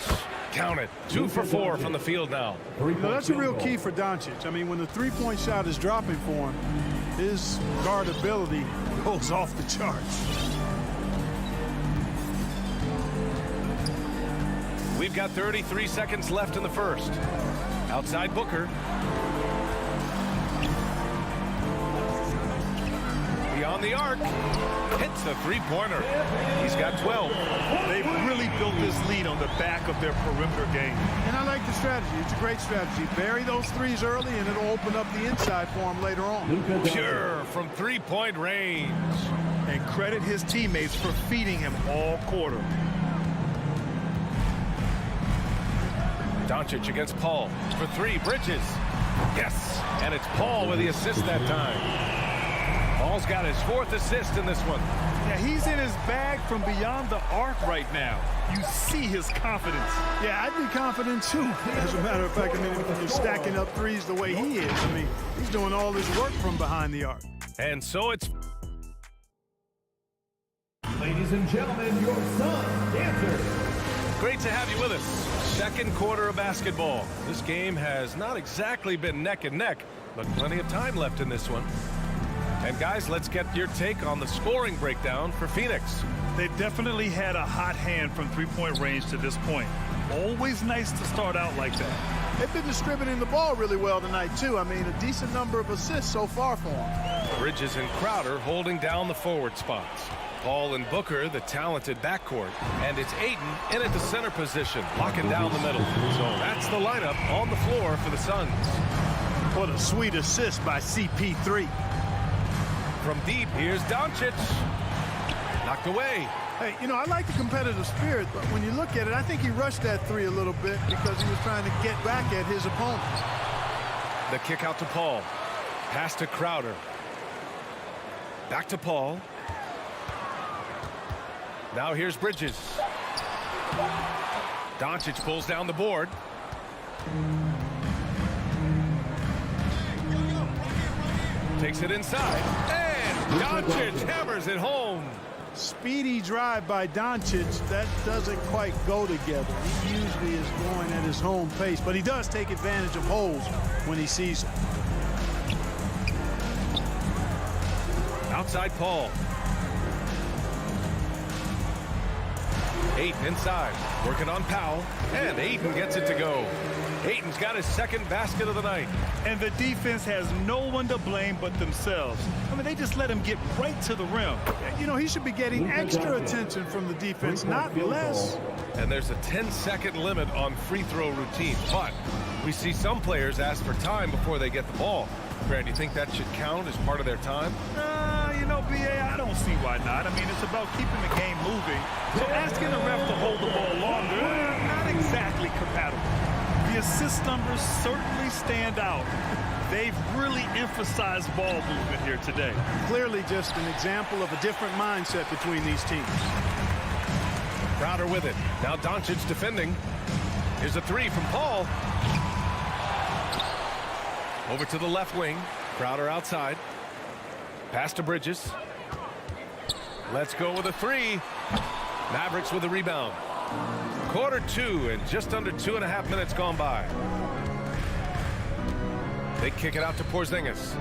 Count it. 2 for 4 from the field now. That's a real key for Doncic. I mean, when the three-point shot is dropping for him, his guard ability goes off the charts. We've got 33 seconds left in the first. Outside Booker. Beyond the arc. Hits the three-pointer. He's got 12. They've really built this lead on the back of their perimeter game. And I like the strategy. It's a great strategy. Bury those threes early, and it'll open up the inside for him later on. Pure from three-point range. And credit his teammates for feeding him all quarter. Doncic against Paul for 3. Bridges. Yes. And it's Paul with the assist that time. Paul's got his 4th assist in this one. Yeah, he's in his bag from beyond the arc right now. You see his confidence. Yeah, I'd be confident too. As a matter of fact, I mean, when you're stacking up threes the way he is, I mean, he's doing all his work from behind the arc. And so it's... Ladies and gentlemen, your Sun dancers. Great to have you with us. Second quarter of basketball. This game has not exactly been neck and neck, but plenty of time left in this one. And guys, let's get your take on the scoring breakdown for Phoenix. They definitely had a hot hand from three-point range to this point. Always nice to start out like that. They've been distributing the ball really well tonight, too. I mean, a decent number of assists so far for them. Bridges and Crowder holding down the forward spots. Paul and Booker, the talented backcourt. And it's Ayton in at the center position, locking down the middle. So that's the lineup on the floor for the Suns. What a sweet assist by CP3. From deep, here's Doncic. Knocked away. Hey, you know, I like the competitive spirit, but when you look at it, I think he rushed that 3 a little bit because he was trying to get back at his opponent. The kick out to Paul. Pass to Crowder. Back to Paul. Now here's Bridges. Doncic pulls down the board. Takes it inside. And Doncic hammers it home. Speedy drive by Doncic. That doesn't quite go together. He usually is going at his home pace, but he does take advantage of holes when he sees them. Outside Paul. Ayton inside, working on Powell, and Ayton gets it to go. Ayton's got his second basket of the night. And the defense has no one to blame but themselves. I mean, they just let him get right to the rim. You know, he should be getting extra attention from the defense, not less. And there's a 10-second limit on free throw routine, but we see some players ask for time before they get the ball. Grant, do you think that should count as part of their time? You know, B.A., I don't see why not. I mean, it's about keeping the game moving. So asking the ref to hold the ball longer, not exactly compatible. The assist numbers certainly stand out. They've really emphasized ball movement here today. Clearly just an example of a different mindset between these teams. Crowder with it. Now Doncic defending. Here's a 3 from Paul. Over to the left wing. Crowder outside. Pass to Bridges. Let's go with a 3. Mavericks with a rebound. Quarter 2 and just under 2.5 minutes gone by. They kick it out to Porzingis.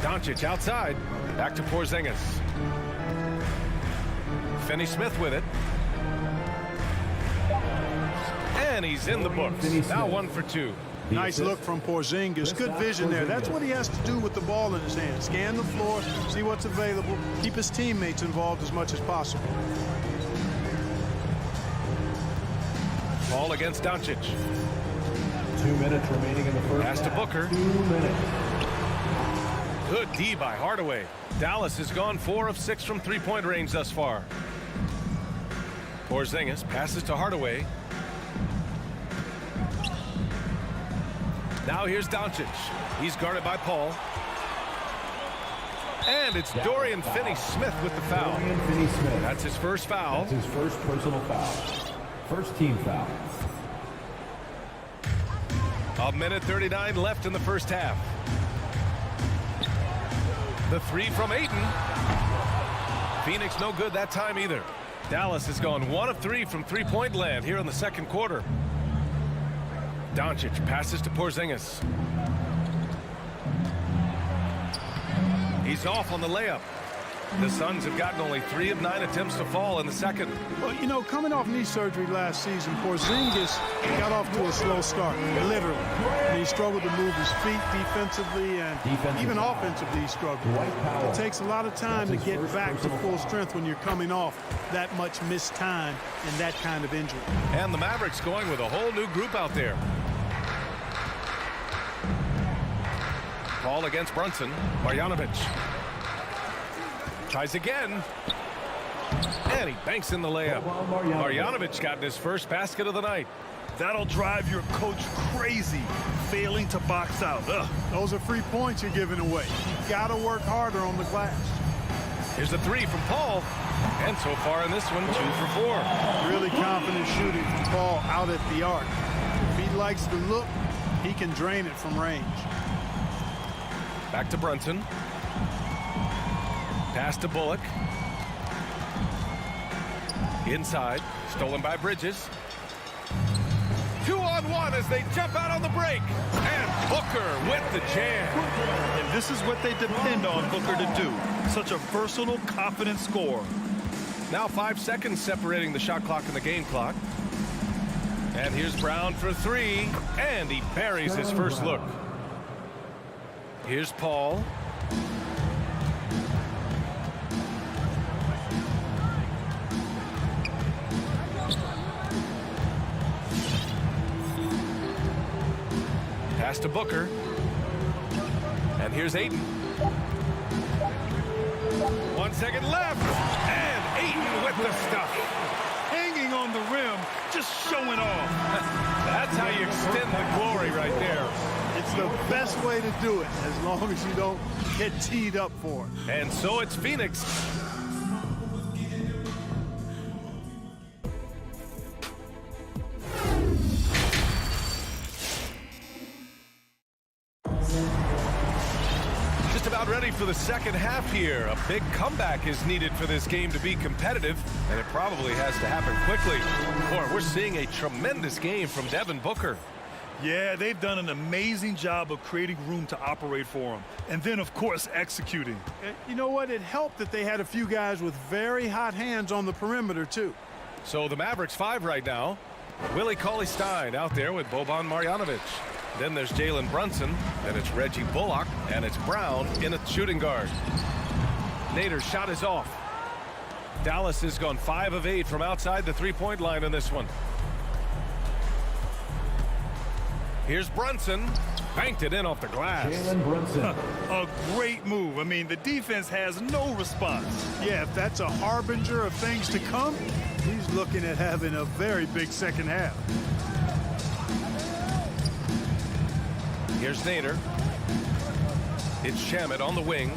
Doncic outside. Back to Porzingis. Finney Smith with it. And he's in the books. Now 1 for 2. Nice look from Porzingis. Good vision there. That's what he has to do with the ball in his hand. Scan the floor, see what's available, keep his teammates involved as much as possible. Ball against Doncic. 2 minutes remaining in the first Pass to half. Booker. 2 minutes. Good D by Hardaway. Dallas has gone 4 of 6 from three-point range thus far. Porzingis passes to Hardaway. Now here's Doncic. He's guarded by Paul. And it's Dorian Finney Smith with the foul. Dorian Finney Smith. That's his first foul. That's his first personal foul. First team foul. A minute 39 left in the first half. The three from Ayton. Phoenix no good that time either. Dallas has gone 1 of 3 from three-point land here in the second quarter. Doncic passes to Porzingis. He's off on the layup. The Suns have gotten only 3 of 9 attempts to fall in the second. Well, you know, coming off knee surgery last season, Porzingis got off to a slow start, literally. And he struggled to move his feet defensively and even offensively he struggled. It takes a lot of time to get back to full strength when you're coming off that much missed time and that kind of injury. And the Mavericks going with a whole new group out there. Ball against Brunson. Marjanovic. Tries again. And he banks in the layup. Marjanovic got his first basket of the night. That'll drive your coach crazy, failing to box out. Ugh. Those are free points you're giving away. You got to work harder on the glass. Here's the three from Paul. And so far in this one, 2 for 4. Really confident shooting from Paul out at the arc. If he likes the look, he can drain it from range. Back to Brunson. Pass to Bullock. Inside. Stolen by Bridges. 2-on-1 as they jump out on the break. And Booker with the jam. And this is what they depend on Booker to do. Such a versatile, confident scorer. Now 5 seconds separating the shot clock and the game clock. And here's Brown for 3. And he buries his first look. Here's Paul. Pass to Booker. And here's Ayton. 1 second left. And Ayton with the stuff. Hanging on the rim, just showing off. That's how you extend the glory right there. It's the best way to do it, as long as you don't get teed up for it. And so it's Phoenix. Just about ready for the second half here. A big comeback is needed for this game to be competitive, and it probably has to happen quickly. Or we're seeing a tremendous game from Devin Booker. Yeah, they've done an amazing job of creating room to operate for him. And then, of course, executing. You know what? It helped that they had a few guys with very hot hands on the perimeter, too. So the Mavericks 5 right now. Willie Cauley-Stein out there with Boban Marjanovic. Then there's Jalen Brunson. Then it's Reggie Bullock. And it's Brown in a shooting guard. Nader's shot is off. Dallas has gone 5 of 8 from outside the three-point line in this one. Here's Brunson. Banked it in off the glass. Jalen Brunson. A great move. I mean, the defense has no response. Yeah, if that's a harbinger of things to come, he's looking at having a very big second half. Here's Nader. It's Shamet on the wing.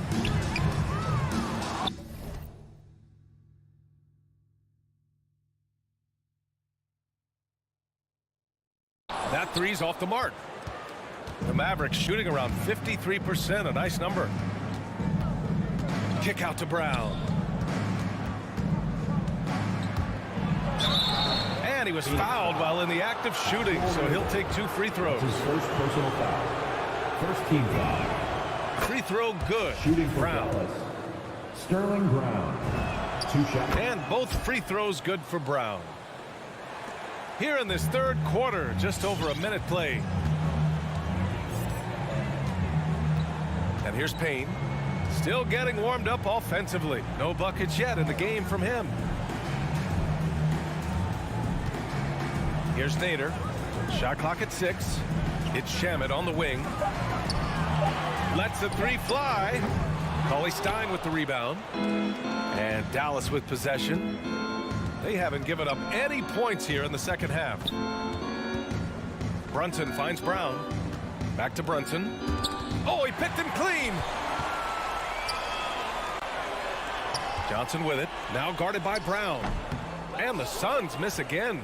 That three's off the mark. The Mavericks shooting around 53%, a nice number. Kick out to Brown. And he was fouled while in the act of shooting, so he'll take 2 free throws. His first personal foul. First team foul. Free throw good. Shooting for Brown. Dallas. Sterling Brown. 2 shots. And both free throws good for Brown. Here in this third quarter, just over a minute played. And here's Payne. Still getting warmed up offensively. No buckets yet in the game from him. Here's Nader. Shot clock at 6. It's Shamet on the wing. Lets the three fly. Cauley Stein with the rebound. And Dallas with possession. They haven't given up any points here in the second half. Brunson finds Brown. Back to Brunson. Oh, he picked him clean. Johnson with it. Now guarded by Brown. And the Suns miss again.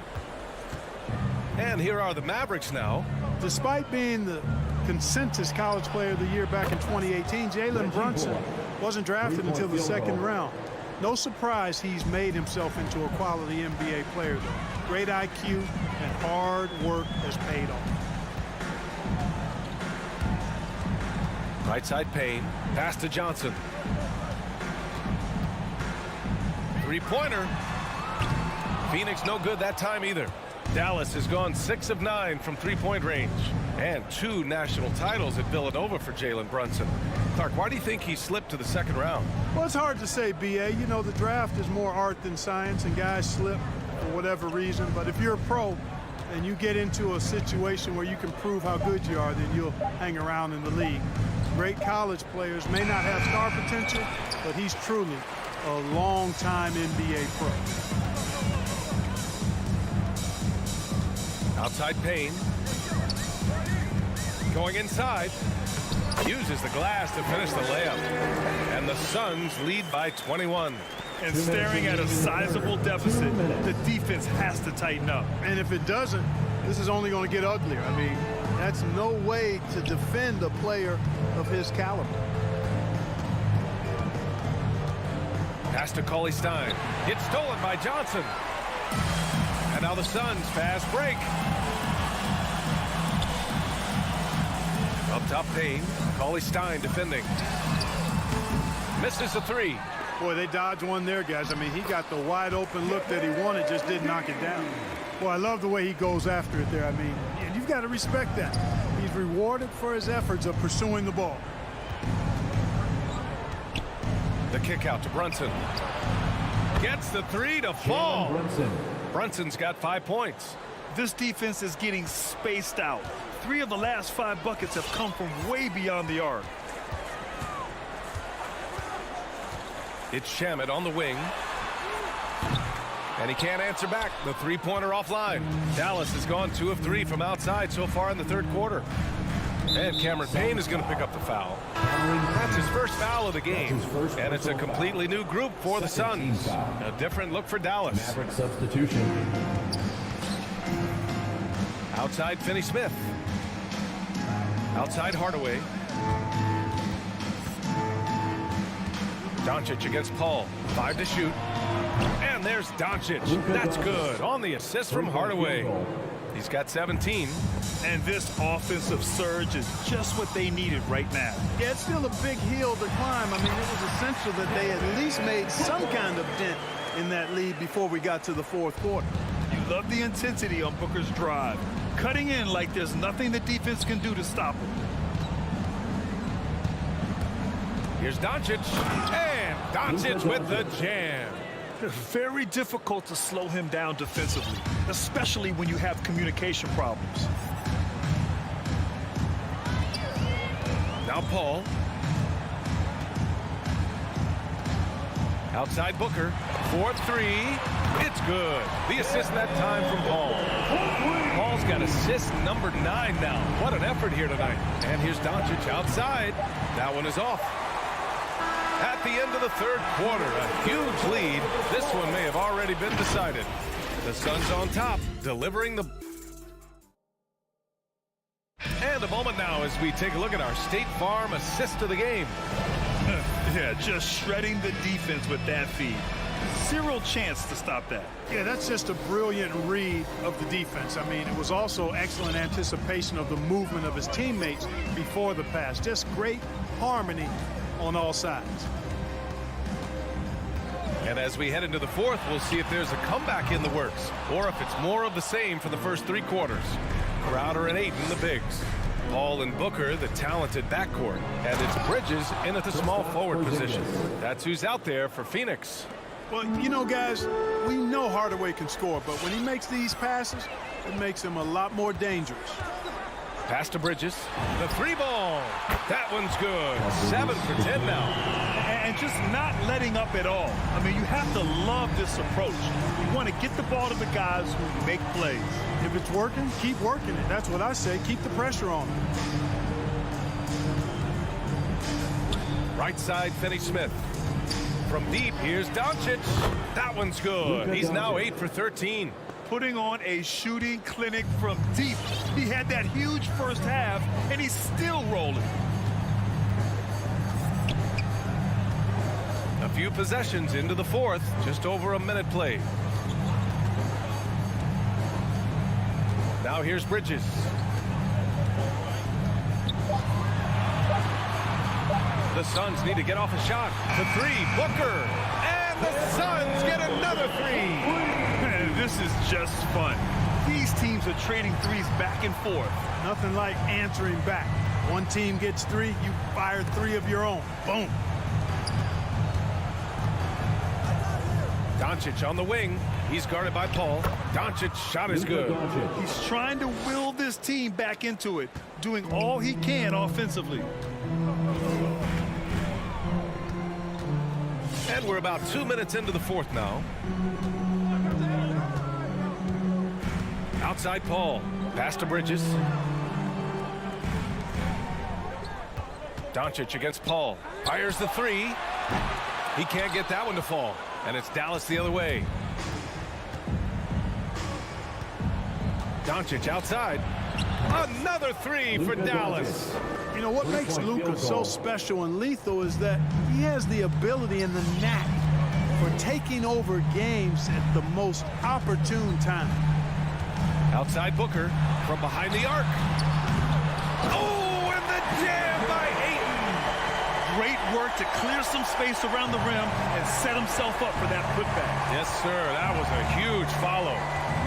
And here are the Mavericks now. Despite being the consensus college player of the year back in 2018, Jalen Brunson wasn't drafted until the second round. No surprise he's made himself into a quality NBA player, though. Great IQ and hard work has paid off. Right side Payne. Pass to Johnson. Three-pointer. Phoenix no good that time either. Dallas has gone 6 of 9 from three-point range. And 2 national titles at Villanova for Jalen Brunson. Clark, why do you think he slipped to the second round? Well, it's hard to say, B.A. You know, the draft is more art than science, and guys slip for whatever reason. But if you're a pro and you get into a situation where you can prove how good you are, then you'll hang around in the league. Great college players may not have star potential, but he's truly a long-time NBA pro. Outside Payne. Going inside. Uses the glass to finish the layup. And the Suns lead by 21. And staring at a sizable deficit, the defense has to tighten up. And if it doesn't, this is only going to get uglier. I mean, that's no way to defend a player of his caliber. Pass to Cauley Stein. It's stolen by Johnson. And now the Suns fast break. Up top Payne. Cauley Stein defending. Misses the three. Boy, they dodged one there, guys. I mean, he got the wide open look that he wanted, just didn't knock it down. Boy, I love the way he goes after it there. I mean, you've got to respect that. He's rewarded for his efforts of pursuing the ball. The kick out to Brunson. Gets the three to fall. Brunson's got 5 points. This defense is getting spaced out. 3 of the last 5 buckets have come from way beyond the arc. It's Shamet on the wing. And he can't answer back. The three-pointer offline. Dallas has gone 2 of 3 from outside so far in the third quarter. And Cameron Payne is going to pick up the foul. That's his first foul of the game. And it's a completely new group for the Suns. A different look for Dallas. Maverick substitution. Outside Finney Smith. Outside Hardaway. Doncic against Paul. 5 to shoot. And there's Doncic. That's good. On the assist from Hardaway. He's got 17. And this offensive surge is just what they needed right now. Yeah, it's still a big hill to climb. I mean, it was essential that they at least made some kind of dent in that lead before we got to the fourth quarter. You love the intensity on Booker's drive. Cutting in like there's nothing the defense can do to stop him. Here's Doncic. And Doncic with the jam. Very difficult to slow him down defensively, especially when you have communication problems. Now Paul. Outside Booker. 4-3. It's good. The assist that time from Paul. Paul's got assist number 9 now. What an effort here tonight. And here's Doncic outside. That one is off. At the end of the third quarter, a huge lead. This one may have already been decided. The Suns on top, delivering the... And a moment now as we take a look at our State Farm assist of the game. Yeah, just shredding the defense with that feed. Zero chance to stop that. Yeah, that's just a brilliant read of the defense. I mean, it was also excellent anticipation of the movement of his teammates before the pass. Just great harmony on all sides. And as we head into the fourth, we'll see if there's a comeback in the works or if it's more of the same for the first 3 quarters. Crowder and Ayton, the bigs. Paul and Booker, the talented backcourt. And it's Bridges in at the small forward position. That's who's out there for Phoenix. Well, you know, guys, we know Hardaway can score, but when he makes these passes, it makes him a lot more dangerous. Pass to Bridges. The three ball. That one's good. 7 for 10 now. And just not letting up at all. I mean, you have to love this approach. You want to get the ball to the guys who make plays. If it's working, keep working it. That's what I say. Keep the pressure on him. Right side, Finney Smith. From deep, here's Doncic. That one's good. He's now 8 for 13. Putting on a shooting clinic from deep. He had that huge first half, and he's still rolling. A few possessions into the fourth, just over a minute played. Now here's Bridges. The Suns need to get off a shot. The three, Booker. And the Suns get another three. This is just fun. These teams are trading threes back and forth. Nothing like answering back. One team gets 3, you fire 3 of your own. Boom. Doncic on the wing. He's guarded by Paul. Doncic's shot is good. He's trying to will this team back into it, doing all he can offensively. And we're about 2 minutes into the fourth now. Outside Paul. Pass to Bridges. Doncic against Paul. Fires the three. He can't get that one to fall. And it's Dallas the other way. Doncic outside. Another three for Dallas. You know, what makes Luka so special and lethal is that he has the ability and the knack for taking over games at the most opportune time. Outside Booker from behind the arc. Oh, and the jam by Ayton. Great work to clear some space around the rim and set himself up for that putback. Yes, sir. That was a huge follow.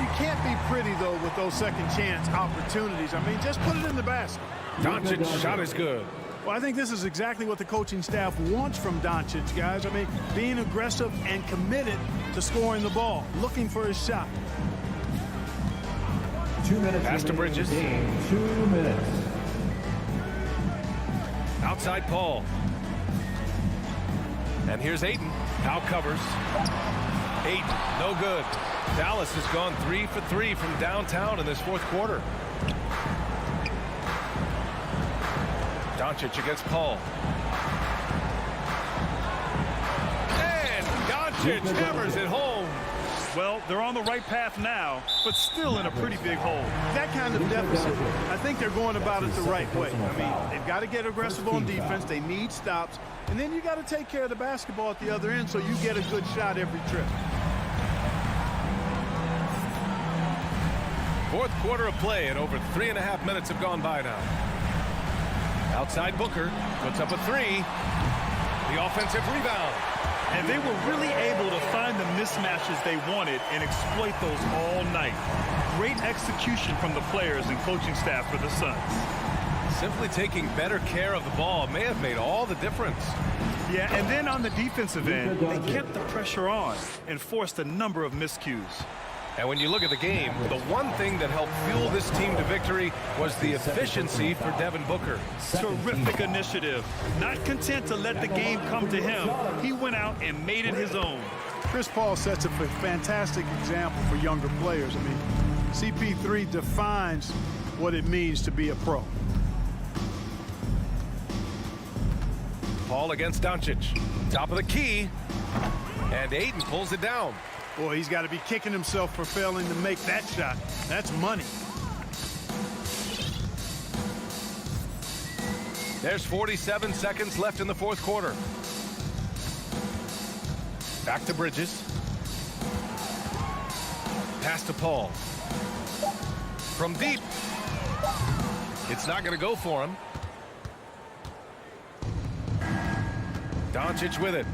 You can't be pretty, though, with those second chance opportunities. I mean, just put it in the basket. Doncic's shot is good. Well, I think this is exactly what the coaching staff wants from Doncic, guys. I mean, being aggressive and committed to scoring the ball, looking for his shot. 2 minutes. Pass to Bridges. 2 minutes. Outside Paul. And here's Ayton. Now covers. Ayton, no good. Dallas has gone 3 for 3 from downtown in this fourth quarter. Doncic against Paul. And Doncic hammers it home. Well, they're on the right path now, but still in a pretty big hole. That kind of deficit, I think they're going about it the right way. I mean, they've got to get aggressive on defense. They need stops. And then you got to take care of the basketball at the other end so you get a good shot every trip. Fourth quarter of play, and over 3.5 minutes have gone by now. Outside Booker puts up a three. The offensive rebound. And they were really able to find the mismatches they wanted and exploit those all night. Great execution from the players and coaching staff for the Suns. Simply taking better care of the ball may have made all the difference. Yeah, and then on the defensive end, they kept the pressure on and forced a number of miscues. And when you look at the game, the one thing that helped fuel this team to victory was the efficiency for Devin Booker. Terrific initiative. Not content to let the game come to him, he went out and made it his own. Chris Paul sets a fantastic example for younger players. I mean, CP3 defines what it means to be a pro. Paul against Doncic. Top of the key. And Ayton pulls it down. Boy, he's got to be kicking himself for failing to make that shot. That's money. There's 47 seconds left in the fourth quarter. Back to Bridges. Pass to Paul. From deep. It's not going to go for him. Doncic with it.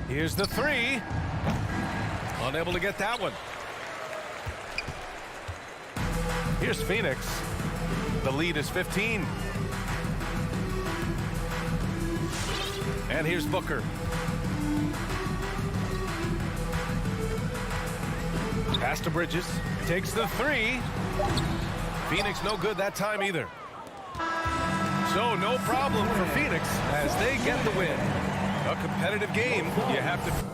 Here's the three. Unable to get that one. Here's Phoenix. The lead is 15. And here's Booker. Pass to Bridges. Takes the three. Phoenix no good that time either. So no problem for Phoenix as they get the win. A competitive game. You have to...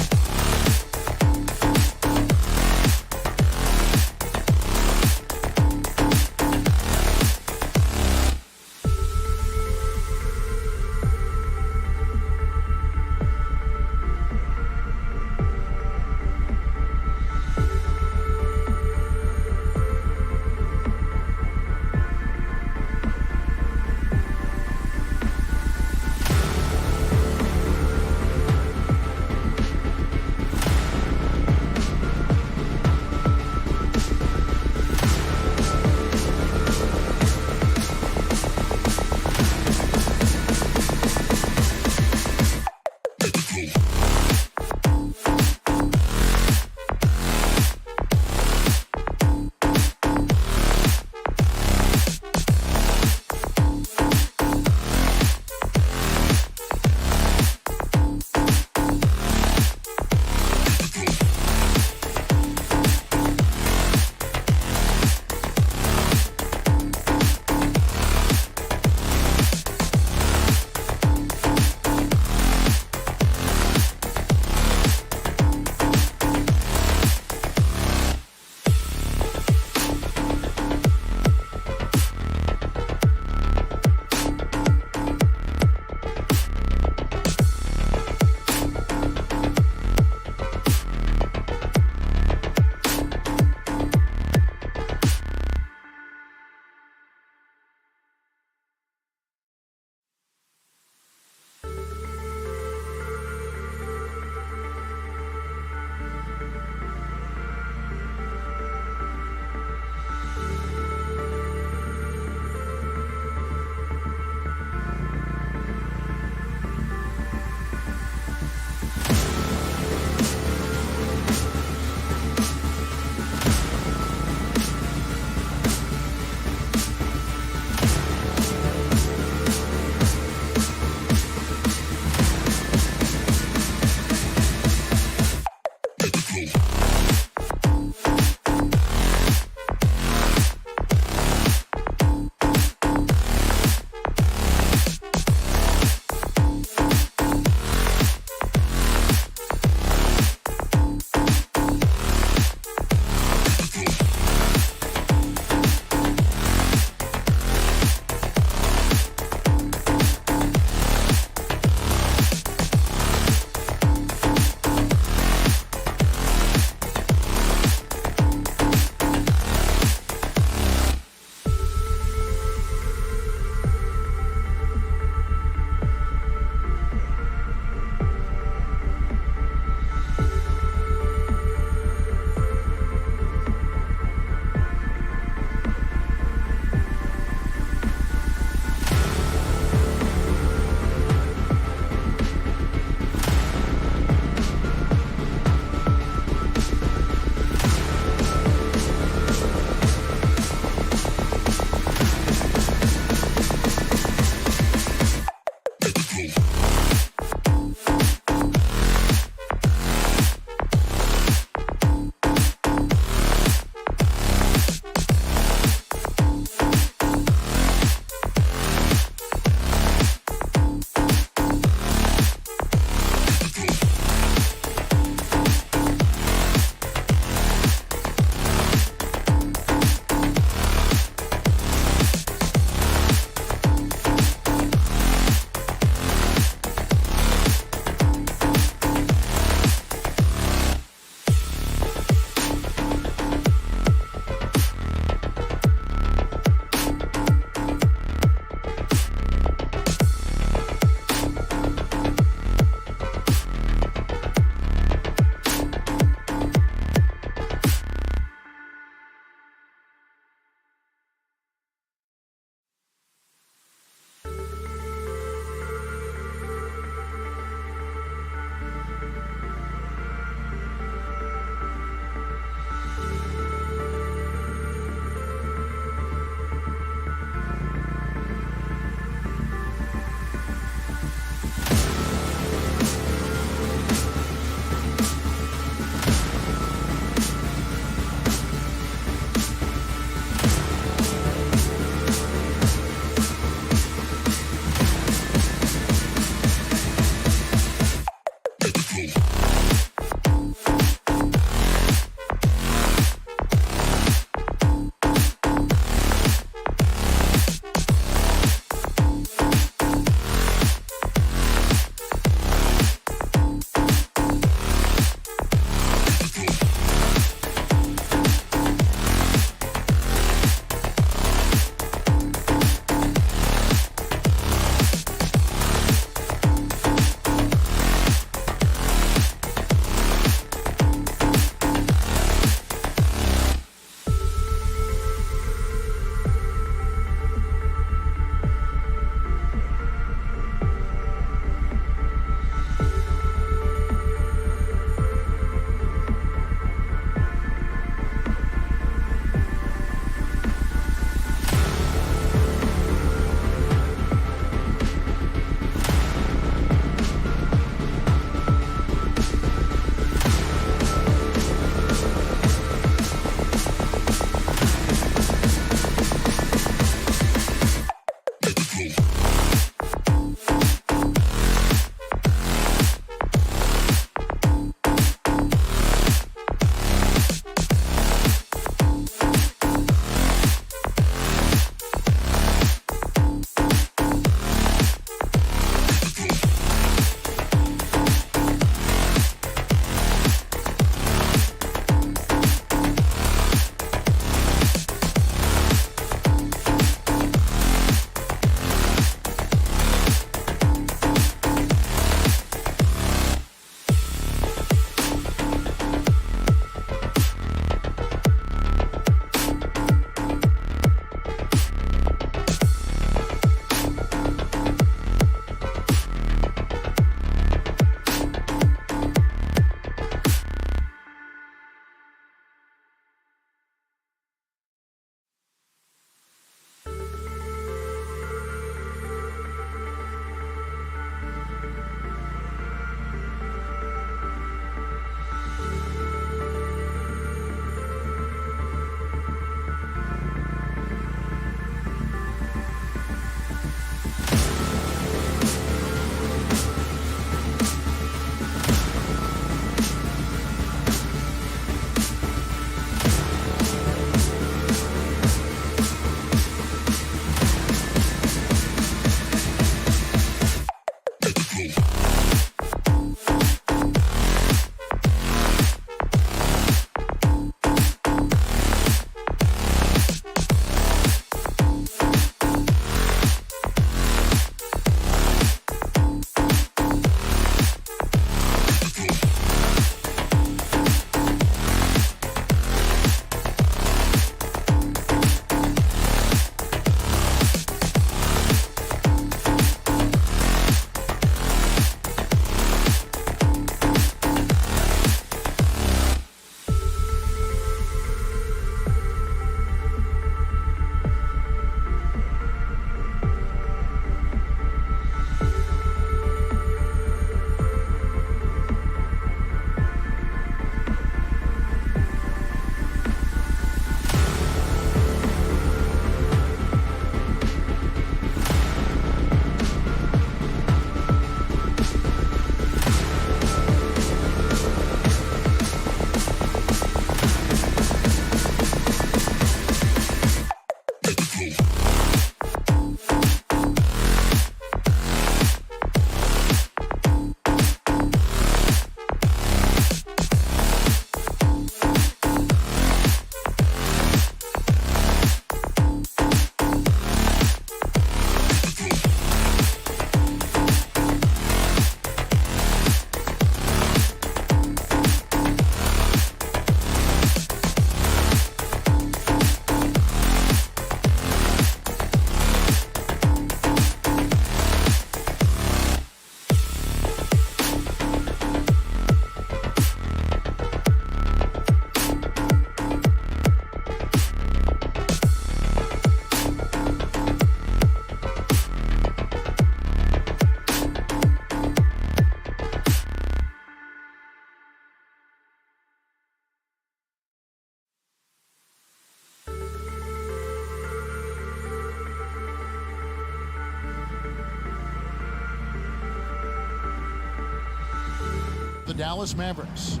the Dallas Mavericks.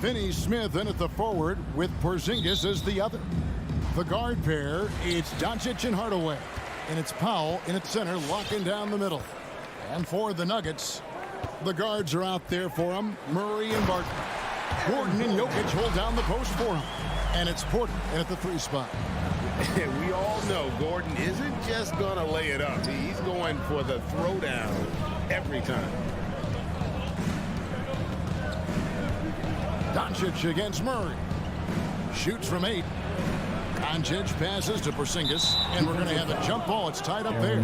Finney Smith in at the forward with Porzingis as the other. The guard pair, it's Doncic and Hardaway. And it's Powell in at center, locking down the middle. And for the Nuggets, the guards are out there for them, Murray and Barton. Gordon and Jokic hold down the post for him. And it's Porter in at the 3 spot. We all know Gordon isn't just going to lay it up. He's going for the throwdown every time. Doncic against Murray. Shoots from 8. Doncic passes to Porzingis, and we're going to have a jump ball. It's tied up there.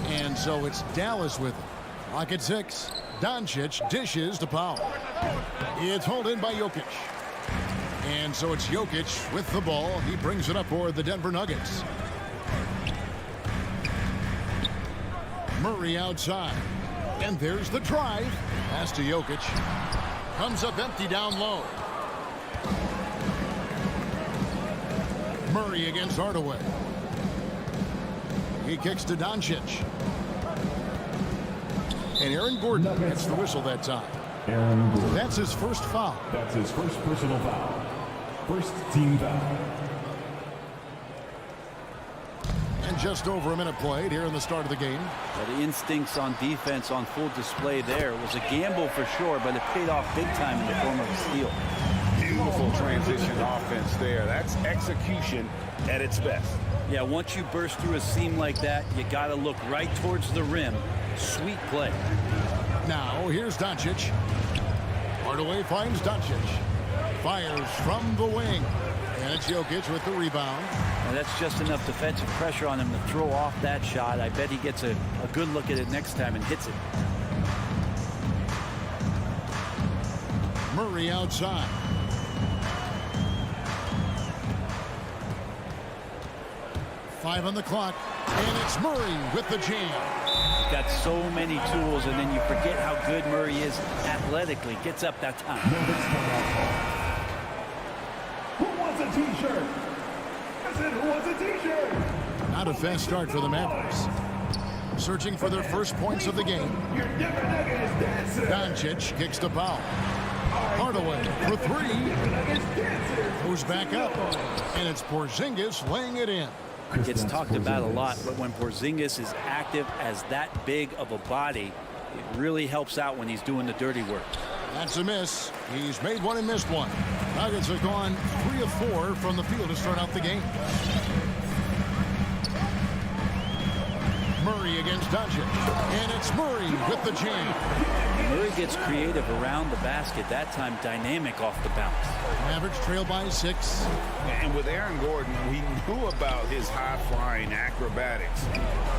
And so it's Dallas with it. Clock at 6. Doncic dishes to Powell. It's hauled in by Jokic. And so it's Jokic with the ball. He brings it up for the Denver Nuggets. Murray outside. And there's the drive. Pass to Jokic. Comes up empty down low. Murray against Hardaway. He kicks to Doncic. And Aaron Gordon gets the whistle that time. That's his first foul. That's his first personal foul. First team foul. And just over a minute played here in the start of the game. Well, the instincts on defense on full display there. It was a gamble for sure, but it paid off big time in the form of a steal. Beautiful transition offense there. That's execution at its best. Yeah, once you burst through a seam like that, you got to look right towards the rim. Sweet play. Now, here's Doncic. Hardaway finds Doncic. Fires from the wing. And it's Jokic with the rebound. Well, that's just enough defensive pressure on him to throw off that shot. I bet he gets a good look at it next time and hits it. Murray outside. Five on the clock. And it's Murray with the jam. Got so many tools, and then you forget how good Murray is athletically. Gets up that time. Who wants a t-shirt? I said, who wants a t-shirt? Not a fast start for the Mavericks. Searching for their first points of the game. Doncic kicks to Powell. Hardaway for 3. Goes back up. And it's Porzingis laying it in. Gets talked about a lot, but when Porzingis is active as that big of a body, it really helps out when he's doing the dirty work. That's a miss. He's made one and missed one. Nuggets have gone 3 of 4 from the field to start out the game. Murray against Doncic. And it's Murray with the jam. Murray gets creative around the basket. That time dynamic off the bounce. Mavericks trail by 6. And with Aaron Gordon, we knew about his high-flying acrobatics.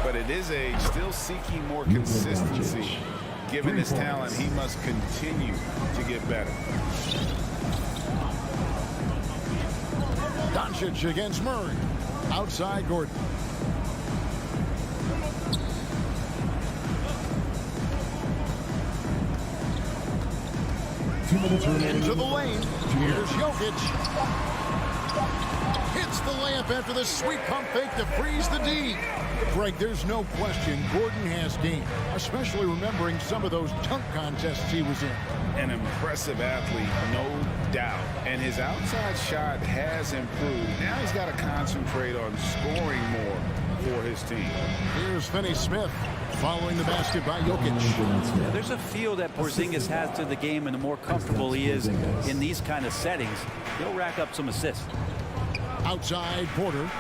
But at his age, still seeking more consistency. Given his talent, he must continue to get better. Doncic against Murray. Outside Gordon. Into the lane. Here's Jokic. Hits the layup after the sweet pump fake to freeze the D. Greg, there's no question Gordon has game, especially remembering some of those dunk contests he was in. An impressive athlete, no doubt. And his outside shot has improved. Now he's got to concentrate on scoring more for his team. Here's Finney Smith following the basket by Jokic. Yeah, there's a feel that Porzingis has to the game, and the more comfortable he is in these kind of settings, he'll rack up some assists. Outside Porter.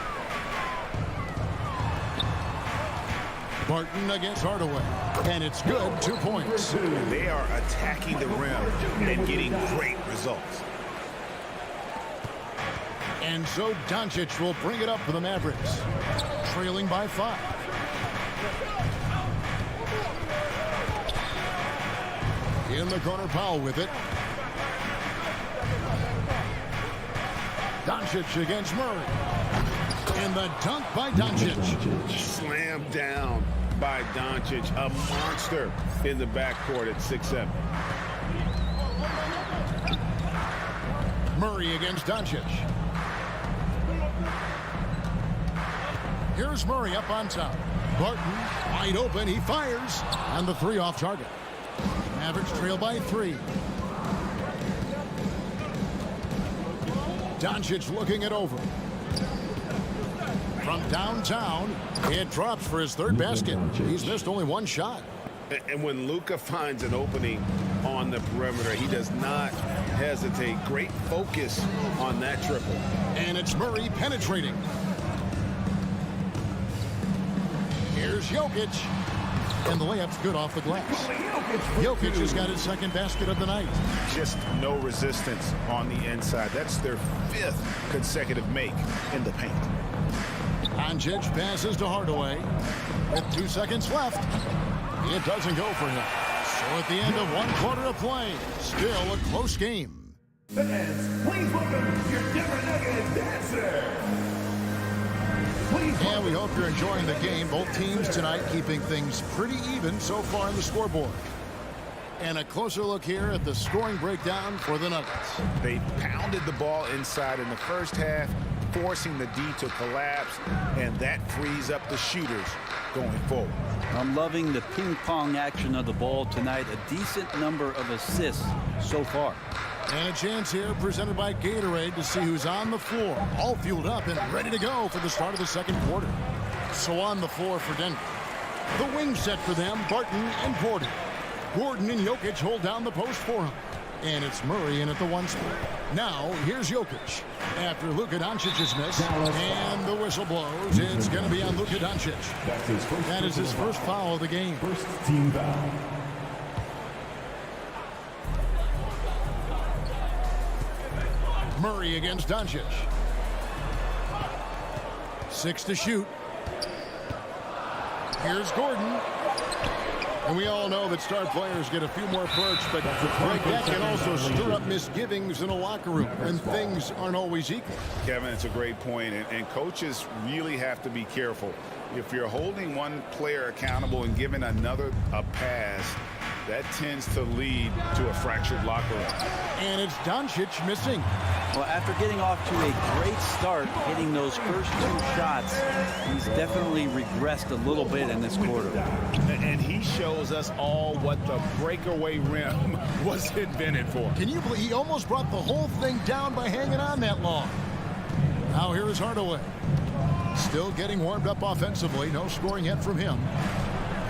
Barton against Hardaway. And it's good. 2 points. They are attacking the rim and getting great results. And so Doncic will bring it up for the Mavericks. Trailing by 5. In the corner, Powell with it. Doncic against Murray. And the dunk by Doncic. Slammed down by Doncic. A monster in the backcourt at 6'7". Murray against Doncic. Here's Murray up on top. Barton wide open. He fires. And the three off target. Mavericks trail by 3. Doncic looking it over. From downtown, it drops for his third basket. He's missed only one shot. And when Luka finds an opening on the perimeter, he does not hesitate. Great focus on that triple. And it's Murray penetrating. Here's Jokic. And the layup's good off the glass. Jokic has got his second basket of the night. Just no resistance on the inside. That's their 5th consecutive make in the paint. Doncic passes to Hardaway. With 2 seconds left, it doesn't go for him. So at the end of 1 quarter of play, still a close game. Fans, please welcome your Denver Nuggets dancer. And we hope you're enjoying the game. Both teams tonight keeping things pretty even so far on the scoreboard. And a closer look here at the scoring breakdown for the Nuggets. They pounded the ball inside in the first half, forcing the D to collapse, and that frees up the shooters going forward. I'm loving the ping pong action of the ball tonight. A decent number of assists so far. And a chance here presented by Gatorade to see who's on the floor, all fueled up and ready to go for the start of the second quarter. So on the floor for Denver. The wing set for them, Barton and Porter. Gordon and Jokic hold down the post for him. And it's Murray in at the 1 spot. Now, here's Jokic. After Luka Doncic's miss, and the whistle blows, it's going to be on Luka Doncic. That is his first foul of the game. First team foul. Murray against Doncic. 6 to shoot. Here's Gordon. And we all know that star players get a few more perks, but that can also stir up misgivings in a locker room when things aren't always equal. Kevin, it's a great point, and coaches really have to be careful. If you're holding one player accountable and giving another a pass, that tends to lead to a fractured locker room. And it's Doncic missing. Well, after getting off to a great start, hitting those first 2 shots, he's definitely regressed a little bit in this quarter. And he shows us all what the breakaway rim was invented for. Can you believe he almost brought the whole thing down by hanging on that long? Now here is Hardaway. Still getting warmed up offensively. No scoring yet from him.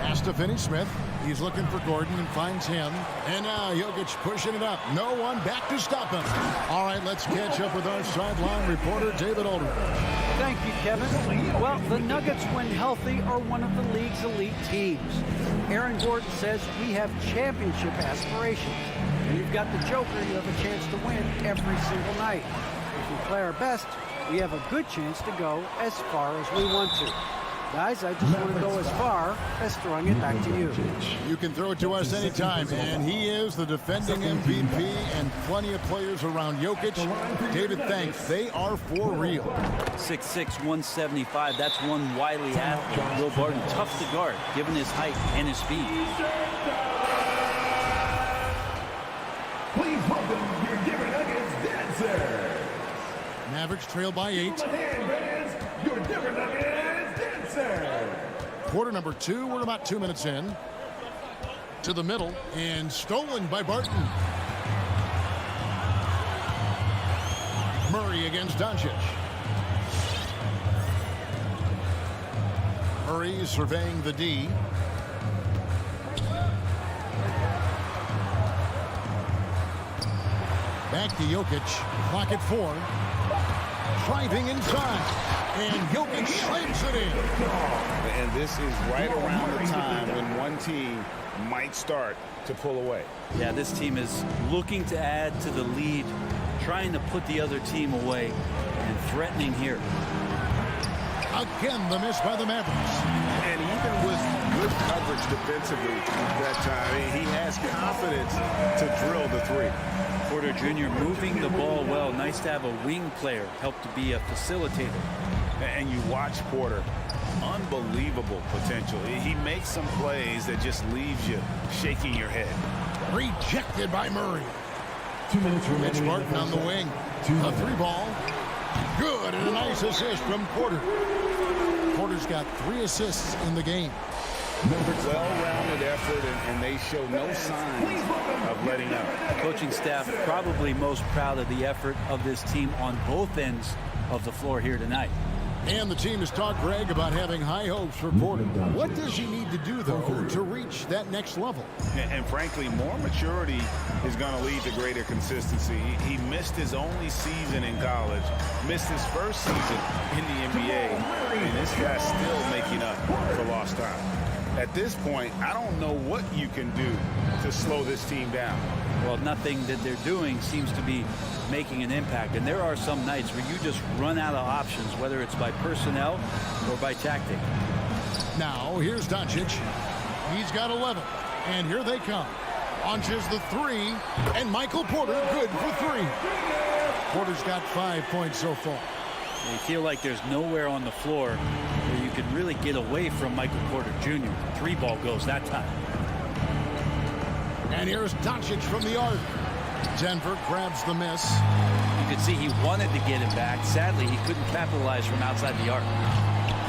Pass to Finney Smith. He's looking for Gordon and finds him. And now Jokic pushing it up. No one back to stop him. All right, let's catch up with our sideline reporter, David Aldridge. Thank you, Kevin. Well, the Nuggets, when healthy, are one of the league's elite teams. Aaron Gordon says we have championship aspirations. And you've got the Joker, you have a chance to win every single night. If we play our best, we have a good chance to go as far as we want to. Guys, I just want to go as far as throwing it back to you. You can throw it to us anytime, and he is the defending MVP and plenty of players around Jokic. David, thanks. They are for real. 6'6", 175. That's one wily athlete. Will Barton, tough to guard, given his height and his speed. Please welcome your Denver Nuggets dancer. Mavericks trail by 8. Your Denver Nuggets dancer. Quarter number 2. We're about 2 minutes in. To the middle and stolen by Barton. Murray against Doncic. Murray surveying the D. Back to Jokic. Clock at 4. Driving inside. And Jokic slams it in. And this is right around the time when one team might start to pull away. Yeah, this team is looking to add to the lead, trying to put the other team away, and threatening here. Again, the miss by the Mavericks. And even with good coverage defensively that time, he has confidence to drill the 3. Porter Jr. moving the ball well. Nice to have a wing player help to be a facilitator. And you watch Porter, unbelievable potential. He makes some plays that just leaves you shaking your head. Rejected by Murray. 2 minutes remaining. It's Martin on the wing. A 3 ball. Good, and a nice assist from Porter. Porter Porter's got 3 assists in the game. Well-rounded effort, and they show no signs of letting up. Coaching staff probably most proud of the effort of this team on both ends of the floor here tonight. And the team has talked Greg about having high hopes for Porter. What does he need to do, though, to reach that next level? And frankly, more maturity is going to lead to greater consistency. He missed his only season in college, missed his first season in the NBA, and this guy's still making up for lost time. At this point, I don't know what you can do to slow this team down. Well, nothing that they're doing seems to be making an impact. And there are some nights where you just run out of options, whether it's by personnel or by tactic. Now, here's Doncic. He's got 11. And here they come. Launches the 3. And Michael Porter good for 3. Porter's got 5 points so far. You feel like there's nowhere on the floor where you can really get away from Michael Porter Jr. 3 ball goes that time. And here's Doncic from the arc. Denver grabs the miss. You could see he wanted to get him back. Sadly, he couldn't capitalize from outside the arc.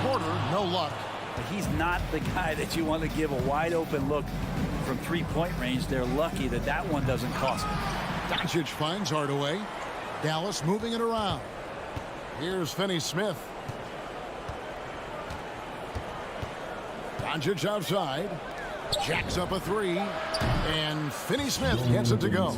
Porter, no luck. But he's not the guy that you want to give a wide open look from 3-point range. They're lucky that that one doesn't cost them. Doncic finds Hardaway. Dallas moving it around. Here's Finney Smith. Doncic outside. Jacks up a 3. And Finney Smith gets it to go.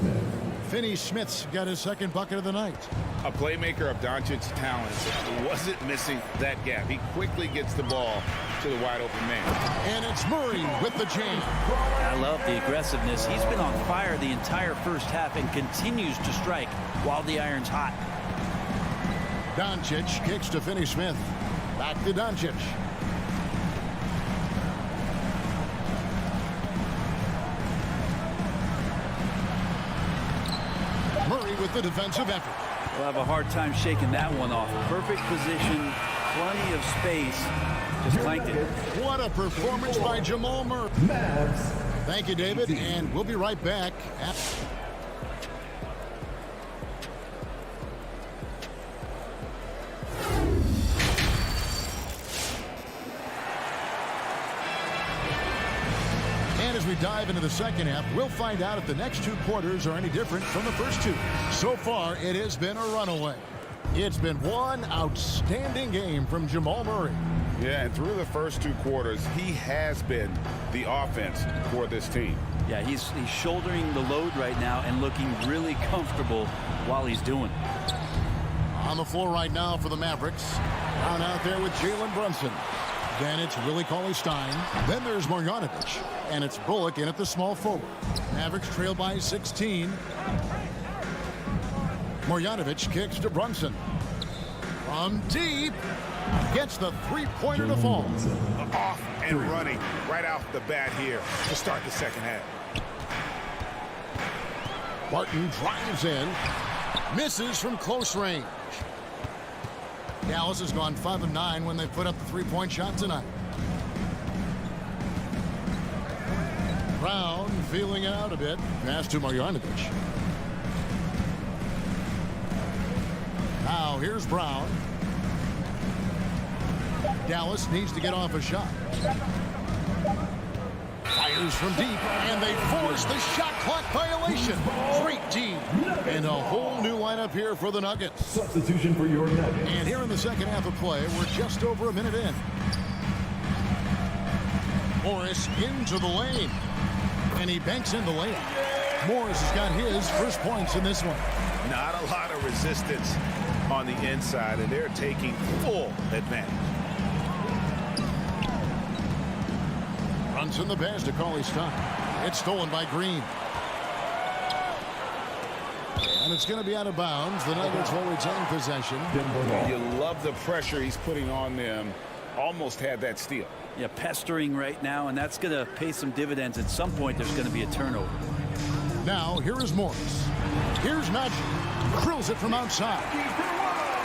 Finney Smith's got his second bucket of the night. A playmaker of Doncic's talents wasn't missing that gap. He quickly gets the ball to the wide open man. And it's Murray with the jam. I love the aggressiveness. He's been on fire the entire first half and continues to strike while the iron's hot. Doncic kicks to Finney Smith. Back to Doncic. Murray with the defensive effort. We'll have a hard time shaking that one off. Perfect position, plenty of space. Just clanked it. What a performance by Jamal Murray. Thank you, David, and we'll be right back. As we dive into the second half, we'll find out if the next 2 quarters are any different from the first 2. So far, it has been a runaway. It's been one outstanding game from Jamal Murray. Yeah, and through the first 2 quarters, he has been the offense for this team. Yeah, he's shouldering the load right now and looking really comfortable while he's doing it. On the floor right now for the Mavericks. Down out there with Jalen Brunson. Then it's Willie Cauley-Stein. Then there's Marjanovic. And it's Bullock in at the small forward. Mavericks trail by 16. Marjanovic kicks to Brunson. From deep. Gets the 3-pointer to fall. Off and running right off the bat here to start the second half. Barton drives in. Misses from close range. Dallas has gone 5 of 9 when they put up the 3-point shot tonight. Brown feeling it out a bit. Pass to Marjanovic. Now here's Brown. Dallas needs to get off a shot. Fires from deep, and they force the shot clock violation. Great team. And a whole new lineup here for the Nuggets. Substitution for your Nuggets. And here in the second half of play, we're just over a minute in. Morris into the lane. And he banks in the layup. Morris has got his first points in this one. Not a lot of resistance on the inside, and they're taking full advantage. Runs in the pass to Cauley-Stein. It's stolen by Green. And it's going to be out of bounds. The Nuggets will retain possession. You love the pressure he's putting on them. Almost had that steal. Yeah, pestering right now, and that's going to pay some dividends. At some point, there's going to be a turnover. Now, here is Morris. Here's Najee. Drills it from outside.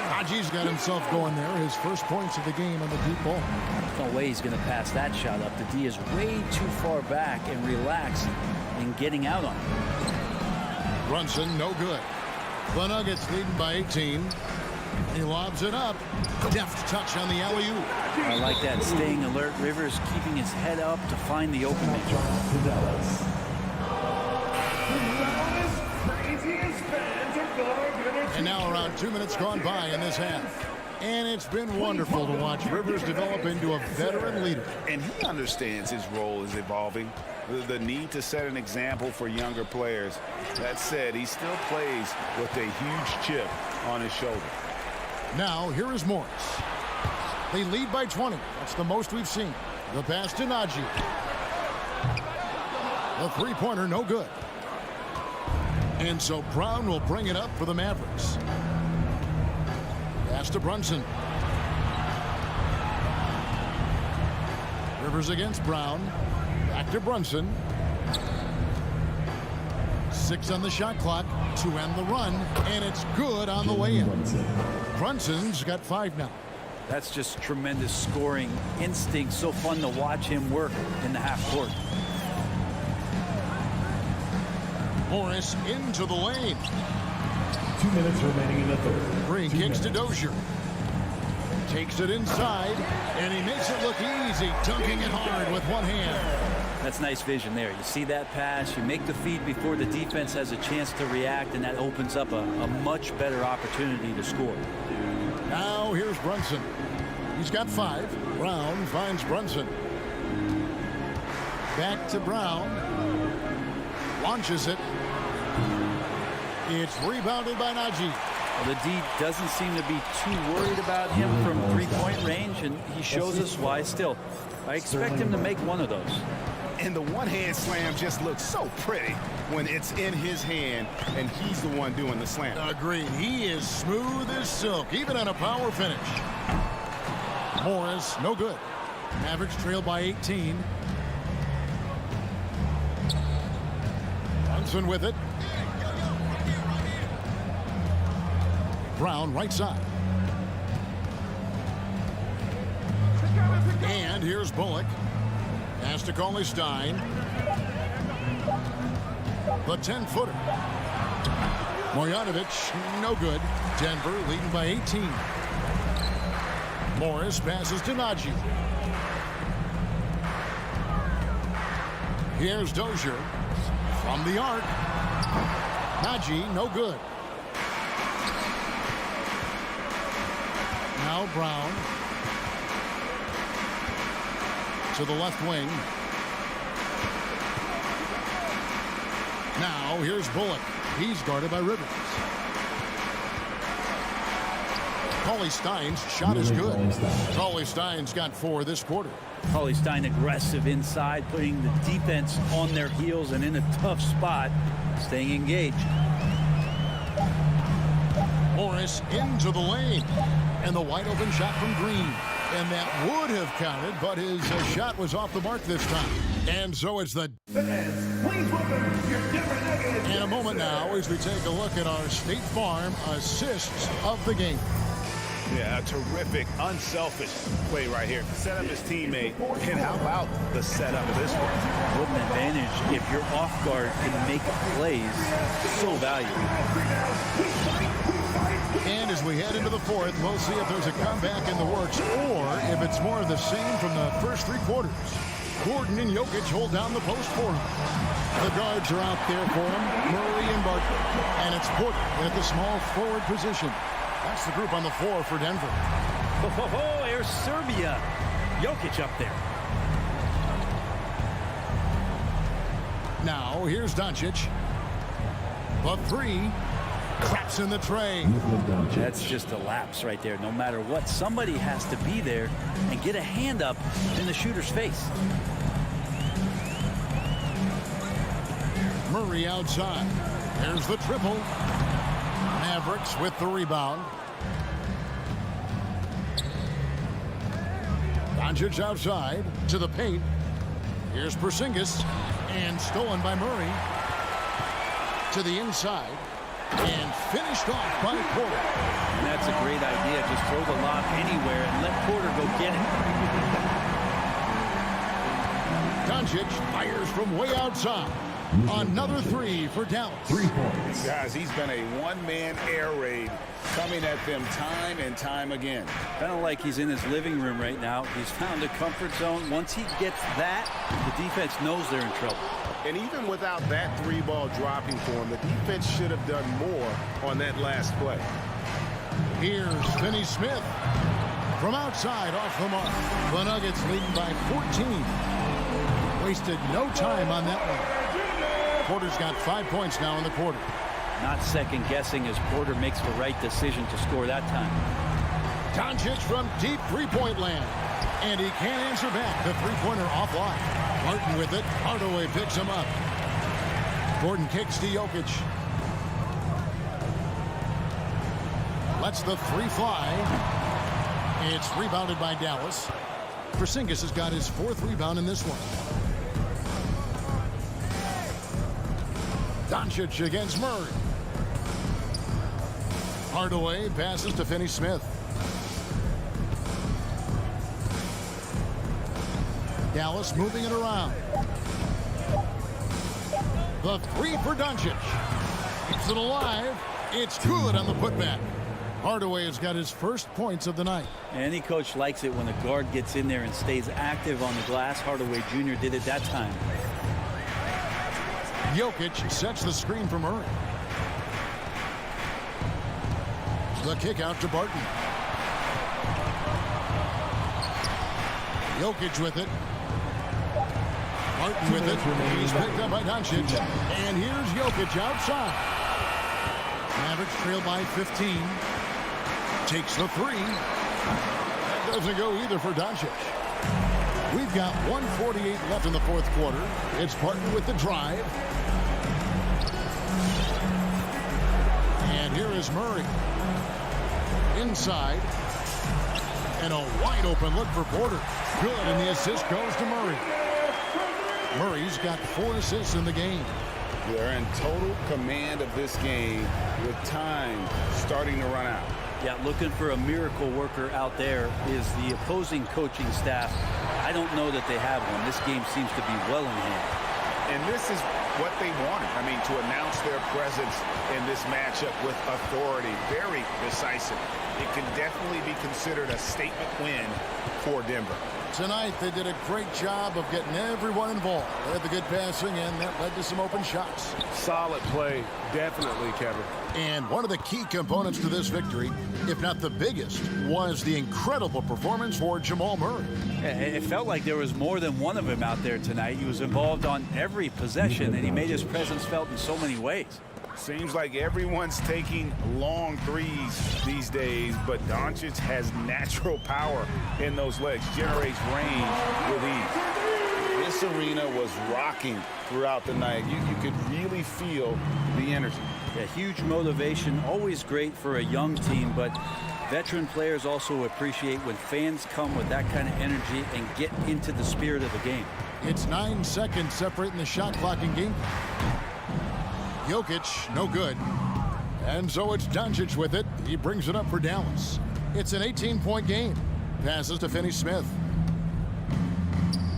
Najee's got himself going there. His first points of the game on the deep ball. No way he's going to pass that shot up. The D is way too far back and relaxed in getting out on it. Brunson, no good. The Nuggets leading by 18. He lobs it up. Deft touch on the alley-oop. I like that. Staying alert. Rivers keeping his head up to find the open man. And now around 2 minutes gone by in this half. And it's been wonderful to watch Rivers develop into a veteran leader. And he understands his role is evolving. The need to set an example for younger players. That said, he still plays with a huge chip on his shoulder. Now, here is Morris. They lead by 20. That's the most we've seen. The pass to Najee. The three-pointer, no good. And so Brown will bring it up for the Mavericks. Pass to Brunson. Rivers against Brown. Back to Brunson. 6 on the shot clock to end the run, and it's good on the way in. Brunson's got 5 now. That's just tremendous scoring instinct. So fun to watch him work in the half court. Morris into the lane. 2 minutes remaining in the third. Green kicks to Dozier. Takes it inside, and he makes it look easy, dunking it hard with one hand. That's nice vision there. You see that pass, you make the feed before the defense has a chance to react, and that opens up a much better opportunity to score. Now here's Brunson. He's got 5. Brown finds Brunson. Back to Brown. Launches it. It's rebounded by Najee. Well, the D doesn't seem to be too worried about him from three-point range, and he shows us why still. I expect him to make one of those. And the one-hand slam just looks so pretty when it's in his hand and he's the one doing the slam. Agreed. He is smooth as silk, even on a power finish. Morris, no good. Mavericks trail by 18. Brunson with it. Brown right side. And here's Bullock. Pass to Cauley Stein. The 10-footer. Marjanovic, no good. Denver leading by 18. Morris passes to Najee. Here's Dozier from the arc. Najee, no good. Now Brown to the left wing. Now here's Bullock. He's guarded by Rivers. Cauley Stein's shot is good. Cauley Stein's got 4 this quarter. Cauley Stein aggressive inside, putting the defense on their heels and in a tough spot, staying engaged. Morris into the lane. And the wide open shot from Green. And that would have counted, but his shot was off the mark this time. And so it's the... In a moment now as we take a look at our State Farm assists of the game. Yeah, a terrific, unselfish play right here. Set up his teammate. And how about the setup of this one? What an advantage if your off guard can make plays. So valuable. And as we head into the fourth, we'll see if there's a comeback in the works or if it's more of the same from the first 3 quarters. Gordon and Jokic hold down the post for him. The guards are out there for him, Murray and Barkley. And it's Porter at the small forward position. That's the group on the floor for Denver. Oh, here's Serbia. Jokic up there. Now, here's Doncic. The 3. Traps in the tray. That's just a lapse right there. No matter what, somebody has to be there and get a hand up in the shooter's face. Murray outside. There's the triple. Mavericks with the rebound. Doncic outside to the paint. Here's Porzingis. And stolen by Murray. To the inside. And finished off by Porter. And that's a great idea. Just throw the lob anywhere and let Porter go get it. Doncic fires from way outside. Another three for Dallas. 3 points. Guys, he's been a one-man air raid coming at them time and time again. Kind of like he's in his living room right now. He's found a comfort zone. Once he gets that, the defense knows they're in trouble. And even without that three-ball dropping for him, the defense should have done more on that last play. Here's Finney Smith from outside off the mark. The Nuggets leading by 14. Wasted no time on that one. Porter's got 5 points now in the quarter. Not second guessing as Porter makes the right decision to score that time. Doncic from deep three-point land. And he can't answer back. The three-pointer offline. Martin with it. Hardaway picks him up. Gordon kicks to Jokic. Lets the three fly. It's rebounded by Dallas. Porzingis has got his 4th rebound in this one. Doncic against Murray. Hardaway passes to Finney Smith. Dallas moving it around. The three for Doncic. Keeps it alive. It's good on the putback. Hardaway has got his first points of the night. Any coach likes it when a guard gets in there and stays active on the glass. Hardaway Jr. did it that time. Jokic sets the screen for Murray. The kick out to Barton. Jokic with it. Barton with it. He's picked up by Doncic. And here's Jokic outside. Mavericks trail by 15. Takes the three. That doesn't go either for Doncic. We've got 1:48 left in the 4th quarter. It's Barton with the drive. And here is Murray. Inside. And a wide open look for Porter. Good, and the assist goes to Murray. Murray's got 4 assists in the game. They're in total command of this game with time starting to run out. Yeah, looking for a miracle worker out there is the opposing coaching staff. I don't know that they have one. This game seems to be well in hand. And this is what they wanted. I mean, to announce their presence in this matchup with authority. Very decisive. It can definitely be considered a statement win for Denver. Tonight, they did a great job of getting everyone involved. They had the good passing, and that led to some open shots. Solid play, definitely, Kevin. And one of the key components to this victory, if not the biggest, was the incredible performance for Jamal Murray. It felt like there was more than one of him out there tonight. He was involved on every possession, and he made his presence felt in so many ways. Seems like everyone's taking long threes these days, but Doncic has natural power in those legs, generates range with ease. This arena was rocking throughout the night. You could really feel the energy. Yeah, huge motivation, always great for a young team, but veteran players also appreciate when fans come with that kind of energy and get into the spirit of the game. It's 9 seconds separating the shot clock and game. Jokic, no good. And so it's Doncic with it. He brings it up for Dallas. It's an 18-point game. Passes to Finney Smith.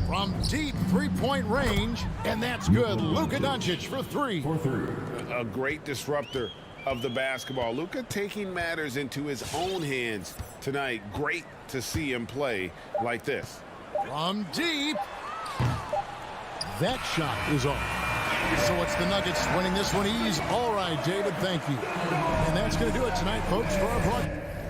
From deep three-point range, and that's good. Luka Doncic for three. A great disruptor of the basketball. Luka taking matters into his own hands tonight. Great to see him play like this. From deep. That shot is off. So it's the Nuggets winning this one easy. All right, David, thank you. And that's going to do it tonight, folks, for our broadcast.